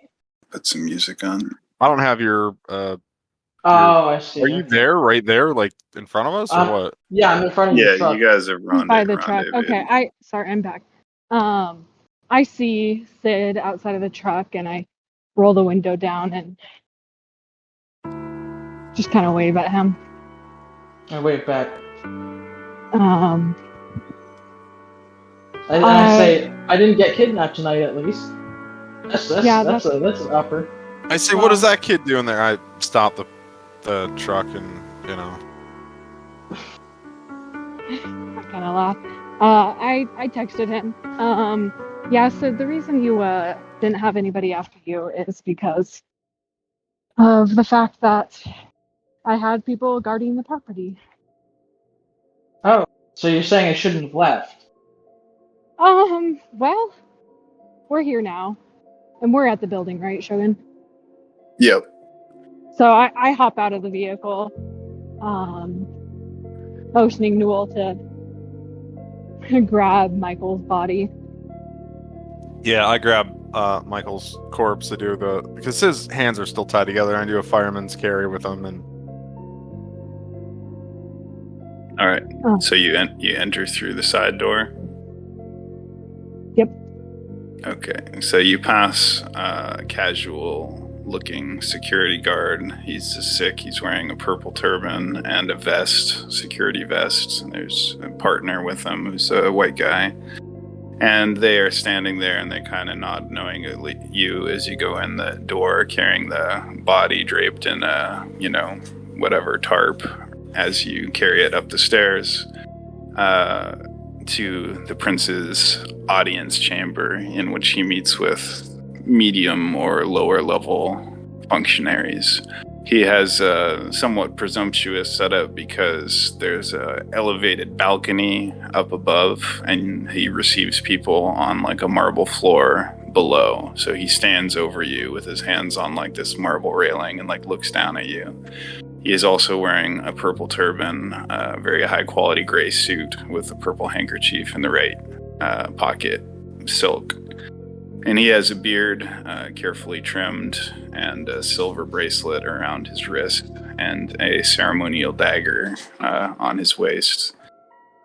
Put some music on. I don't have your. Oh, I see. Are you there, right there, like in front of us, or what? Yeah, I'm in front of the Yeah, truck. you guys are By the truck. rendezvous. Okay, I'm back. I see Sid outside of the truck, and I roll the window down and just kind of wave at him. I wave back. I say I didn't get kidnapped tonight, at least. That's an upper. I say, what is that kid doing there? I stop the truck and, you know. I kind of laugh. I texted him. Yeah, so the reason you didn't have anybody after you is because of the fact that I had people guarding the property. Oh, so you're saying I shouldn't have left? Well, we're here now, and we're at the building, right, Shogun? Yep. So I hop out of the vehicle, motioning Newell to grab Michael's body. Yeah, I grab Michael's corpse to do because his hands are still tied together. I do a fireman's carry with him, and All right. Oh. So you enter through the side door. Yep. Okay. So you pass a casual-looking security guard. He's sick. He's wearing a purple turban and a vest, security vest. There's a partner with him who's a white guy. And they are standing there, and they kind of nod knowingly you as you go in the door, carrying the body draped in a, whatever tarp, as you carry it up the stairs to the prince's audience chamber, in which he meets with medium or lower level functionaries. He has a somewhat presumptuous setup because there's a elevated balcony up above, and he receives people on like a marble floor below. So he stands over you with his hands on like this marble railing and like looks down at you. He is also wearing a purple turban, a very high quality gray suit with a purple handkerchief in the right pocket, silk. And he has a beard, carefully trimmed, and a silver bracelet around his wrist, and a ceremonial dagger on his waist.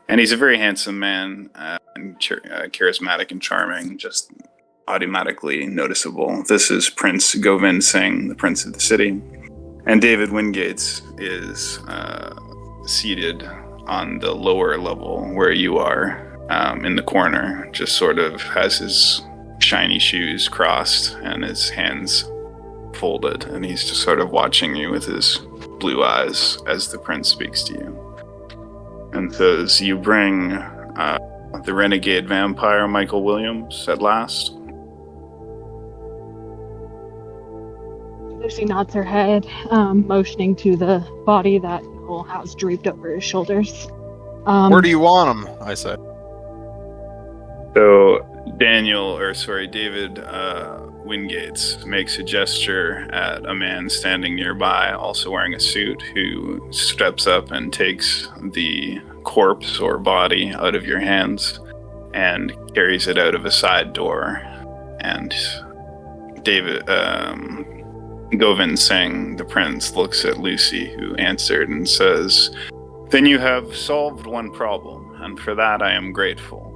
And he's a very handsome man, and charismatic and charming, just automatically noticeable. This is Prince Govind Singh, the Prince of the City. And David Wingates is seated on the lower level where you are, in the corner, just sort of has his shiny shoes crossed and his hands folded, and he's just sort of watching you with his blue eyes as the prince speaks to you and says, "You bring the renegade vampire Michael Williams at last?" Lucy nods her head, motioning to the body that Newell has draped over his shoulders. Where do you want him? I said. So David Wingates makes a gesture at a man standing nearby, also wearing a suit, who steps up and takes the corpse or body out of your hands and carries it out of a side door. And David, Govind Singh, the prince, looks at Lucy, who answered, and says, "Then you have solved one problem, and for that I am grateful."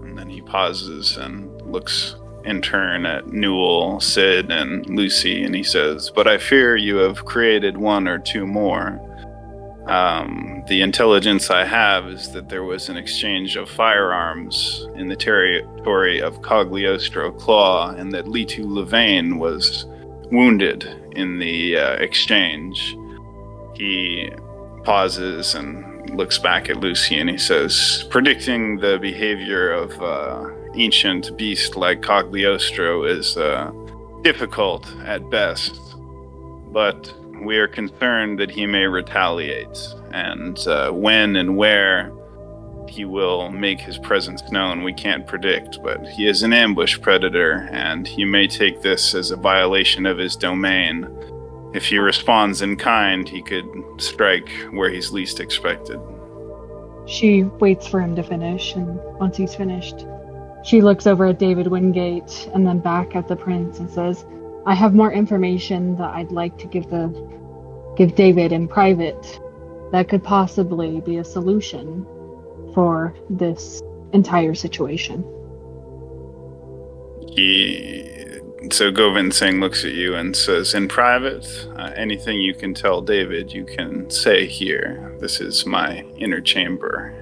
And then he pauses and looks in turn at Newell, Sid, and Lucy, and he says, "But I fear you have created one or two more. The intelligence I have is that there was an exchange of firearms in the territory of Cagliostro Claw, and that Litu Levain was wounded in the exchange." He pauses and looks back at Lucy, and he says, "Predicting the behavior of ancient beast like Cagliostro is difficult at best, but we are concerned that he may retaliate, and when and where he will make his presence known we can't predict, but he is an ambush predator, and he may take this as a violation of his domain. If he responds in kind, he could strike where he's least expected." She waits for him to finish, and once he's finished, she looks over at David Wingate and then back at the prince and says, "I have more information that I'd like to give David in private that could possibly be a solution for this entire situation." So Govind Singh looks at you and says, in private, anything you can tell David, you can say here. This is my inner chamber.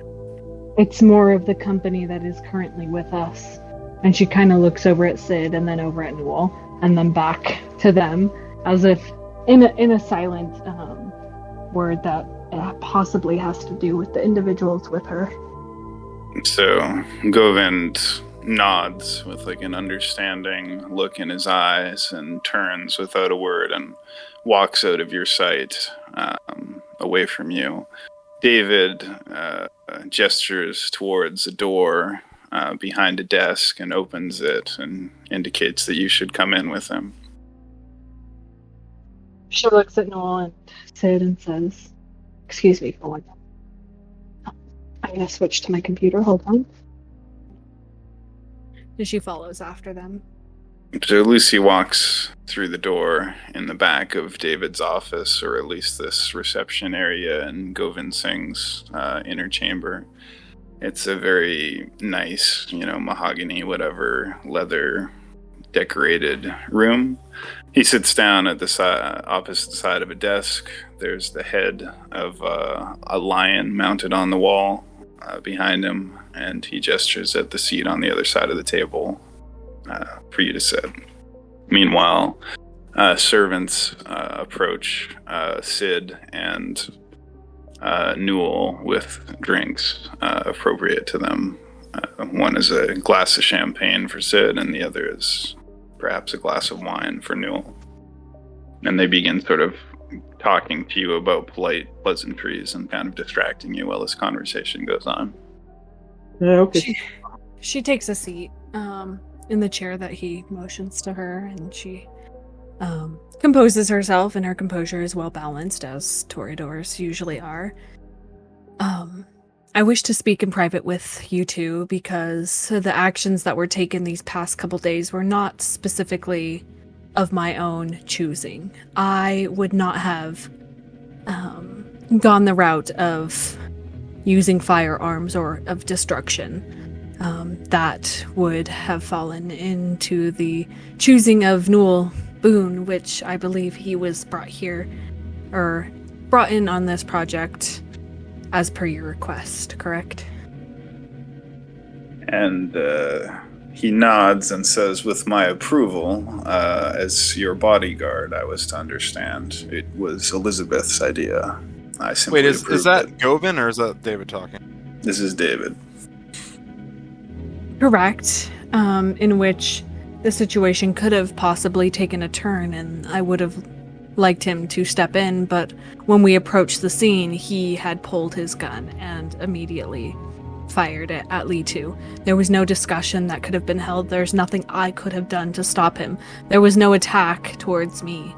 It's more of the company that is currently with us. And she kind of looks over at Sid and then over at Newell and then back to them as if in a silent word that possibly has to do with the individuals with her. So Govind nods with like an understanding look in his eyes and turns without a word and walks out of your sight, away from you. David gestures towards a door behind a desk and opens it and indicates that you should come in with him. She looks at Noel and Sid and says, "Excuse me for one moment. I'm going to switch to my computer. Hold on." And she follows after them. So Lucy walks through the door in the back of David's office, or at least this reception area in Govind Singh's inner chamber. It's a very nice, mahogany, whatever, leather decorated room. He sits down at the opposite side of a desk. There's the head of a lion mounted on the wall behind him, and he gestures at the seat on the other side of the table for you to sit. Meanwhile, servants approach Sid and Newell with drinks appropriate to them. One is a glass of champagne for Sid, and the other is perhaps a glass of wine for Newell. And they begin sort of talking to you about polite pleasantries and kind of distracting you while this conversation goes on. Okay. She takes a seat in the chair that he motions to her, and she composes herself, and her composure is well balanced, as Toreadors usually are. I wish to speak in private with you two because the actions that were taken these past couple days were not specifically of my own choosing. I would not have gone the route of using firearms or of destruction. That would have fallen into the choosing of Newell Boone, which I believe he was brought in on this project as per your request, correct? And he nods and says, with my approval, as your bodyguard, I was to understand. It was Elizabeth's idea. I simply Wait, is approved that it. Govind or is that David talking? This is David. Correct. In which the situation could have possibly taken a turn, and I would have liked him to step in, but when we approached the scene, he had pulled his gun and immediately fired it at Li-Tu. There was no discussion that could have been held. There's nothing I could have done to stop him. There was no attack towards me.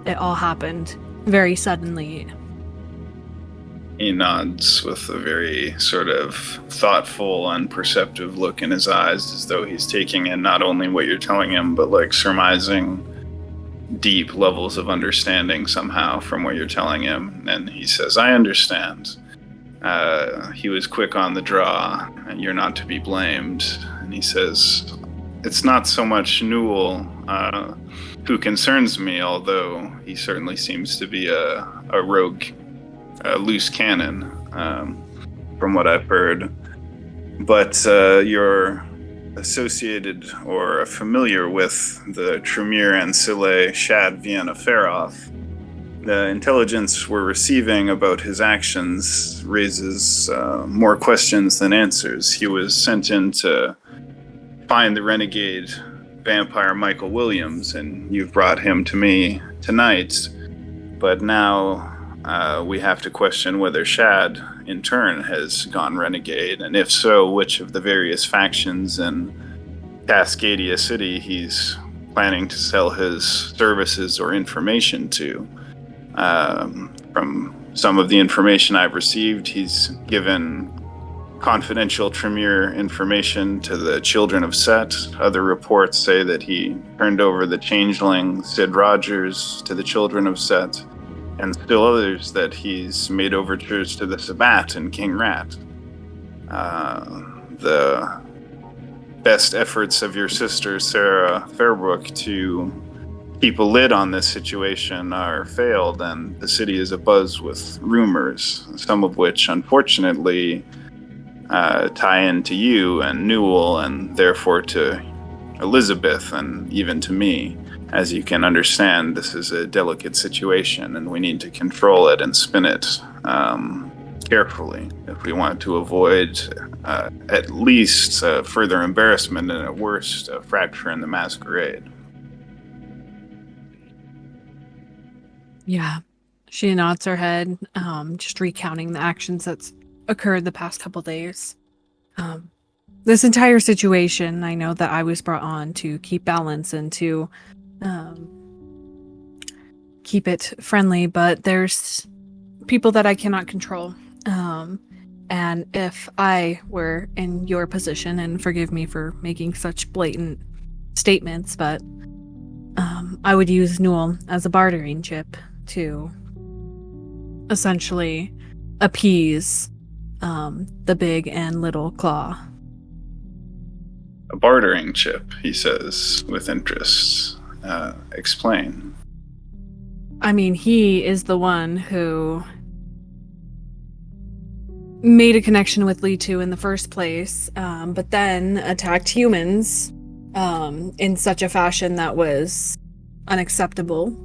It all happened very suddenly. He nods with a very sort of thoughtful and perceptive look in his eyes, as though he's taking in not only what you're telling him, but like surmising deep levels of understanding somehow from what you're telling him. And he says, I understand. He was quick on the draw, and you're not to be blamed. And he says, it's not so much Newell who concerns me, although he certainly seems to be a rogue, a loose cannon, from what I've heard. But you're associated or familiar with the Tremere Ancile Shad Vienna Feroth. The intelligence we're receiving about his actions raises more questions than answers. He was sent in to find the renegade vampire Michael Williams, and you've brought him to me tonight. But now we have to question whether Shad, in turn, has gone renegade, and if so, which of the various factions in Cascadia City he's planning to sell his services or information to. From some of the information I've received, he's given confidential Tremere information to the Children of Set. Other reports say that he turned over the changeling Sid Rogers to the Children of Set, and still others that he's made overtures to the Sabbat and King Rat. The best efforts of your sister, Sarah Fairbrook, to keep a lid on this situation are failed, and the city is abuzz with rumors, some of which, unfortunately, tie into you and Newell, and therefore to Elizabeth, and even to me. As you can understand, this is a delicate situation, and we need to control it and spin it carefully if we want to avoid at least further embarrassment and at worst a fracture in the masquerade. Yeah. She nods her head, just recounting the actions that's occurred the past couple days. This entire situation, I know that I was brought on to keep balance and to keep it friendly, but there's people that I cannot control. And if I were in your position, and forgive me for making such blatant statements, but I would use Newell as a bartering chip to essentially appease the big and little claw. A bartering chip, he says, with interest. Explain. I mean, he is the one who made a connection with Litu in the first place, but then attacked humans in such a fashion that was unacceptable.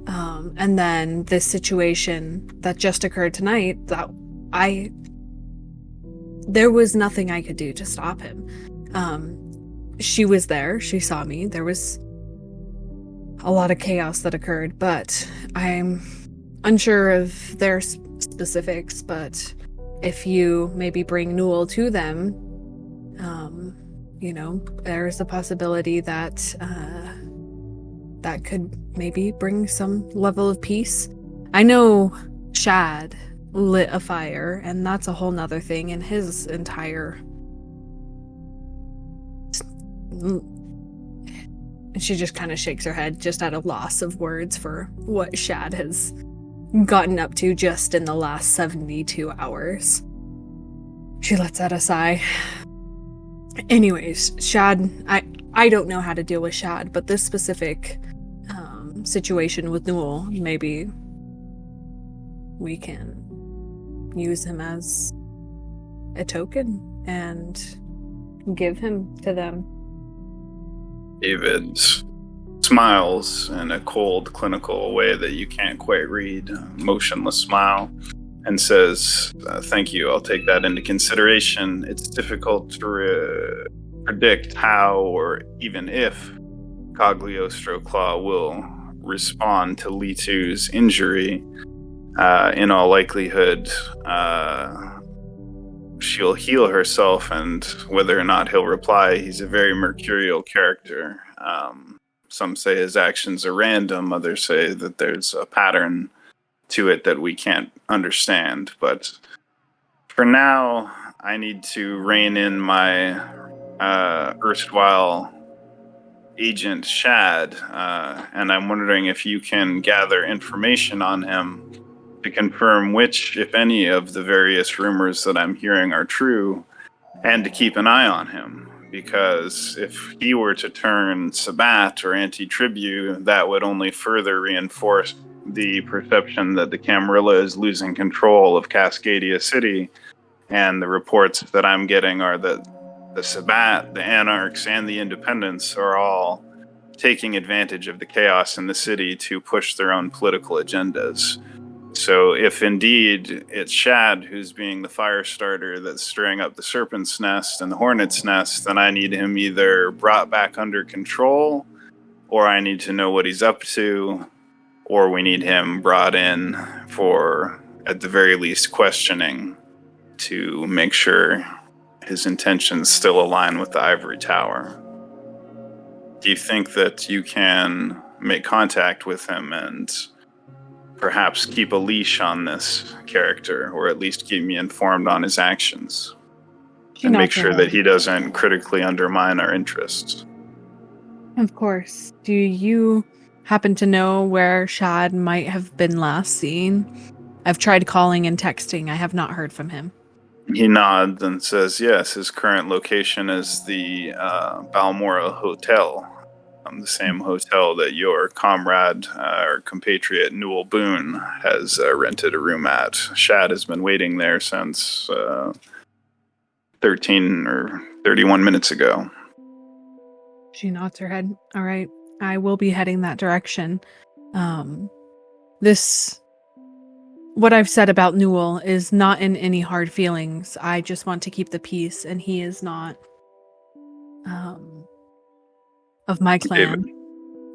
And then this situation that just occurred tonight, there was nothing I could do to stop him. She was there, she saw me, there was a lot of chaos that occurred, but I'm unsure of their specifics, but if you maybe bring Newell to them, there's a possibility that that could maybe bring some level of peace. I know Shad lit a fire, and that's a whole nother thing in his entire... She just kind of shakes her head, just at a loss of words for what Shad has gotten up to just in the last 72 hours. She lets out a sigh. Anyways, Shad, I don't know how to deal with Shad, but this specific situation with Newell, maybe we can use him as a token and give him to them. David smiles in a cold, clinical way that you can't quite read, a motionless smile, and says, thank you, I'll take that into consideration. It's difficult to predict how or even if Cagliostro Claw will respond to Litu's injury. In all likelihood, she'll heal herself, and whether or not he'll reply, he's a very mercurial character. Some say his actions are random, others say that there's a pattern to it that we can't understand. But for now, I need to rein in my erstwhile agent Shad, and I'm wondering if you can gather information on him to confirm which, if any, of the various rumors that I'm hearing are true, and to keep an eye on him. Because if he were to turn Sabat or anti-Tribu, that would only further reinforce the perception that the Camarilla is losing control of Cascadia City. And the reports that I'm getting are that the Sabat, the Anarchs, and the Independents are all taking advantage of the chaos in the city to push their own political agendas. So if indeed it's Shad who's being the fire starter that's stirring up the Serpent's Nest and the Hornet's Nest, then I need him either brought back under control, or I need to know what he's up to, or we need him brought in for, at the very least, questioning to make sure his intentions still align with the Ivory Tower. Do you think that you can make contact with him and perhaps keep a leash on this character, or at least keep me informed on his actions, and make sure that he doesn't critically undermine our interests? Of course. Do you happen to know where Shad might have been last seen? I've tried calling and texting. I have not heard from him. He nods and says, yes, his current location is the Balmora Hotel. The same hotel that your comrade or compatriot Newell Boone has rented a room at. Shad has been waiting there since 13 or 31 minutes ago. She nods her head. All right, I will be heading that direction. What I've said about Newell is not in any hard feelings. I just want to keep the peace, and he is not of my clan. David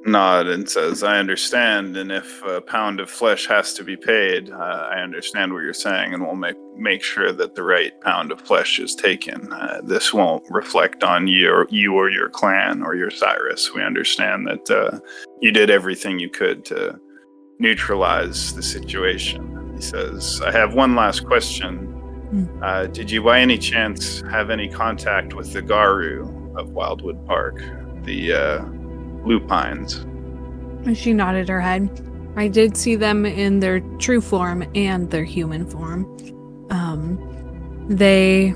nod and says, I understand, and if a pound of flesh has to be paid, I understand what you're saying, and we'll make sure that the right pound of flesh is taken. This won't reflect on you or your clan or your Cyrus. We understand that you did everything you could to neutralize the situation. He says, I have one last question. Did you by any chance have any contact with the Garu of Wildwood Park? The lupines? She nodded her head. I did see them in their true form and their human form. They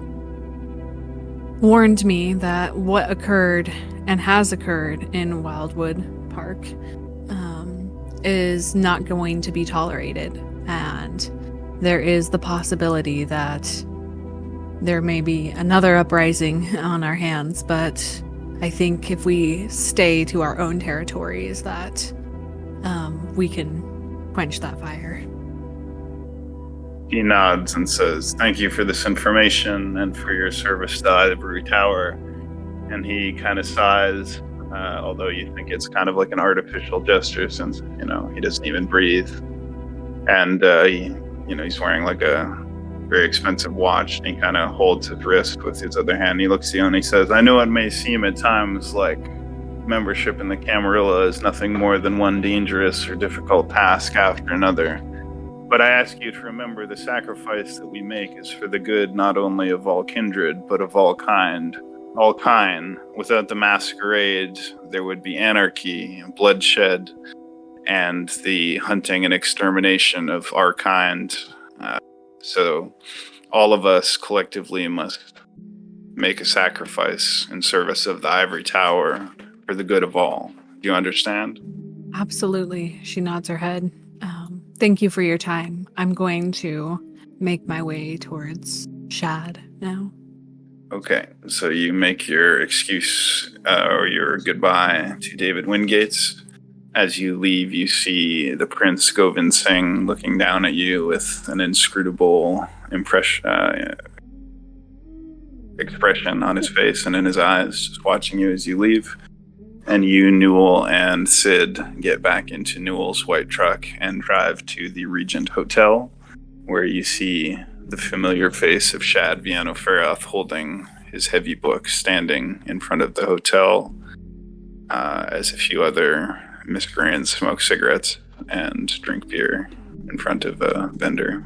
warned me that what occurred and has occurred in Wildwood Park is not going to be tolerated, and there is the possibility that there may be another uprising on our hands, but I think if we stay to our own territories that we can quench that fire. He nods and says, thank you for this information and for your service to Ivory Tower. And he kind of sighs, although you think it's kind of like an artificial gesture since, he doesn't even breathe. And, he's wearing like a very expensive watch, and he kind of holds his wrist with his other hand. He looks at you and he says, I know it may seem at times like membership in the Camarilla is nothing more than one dangerous or difficult task after another. But I ask you to remember the sacrifice that we make is for the good not only of all kindred, but of all kind. All kind. Without the masquerade, there would be anarchy, bloodshed, and the hunting and extermination of our kind. So all of us collectively must make a sacrifice in service of the Ivory Tower for the good of all. Do you understand? Absolutely. She nods her head. Thank you for your time. I'm going to make my way towards Shad now. Okay, so you make your excuse or your goodbye to David Wingates. As you leave, you see the Prince Govind Singh looking down at you with an inscrutable expression on his face and in his eyes, just watching you as you leave. And you, Newell, and Sid get back into Newell's white truck and drive to the Regent Hotel, where you see the familiar face of Shad Viano Ferath holding his heavy book standing in front of the hotel, as a few other miscreants smoke cigarettes and drink beer in front of a vendor.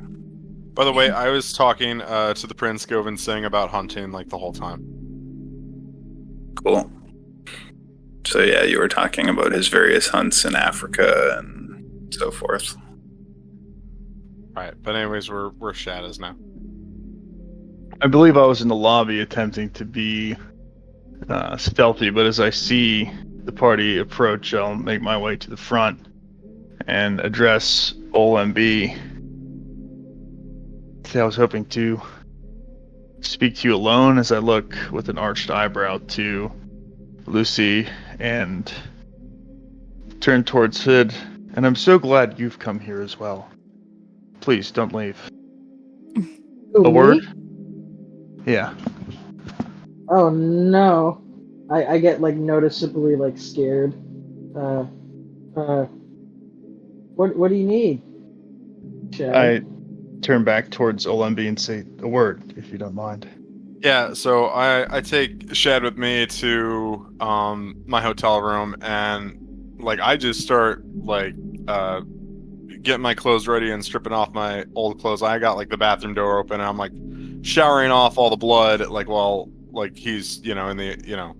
By the way, I was talking to the Prince Govind Singh about hunting like the whole time. Cool. So yeah, you were talking about his various hunts in Africa and so forth. Right, but anyways, we're Shadows now. I believe I was in the lobby attempting to be stealthy, but as I see the party approach, I'll make my way to the front and address OLMB. I was hoping to speak to you alone as I look with an arched eyebrow to Lucy and turn towards Sid. And I'm so glad you've come here as well. Please don't leave. Ooh, A word? me? Yeah. Oh no. I get noticeably scared. What do you need? Chad? I turn back towards Olembi and say a word, if you don't mind. Yeah, so I take Shad with me to my hotel room, and I just start getting my clothes ready and stripping off my old clothes. I got the bathroom door open, and I'm showering off all the blood while he's in the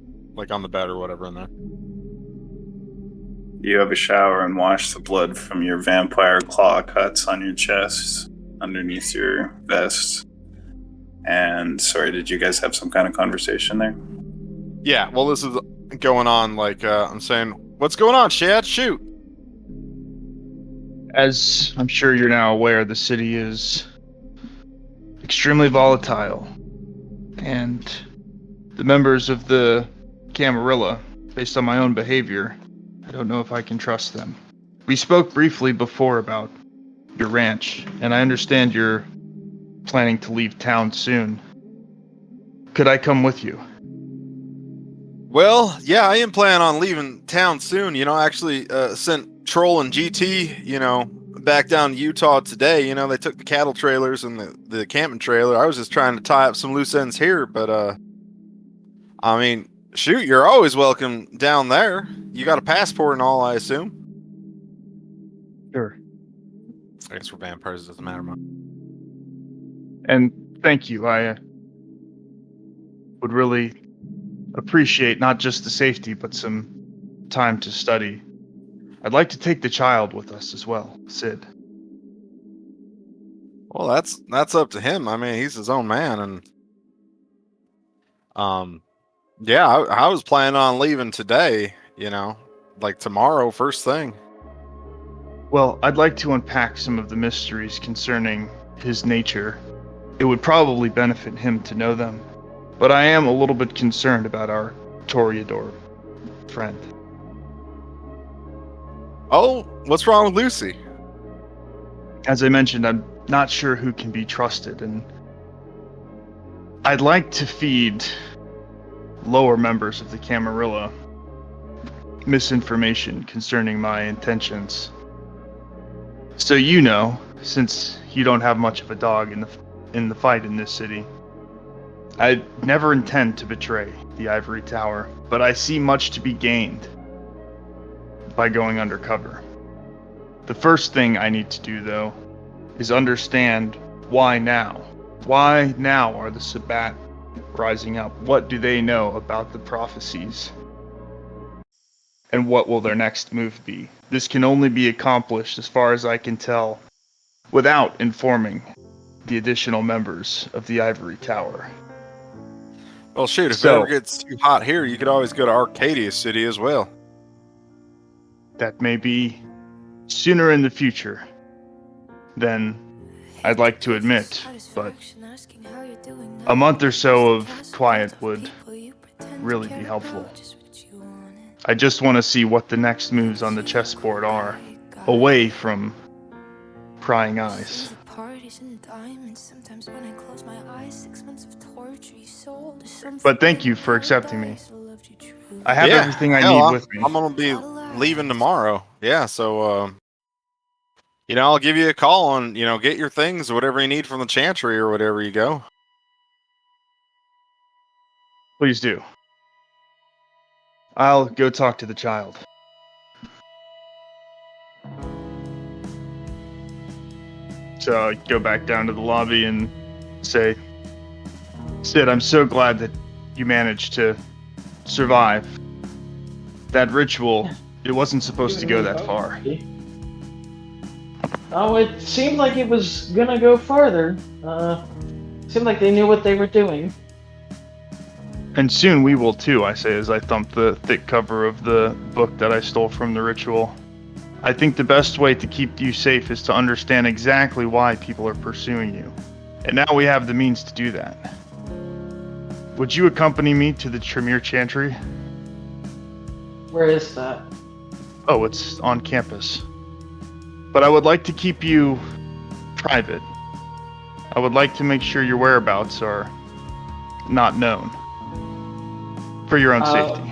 on the bed or whatever in there. You have a shower and wash the blood from your vampire claw cuts on your chest underneath your vest. And sorry, did you guys have some kind of conversation there? Yeah, well, this is going on like I'm saying, what's going on, Shad? Shoot. As I'm sure you're now aware, the city is extremely volatile, and the members of the Camarilla, based on my own behavior, I don't know if I can trust them. We spoke briefly before about your ranch, and I understand you're planning to leave town soon. Could I come with you? Well, yeah, I am planning on leaving town soon. I actually sent Troll and GT, back down to Utah today. They took the cattle trailers and the camping trailer. I was just trying to tie up some loose ends here, but, I mean, shoot, you're always welcome down there. You got a passport and all, I assume? Sure. I guess for vampires, it doesn't matter much. And thank you. I would really appreciate not just the safety, but some time to study. I'd like to take the child with us as well, Sid. Well, that's up to him. I mean, he's his own man, and yeah, I was planning on leaving today. Like tomorrow, first thing. Well, I'd like to unpack some of the mysteries concerning his nature. It would probably benefit him to know them, but I am a little bit concerned about our Toreador friend. Oh, what's wrong with Lucy? As I mentioned, I'm not sure who can be trusted, and I'd like to feed lower members of the Camarilla misinformation concerning my intentions. So since you don't have much of a dog in the fight in this city, I never intend to betray the Ivory Tower, but I see much to be gained by going undercover. The first thing I need to do, though, is understand why now. Why now are the Sabbat rising up? What do they know about the prophecies? And what will their next move be? This can only be accomplished, as far as I can tell, without informing the additional members of the Ivory Tower. Well, shoot, if it ever gets too hot here, you could always go to Arcadia City as well. That may be sooner in the future than I'd like to admit, but a month or so of quiet would really be helpful. I just want to see what the next moves on the chessboard are, away from prying eyes. But thank you for accepting me. I have everything I need with me. I'm going to be leaving tomorrow. Yeah, so, I'll give you a call and, get your things or whatever you need from the Chantry or whatever you go. Please do. I'll go talk to the child. So I go back down to the lobby and say, Sid, I'm so glad that you managed to survive. That ritual, it wasn't supposed to go that far. Oh, it seemed like it was gonna go farther. Seemed like they knew what they were doing. And soon we will too, I say as I thump the thick cover of the book that I stole from the ritual. I think the best way to keep you safe is to understand exactly why people are pursuing you. And now we have the means to do that. Would you accompany me to the Tremere Chantry? Where is that? Oh, it's on campus. But I would like to keep you private. I would like to make sure your whereabouts are not known. For your own safety.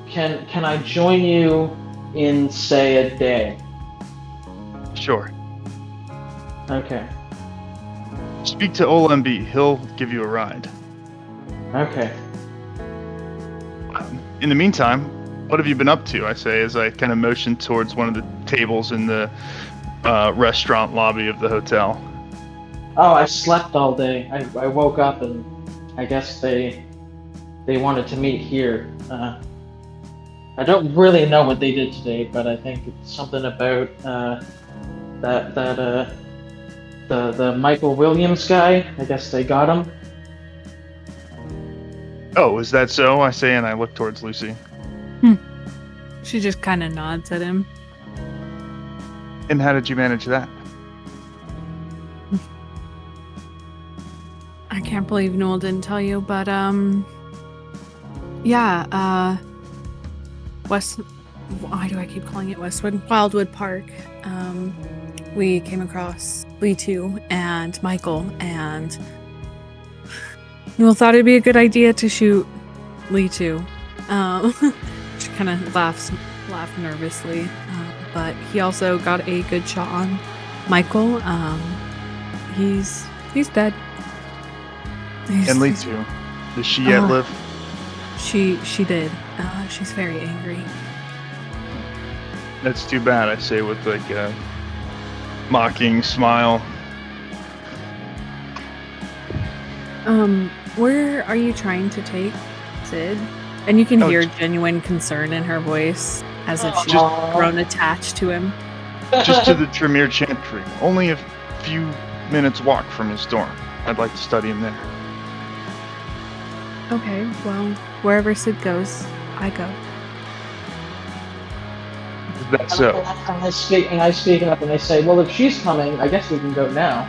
Can I join you in, say, a day? Sure. Okay. Speak to OLMB. He'll give you a ride. Okay. In the meantime, what have you been up to? I say as I kind of motion towards one of the tables in the restaurant lobby of the hotel. Oh, I slept all day. I woke up and I guess they wanted to meet here. I don't really know what they did today, but I think it's something about the the Michael Williams guy. I guess they got him. Oh, is that so? I say, and I look towards Lucy. She just kind of nods at him. And how did you manage that? I can't believe Noel didn't tell you, but why do I keep calling it Westwood? Wildwood Park. We came across Lee2 and Michael, and Noel thought it'd be a good idea to shoot Lee2. She kind of laughed nervously, but he also got a good shot on Michael. He's dead. And Lee too. Does she yet live? She did. She's very angry. That's too bad, I say with like a mocking smile. Where are you trying to take Sid? And you can Oh, hear j- genuine concern in her voice, as if she's Aw. grown attached to him. Just to the Tremere Chantry. Only a few minutes walk from his dorm. I'd like to study him there. Okay, well, wherever Sid goes, I go. Is that so? And I speak up and they say, well, if she's coming, I guess we can go now.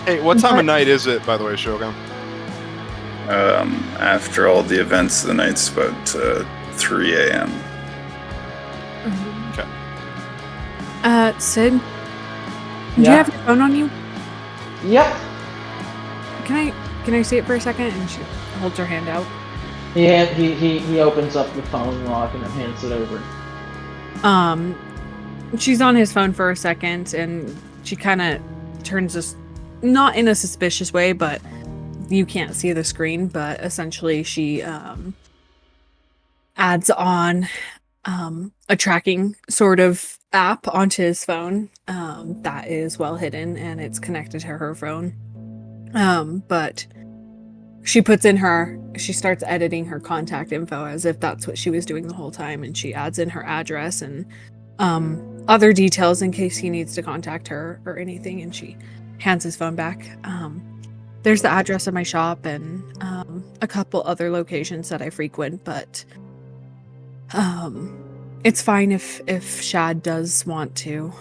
Hey, what time of night is it, by the way, Shogun? After all the events of the night's about 3 a.m. Okay. Sid, do you Yeah. have your phone on you? Yep. Can I see it for a second? And she holds her hand out. He opens up the phone lock and hands it over. She's on his phone for a second, and she kind of turns this, not in a suspicious way, but you can't see the screen, but essentially she adds on a tracking sort of app onto his phone that is well hidden, and it's connected to her phone. But she she starts editing her contact info as if that's what she was doing the whole time, and she adds in her address and other details in case he needs to contact her or anything, and she hands his phone back. There's the address of my shop and a couple other locations that I frequent, but it's fine if Shad does want to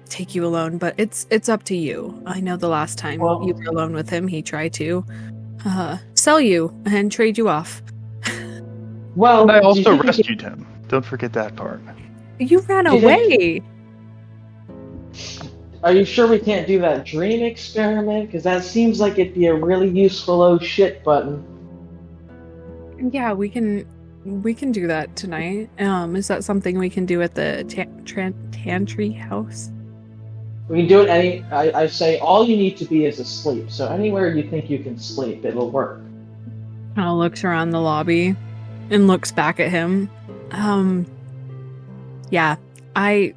take you alone, but it's up to you. I know the last time you were alone with him, he tried to sell you and trade you off. Well, And I also do you think rescued him. Don't forget that part. You ran Do you away. Are you sure we can't do that dream experiment? Because that seems like it'd be a really useful oh shit button. Yeah, we can do that tonight. Is that something we can do at the Tantry house? We can do it I say all you need to be is asleep. So anywhere you think you can sleep, it'll work. Kind of looks around the lobby and looks back at him. Yeah, I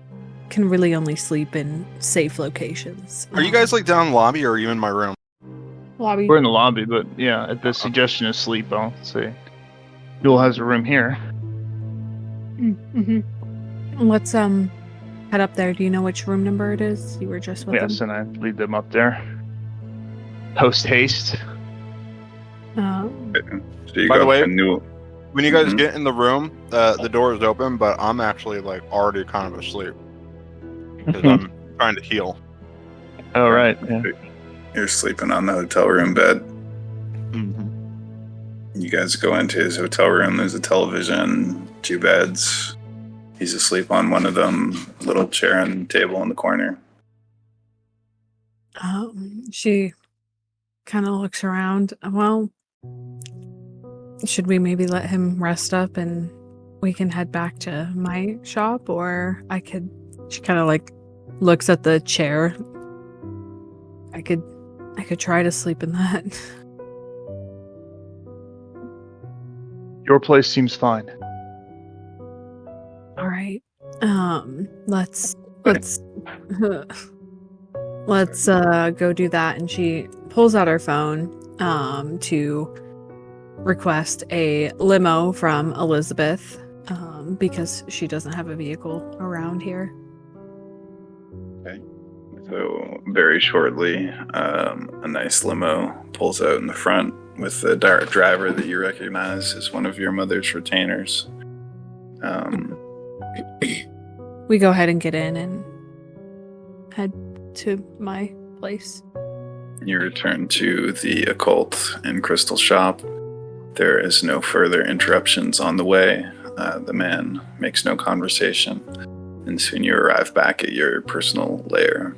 can really only sleep in safe locations. Are you guys like down in the lobby, or are you in my room? lobby? We're in the lobby, but yeah, at the suggestion of sleep, I'll say Yule has a room here. Mm-hmm. Let's head up there. Do you know which room number it is? You were just with Yes, and I lead them up there. Post haste. them. So you By go the up way- to New. When you guys Mhm. get in the room, the door is open, but I'm actually like already kind of asleep because I'm trying to heal. Oh, right. Yeah. You're sleeping on the hotel room bed. Mm-hmm. You guys go into his hotel room. There's a television, 2 beds. He's asleep on one of them, little chair and table in the corner. She kind of looks around. Well, should we maybe let him rest up and we can head back to my shop, or she kind of like looks at the chair. I could try to sleep in that. Your place seems fine. All right. Let's go do that. And she pulls out her phone to request a limo from Elizabeth because she doesn't have a vehicle around here. So very shortly, a nice limo pulls out in the front with the driver that you recognize as one of your mother's retainers. We go ahead and get in and head to my place. You return to the occult and crystal shop. There is no further interruptions on the way. The man makes no conversation, and soon you arrive back at your personal lair.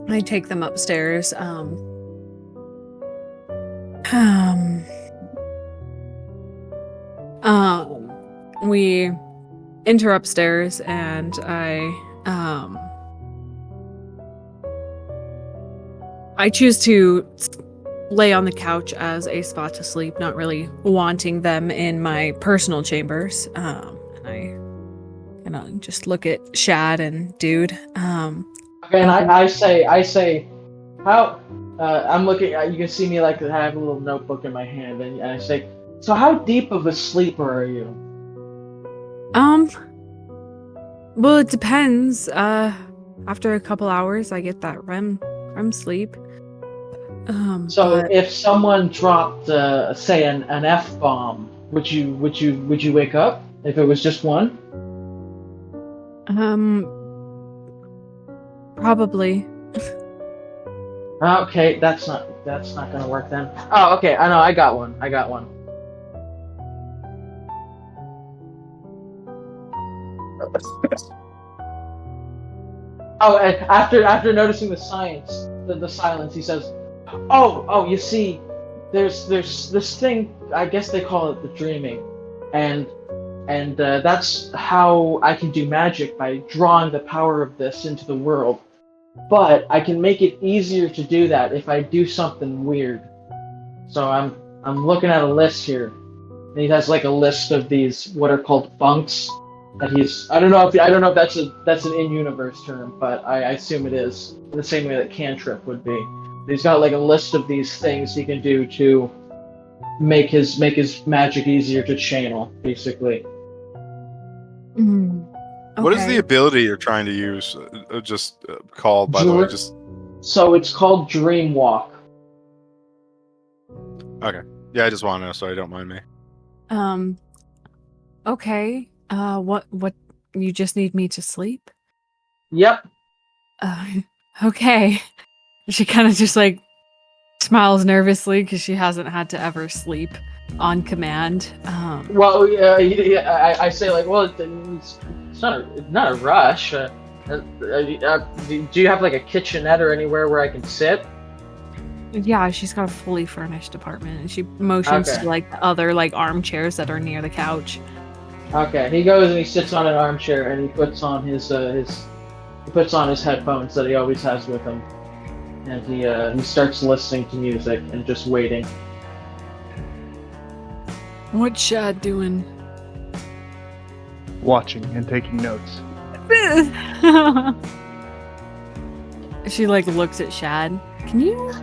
I take them upstairs. We enter upstairs, and I choose to lay on the couch as a spot to sleep, not really wanting them in my personal chambers. And I just look at Shad and Dude. Okay, and I say, how? I'm looking. You can see me like I have a little notebook in my hand, and I say, so how deep of a sleeper are you? Well, it depends. After a couple hours, I get that REM sleep. So but- if someone dropped, say, an F-bomb, would you wake up if it was just one? Probably. Okay, that's not gonna work then. Oh, okay, I know, I got one. Oh, and after noticing the silence, he says, "Oh, you see, there's this thing. I guess they call it the dreaming, and that's how I can do magic, by drawing the power of this into the world. But I can make it easier to do that if I do something weird. So I'm looking at a list here, and he has like a list of these what are called funks." That I don't know if that's an in-universe term, but I assume it is, in the same way that cantrip would be. He's got like a list of these things he can do to make his magic easier to channel, basically. What is the ability you're trying to use? Called, by the way, just. So it's called Dream Walk. Okay. Yeah, I just want to know, so I don't mind me. Okay. What? You just need me to sleep? Yep. Okay. She kind of just like smiles nervously because she hasn't had to ever sleep on command. Well, I say like, well, it's not a rush. Do you have like a kitchenette or anywhere where I can sit? Yeah, she's got a fully furnished apartment, and she motions to like the other like armchairs that are near the couch. Okay, he goes and he sits on an armchair and he puts on his headphones that he always has with him, and he starts listening to music and just waiting. What's Shad doing? Watching and taking notes. She like looks at Shad. Can you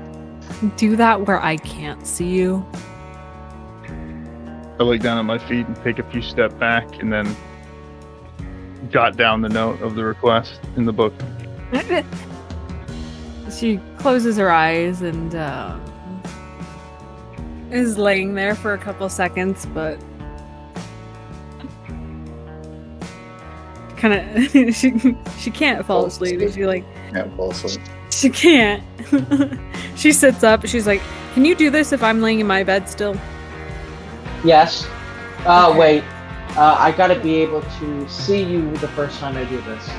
do that where I can't see you? I look down at my feet and take a few steps back, and then jot down the note of the request in the book. She closes her eyes and is laying there for a couple seconds, but kind of she can't fall asleep. She like Can't fall asleep. she can't. She sits up. She's like, "Can you do this if I'm laying in my bed still?" Yes. Okay. Wait. I gotta be able to see you the first time I do this.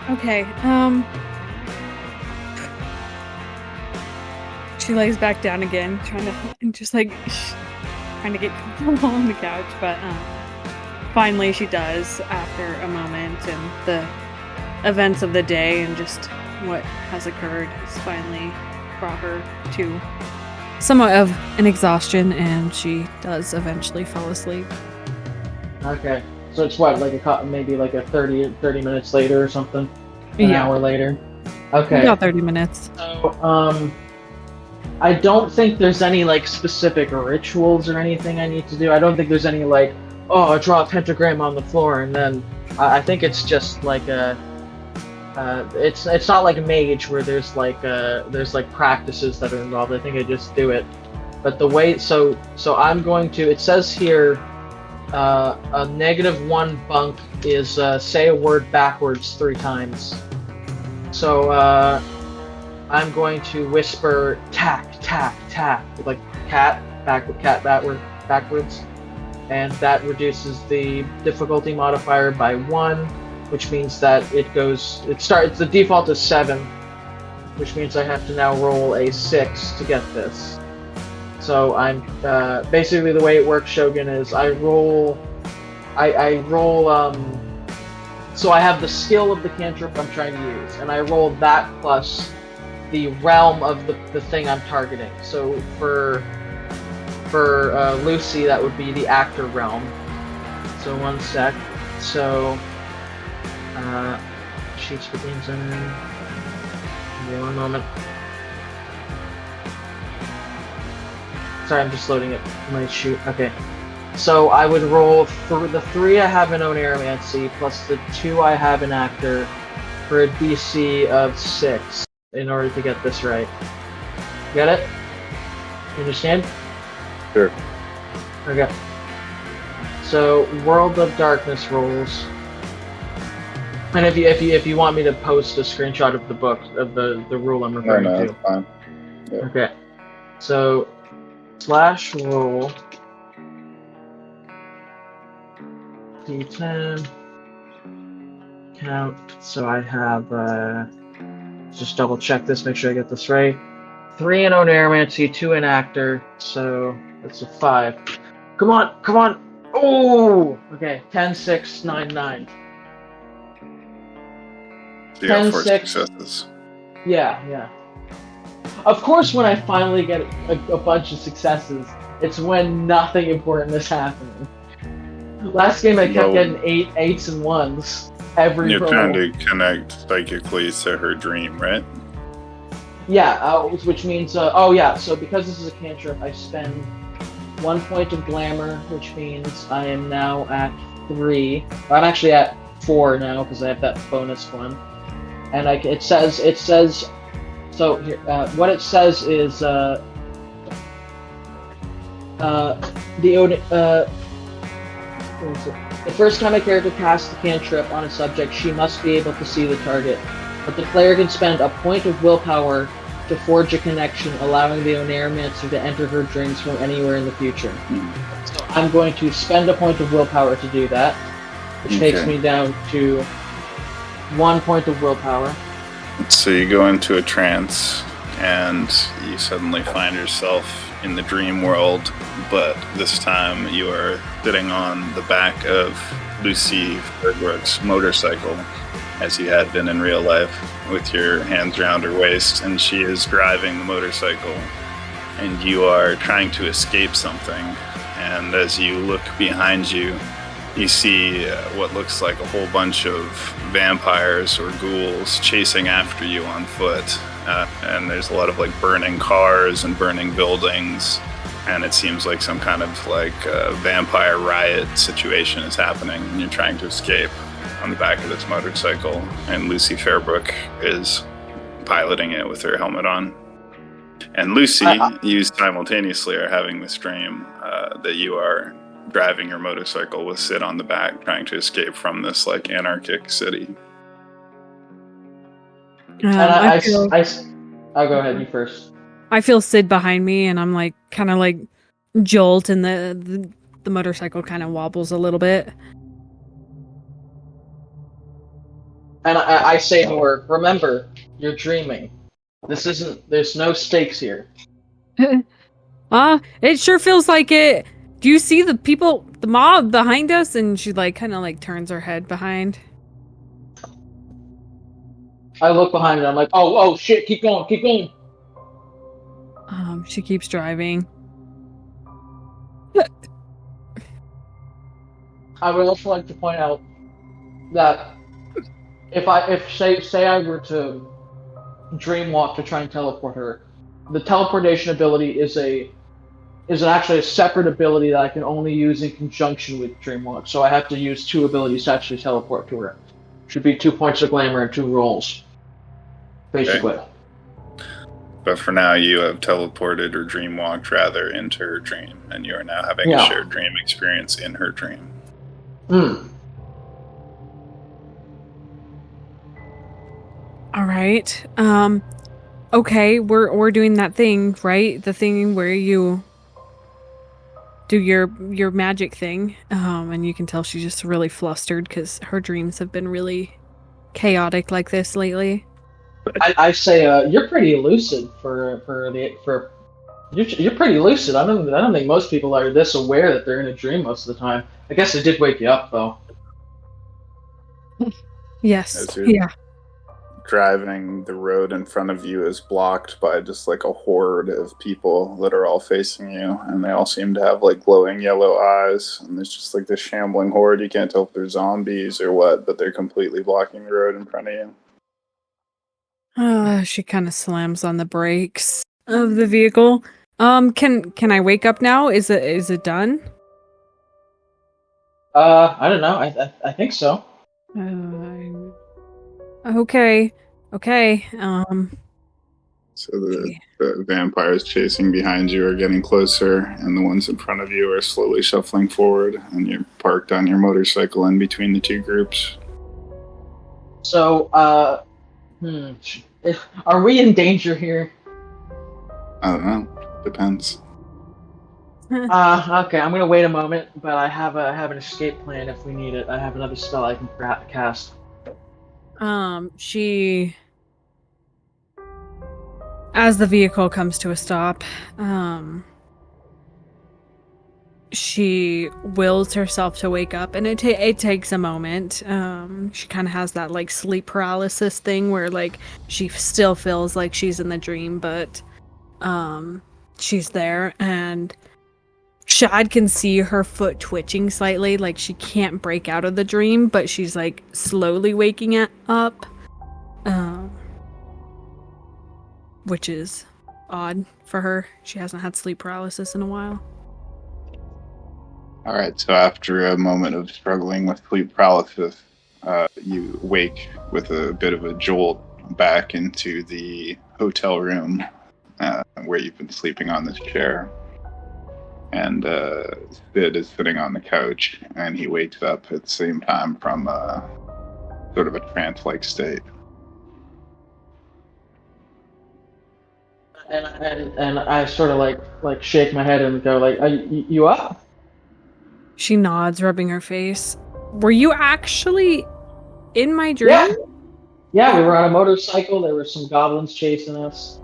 Okay. She lays back down again, trying to get comfortable on the couch, but finally she does after a moment, and the events of the day and just what has occurred has finally brought her to somewhat of an exhaustion, and she does eventually fall asleep. Okay. So it's what, like maybe like a 30 minutes later or something? An hour later? Okay. About 30 minutes. So, I don't think there's any like specific rituals or anything I need to do. I don't think there's any like, oh, I draw a pentagram on the floor, and then I think it's just like It's not like a mage where there's like practices that are involved. I think I just do it. But the way so I'm going to. It says here, a -1 bunk is say a word backwards 3 times. So I'm going to whisper tack tack tack like cat backwards, and that reduces the difficulty modifier by 1. Which means that the default is 7, which means I have to now roll a 6 to get this. So I'm, basically the way it works, Shogun, is I roll, so I have the skill of the cantrip I'm trying to use, and I roll that plus the realm of the thing I'm targeting. So for Lucy, that would be the actor realm. So 1 sec. So, sheets for games in. Give me 1 moment. Sorry, I'm just loading it. My shoot. Okay. So I would roll the 3 I have in Oneiromancy plus the 2 I have in Actor for a DC of 6 in order to get this right. Get it? You understand? Sure. Okay. So World of Darkness rolls. And if you want me to post a screenshot of the book of the rule I'm referring to. That's fine. Yeah. Okay. So /roll d10 count. So I have just double check this, make sure I get this right. 3 in Oneiromancy, 2 in Actor. So that's a 5. Come on. Oh. Okay. 10, 6, 9, 9. So you have 10, 4 6. successes. Yeah. Of course, when I finally get a bunch of successes, it's when nothing important is happening. Last game I kept getting 8s and 1s every You're roll. trying to connect psychically to her dream, right? Yeah, which means, so because this is a cantrip, I spend 1 point of glamour, which means I am now at 3. I'm actually at 4 now because I have that bonus one. And it says so here, what it says is the first time a character casts the cantrip on a subject, she must be able to see the target, but the player can spend a point of willpower to forge a connection, allowing the Oneiromancer to enter her dreams from anywhere in the future. So I'm going to spend a point of willpower to do that, which takes me down to 1 point of willpower. So you go into a trance, and you suddenly find yourself in the dream world, but this time you are sitting on the back of Lucy Fairbrooke's motorcycle, as you had been in real life, with your hands around her waist, and she is driving the motorcycle, and you are trying to escape something. And as you look behind you, you see what looks like a whole bunch of vampires or ghouls chasing after you on foot. And there's a lot of like burning cars and burning buildings. And it seems like some kind of like vampire riot situation is happening, and you're trying to escape on the back of this motorcycle. And Lucy Fairbrooke is piloting it with her helmet on. And Lucy, you simultaneously are having this dream that you are driving your motorcycle with Sid on the back, trying to escape from this like anarchic city. I'll go ahead, you first. I feel Sid behind me, and I'm like kind of like jolt, and the motorcycle kind of wobbles a little bit. And I say to her, remember, you're dreaming. There's no stakes here. It sure feels like it. Do you see the people, the mob behind us? And she like kind of like turns her head behind. I look behind her. I'm like, oh shit, keep going. She keeps driving. I would also like to point out that if say I were to dreamwalk to try and teleport her, the teleportation ability is actually a separate ability that I can only use in conjunction with dreamwalk. So I have to use 2 abilities to actually teleport to her. Should be 2 points of glamour and 2 rolls. Basically. Okay. But for now, you have teleported or dreamwalked rather into her dream, and you are now having a shared dream experience in her dream. All right. Okay, we're doing that thing, right? The thing where you do your magic thing. And you can tell she's just really flustered because her dreams have been really chaotic like this lately. I say, you're pretty lucid for you're pretty lucid. I don't think most people are this aware that they're in a dream most of the time. I guess it did wake you up though. Yes. You're Yeah. driving, the road in front of you is blocked by just like a horde of people that are all facing you, and they all seem to have like glowing yellow eyes, and there's just like this shambling horde. You can't tell if they're zombies or what, but they're completely blocking the road in front of you. She kind of slams on the brakes of the vehicle. Can I wake up now? Is it done? I don't know. I think so. Okay. So the vampires chasing behind you are getting closer, and the ones in front of you are slowly shuffling forward, and you're parked on your motorcycle in between the two groups. So, are we in danger here? I don't know. Depends. Okay, I'm gonna wait a moment, but I have an escape plan if we need it. I have another spell I can cast. She, as the vehicle comes to a stop, she wills herself to wake up, and it takes a moment. She kind of has that like sleep paralysis thing where like she still feels like she's in the dream, but she's there, and Shad can see her foot twitching slightly, like she can't break out of the dream, but she's like slowly waking it up, which is odd for her. She hasn't had sleep paralysis in a while. All right, so after a moment of struggling with sleep paralysis, you wake with a bit of a jolt back into the hotel room where you've been sleeping on this chair. And Sid is sitting on the couch, and he wakes up at the same time from sort of a trance-like state. And I sort of like shake my head and go like, "Are you up?" She nods, rubbing her face. Were you actually in my dream? Yeah, we were on a motorcycle. There were some goblins chasing us.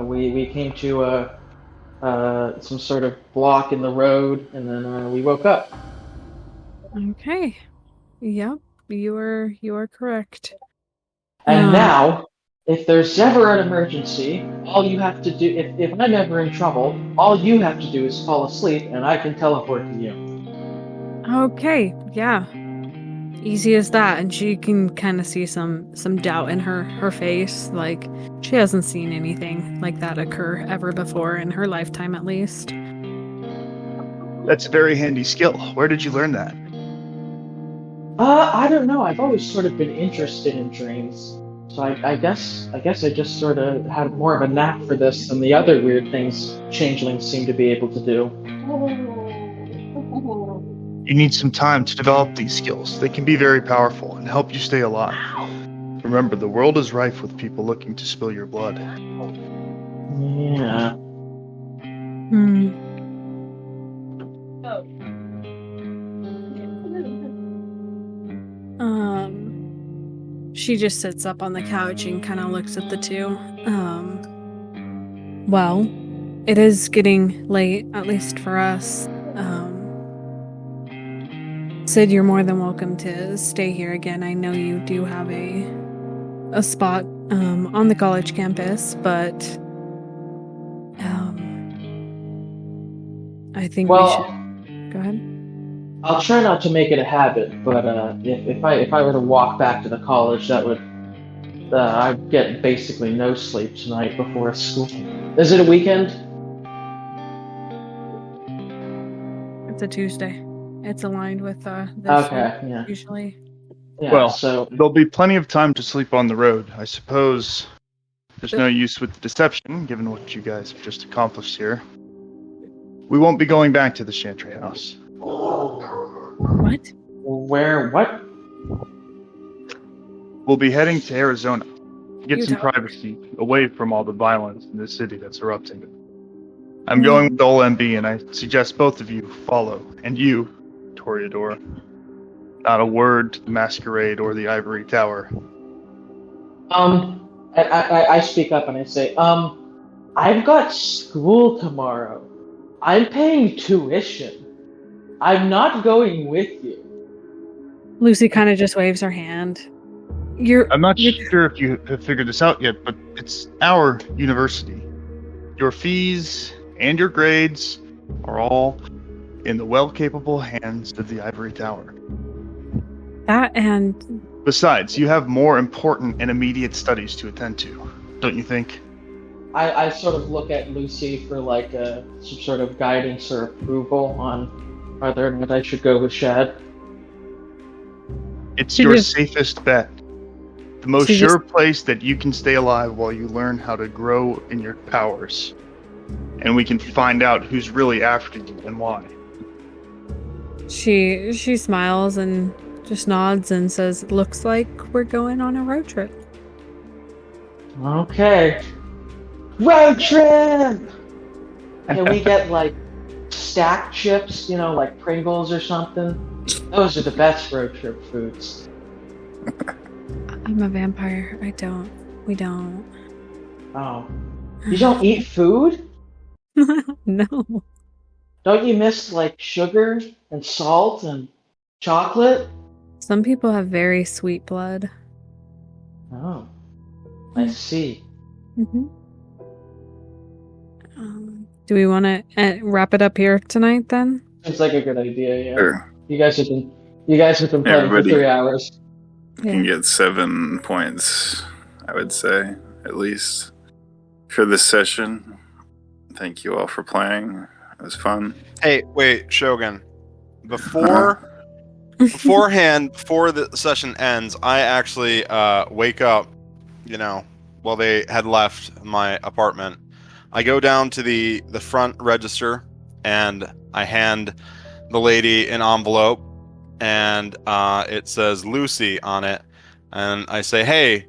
We came to some sort of block in the road, and then we woke up. Okay. Yep, you are correct. And now, if there's ever an emergency, all you have to do, if I'm ever in trouble, all you have to do is fall asleep, and I can teleport to you. Okay, yeah. Easy as that, and she can kind of see some doubt in her face, like she hasn't seen anything like that occur ever before in her lifetime, at least. That's a very handy skill. Where did you learn that? I don't know. I've always sort of been interested in dreams, so I guess I just sort of had more of a knack for this than the other weird things changelings seem to be able to do. You need some time to develop these skills. They can be very powerful and help you stay alive. Remember, the world is rife with people looking to spill your blood. Yeah. She just sits up on the couch and kind of looks at the two. Well, it is getting late, at least for us. Sid, you're more than welcome to stay here again. I know you do have a spot on the college campus, but I think we should go ahead. I'll try not to make it a habit, but if I were to walk back to the college, that would I'd get basically no sleep tonight before school. Is it a weekend? It's a Tuesday. It's aligned with this Okay, yeah. usually. Yeah, Well, so there'll be plenty of time to sleep on the road. I suppose there's no use with deception, given what you guys have just accomplished here. We won't be going back to the Chantry House. What? what? We'll be heading to Arizona. Get some Utah. privacy away from all the violence in this city that's erupting. I'm going with Dole MB, and I suggest both of you follow. And you, Toreador. Not a word to the Masquerade or the Ivory Tower. I speak up and I say, I've got school tomorrow. I'm paying tuition. I'm not going with you. Lucy kind of just waves her hand. I'm not sure if you have figured this out yet, but it's our university. Your fees and your grades are all in the well-capable hands of the Ivory Tower. That and Besides, you have more important and immediate studies to attend to, don't you think? I sort of look at Lucy for like some sort of guidance or approval on whether or not I should go with Shad. It's She your just- safest bet. The most She sure place that you can stay alive while you learn how to grow in your powers. And we can find out who's really after you and why. she smiles and just nods and says, "Looks like we're going on a road trip." Okay. Road trip! Can we get like stacked chips, like Pringles or something? Those are the best road trip foods. I'm a vampire. We don't. Oh. You don't eat food? No. Don't you miss like sugar and salt and chocolate? Some people have very sweet blood. Oh. I see. Mm-hmm. Do we want to wrap it up here tonight then? Seems like a good idea, yeah. Sure. You guys have been playing Everybody- for 3 hours. You can get 7 points, I would say, at least, for this session. Thank you all for playing. It was fun. Hey, wait, Shogun. Beforehand, before the session ends, I actually wake up, while they had left my apartment. I go down to the front register and I hand the lady an envelope, and it says Lucy on it. And I say, hey,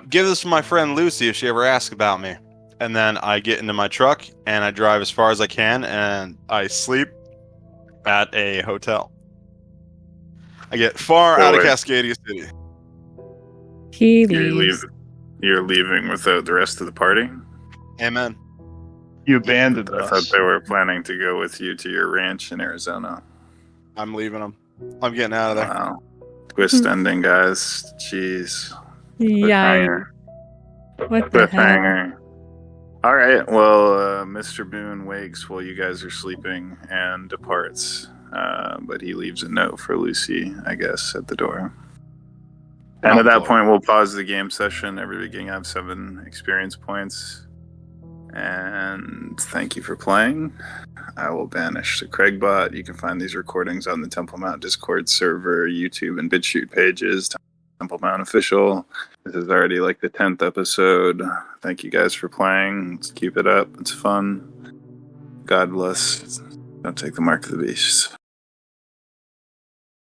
give this to my friend Lucy if she ever asks about me. And then I get into my truck and I drive as far as I can, and I sleep at a hotel. I get far out of Boy. Cascadia City. He You're, leaves. you're leaving without the rest of the party? Amen. You abandoned I us. thought they were planning to go with you to your ranch in Arizona. I'm leaving them. I'm getting out of there. Wow. Twist ending, guys. Jeez. Yeah. Cliffhanger. What the hell? Cliffhanger. All right. Well, Mr. Boone wakes while you guys are sleeping and departs. But he leaves a note for Lucy, I guess, at the door. And at that point, we'll pause the game session. Everybody can have 7 experience points. And thank you for playing. I will banish the Craigbot. You can find these recordings on the Temple Mount Discord server, YouTube, and BitChute pages. Temple Mount Official. This is already like the 10th episode. Thank you guys for playing. Let's keep it up. It's fun. God bless. Don't take the mark of the beast.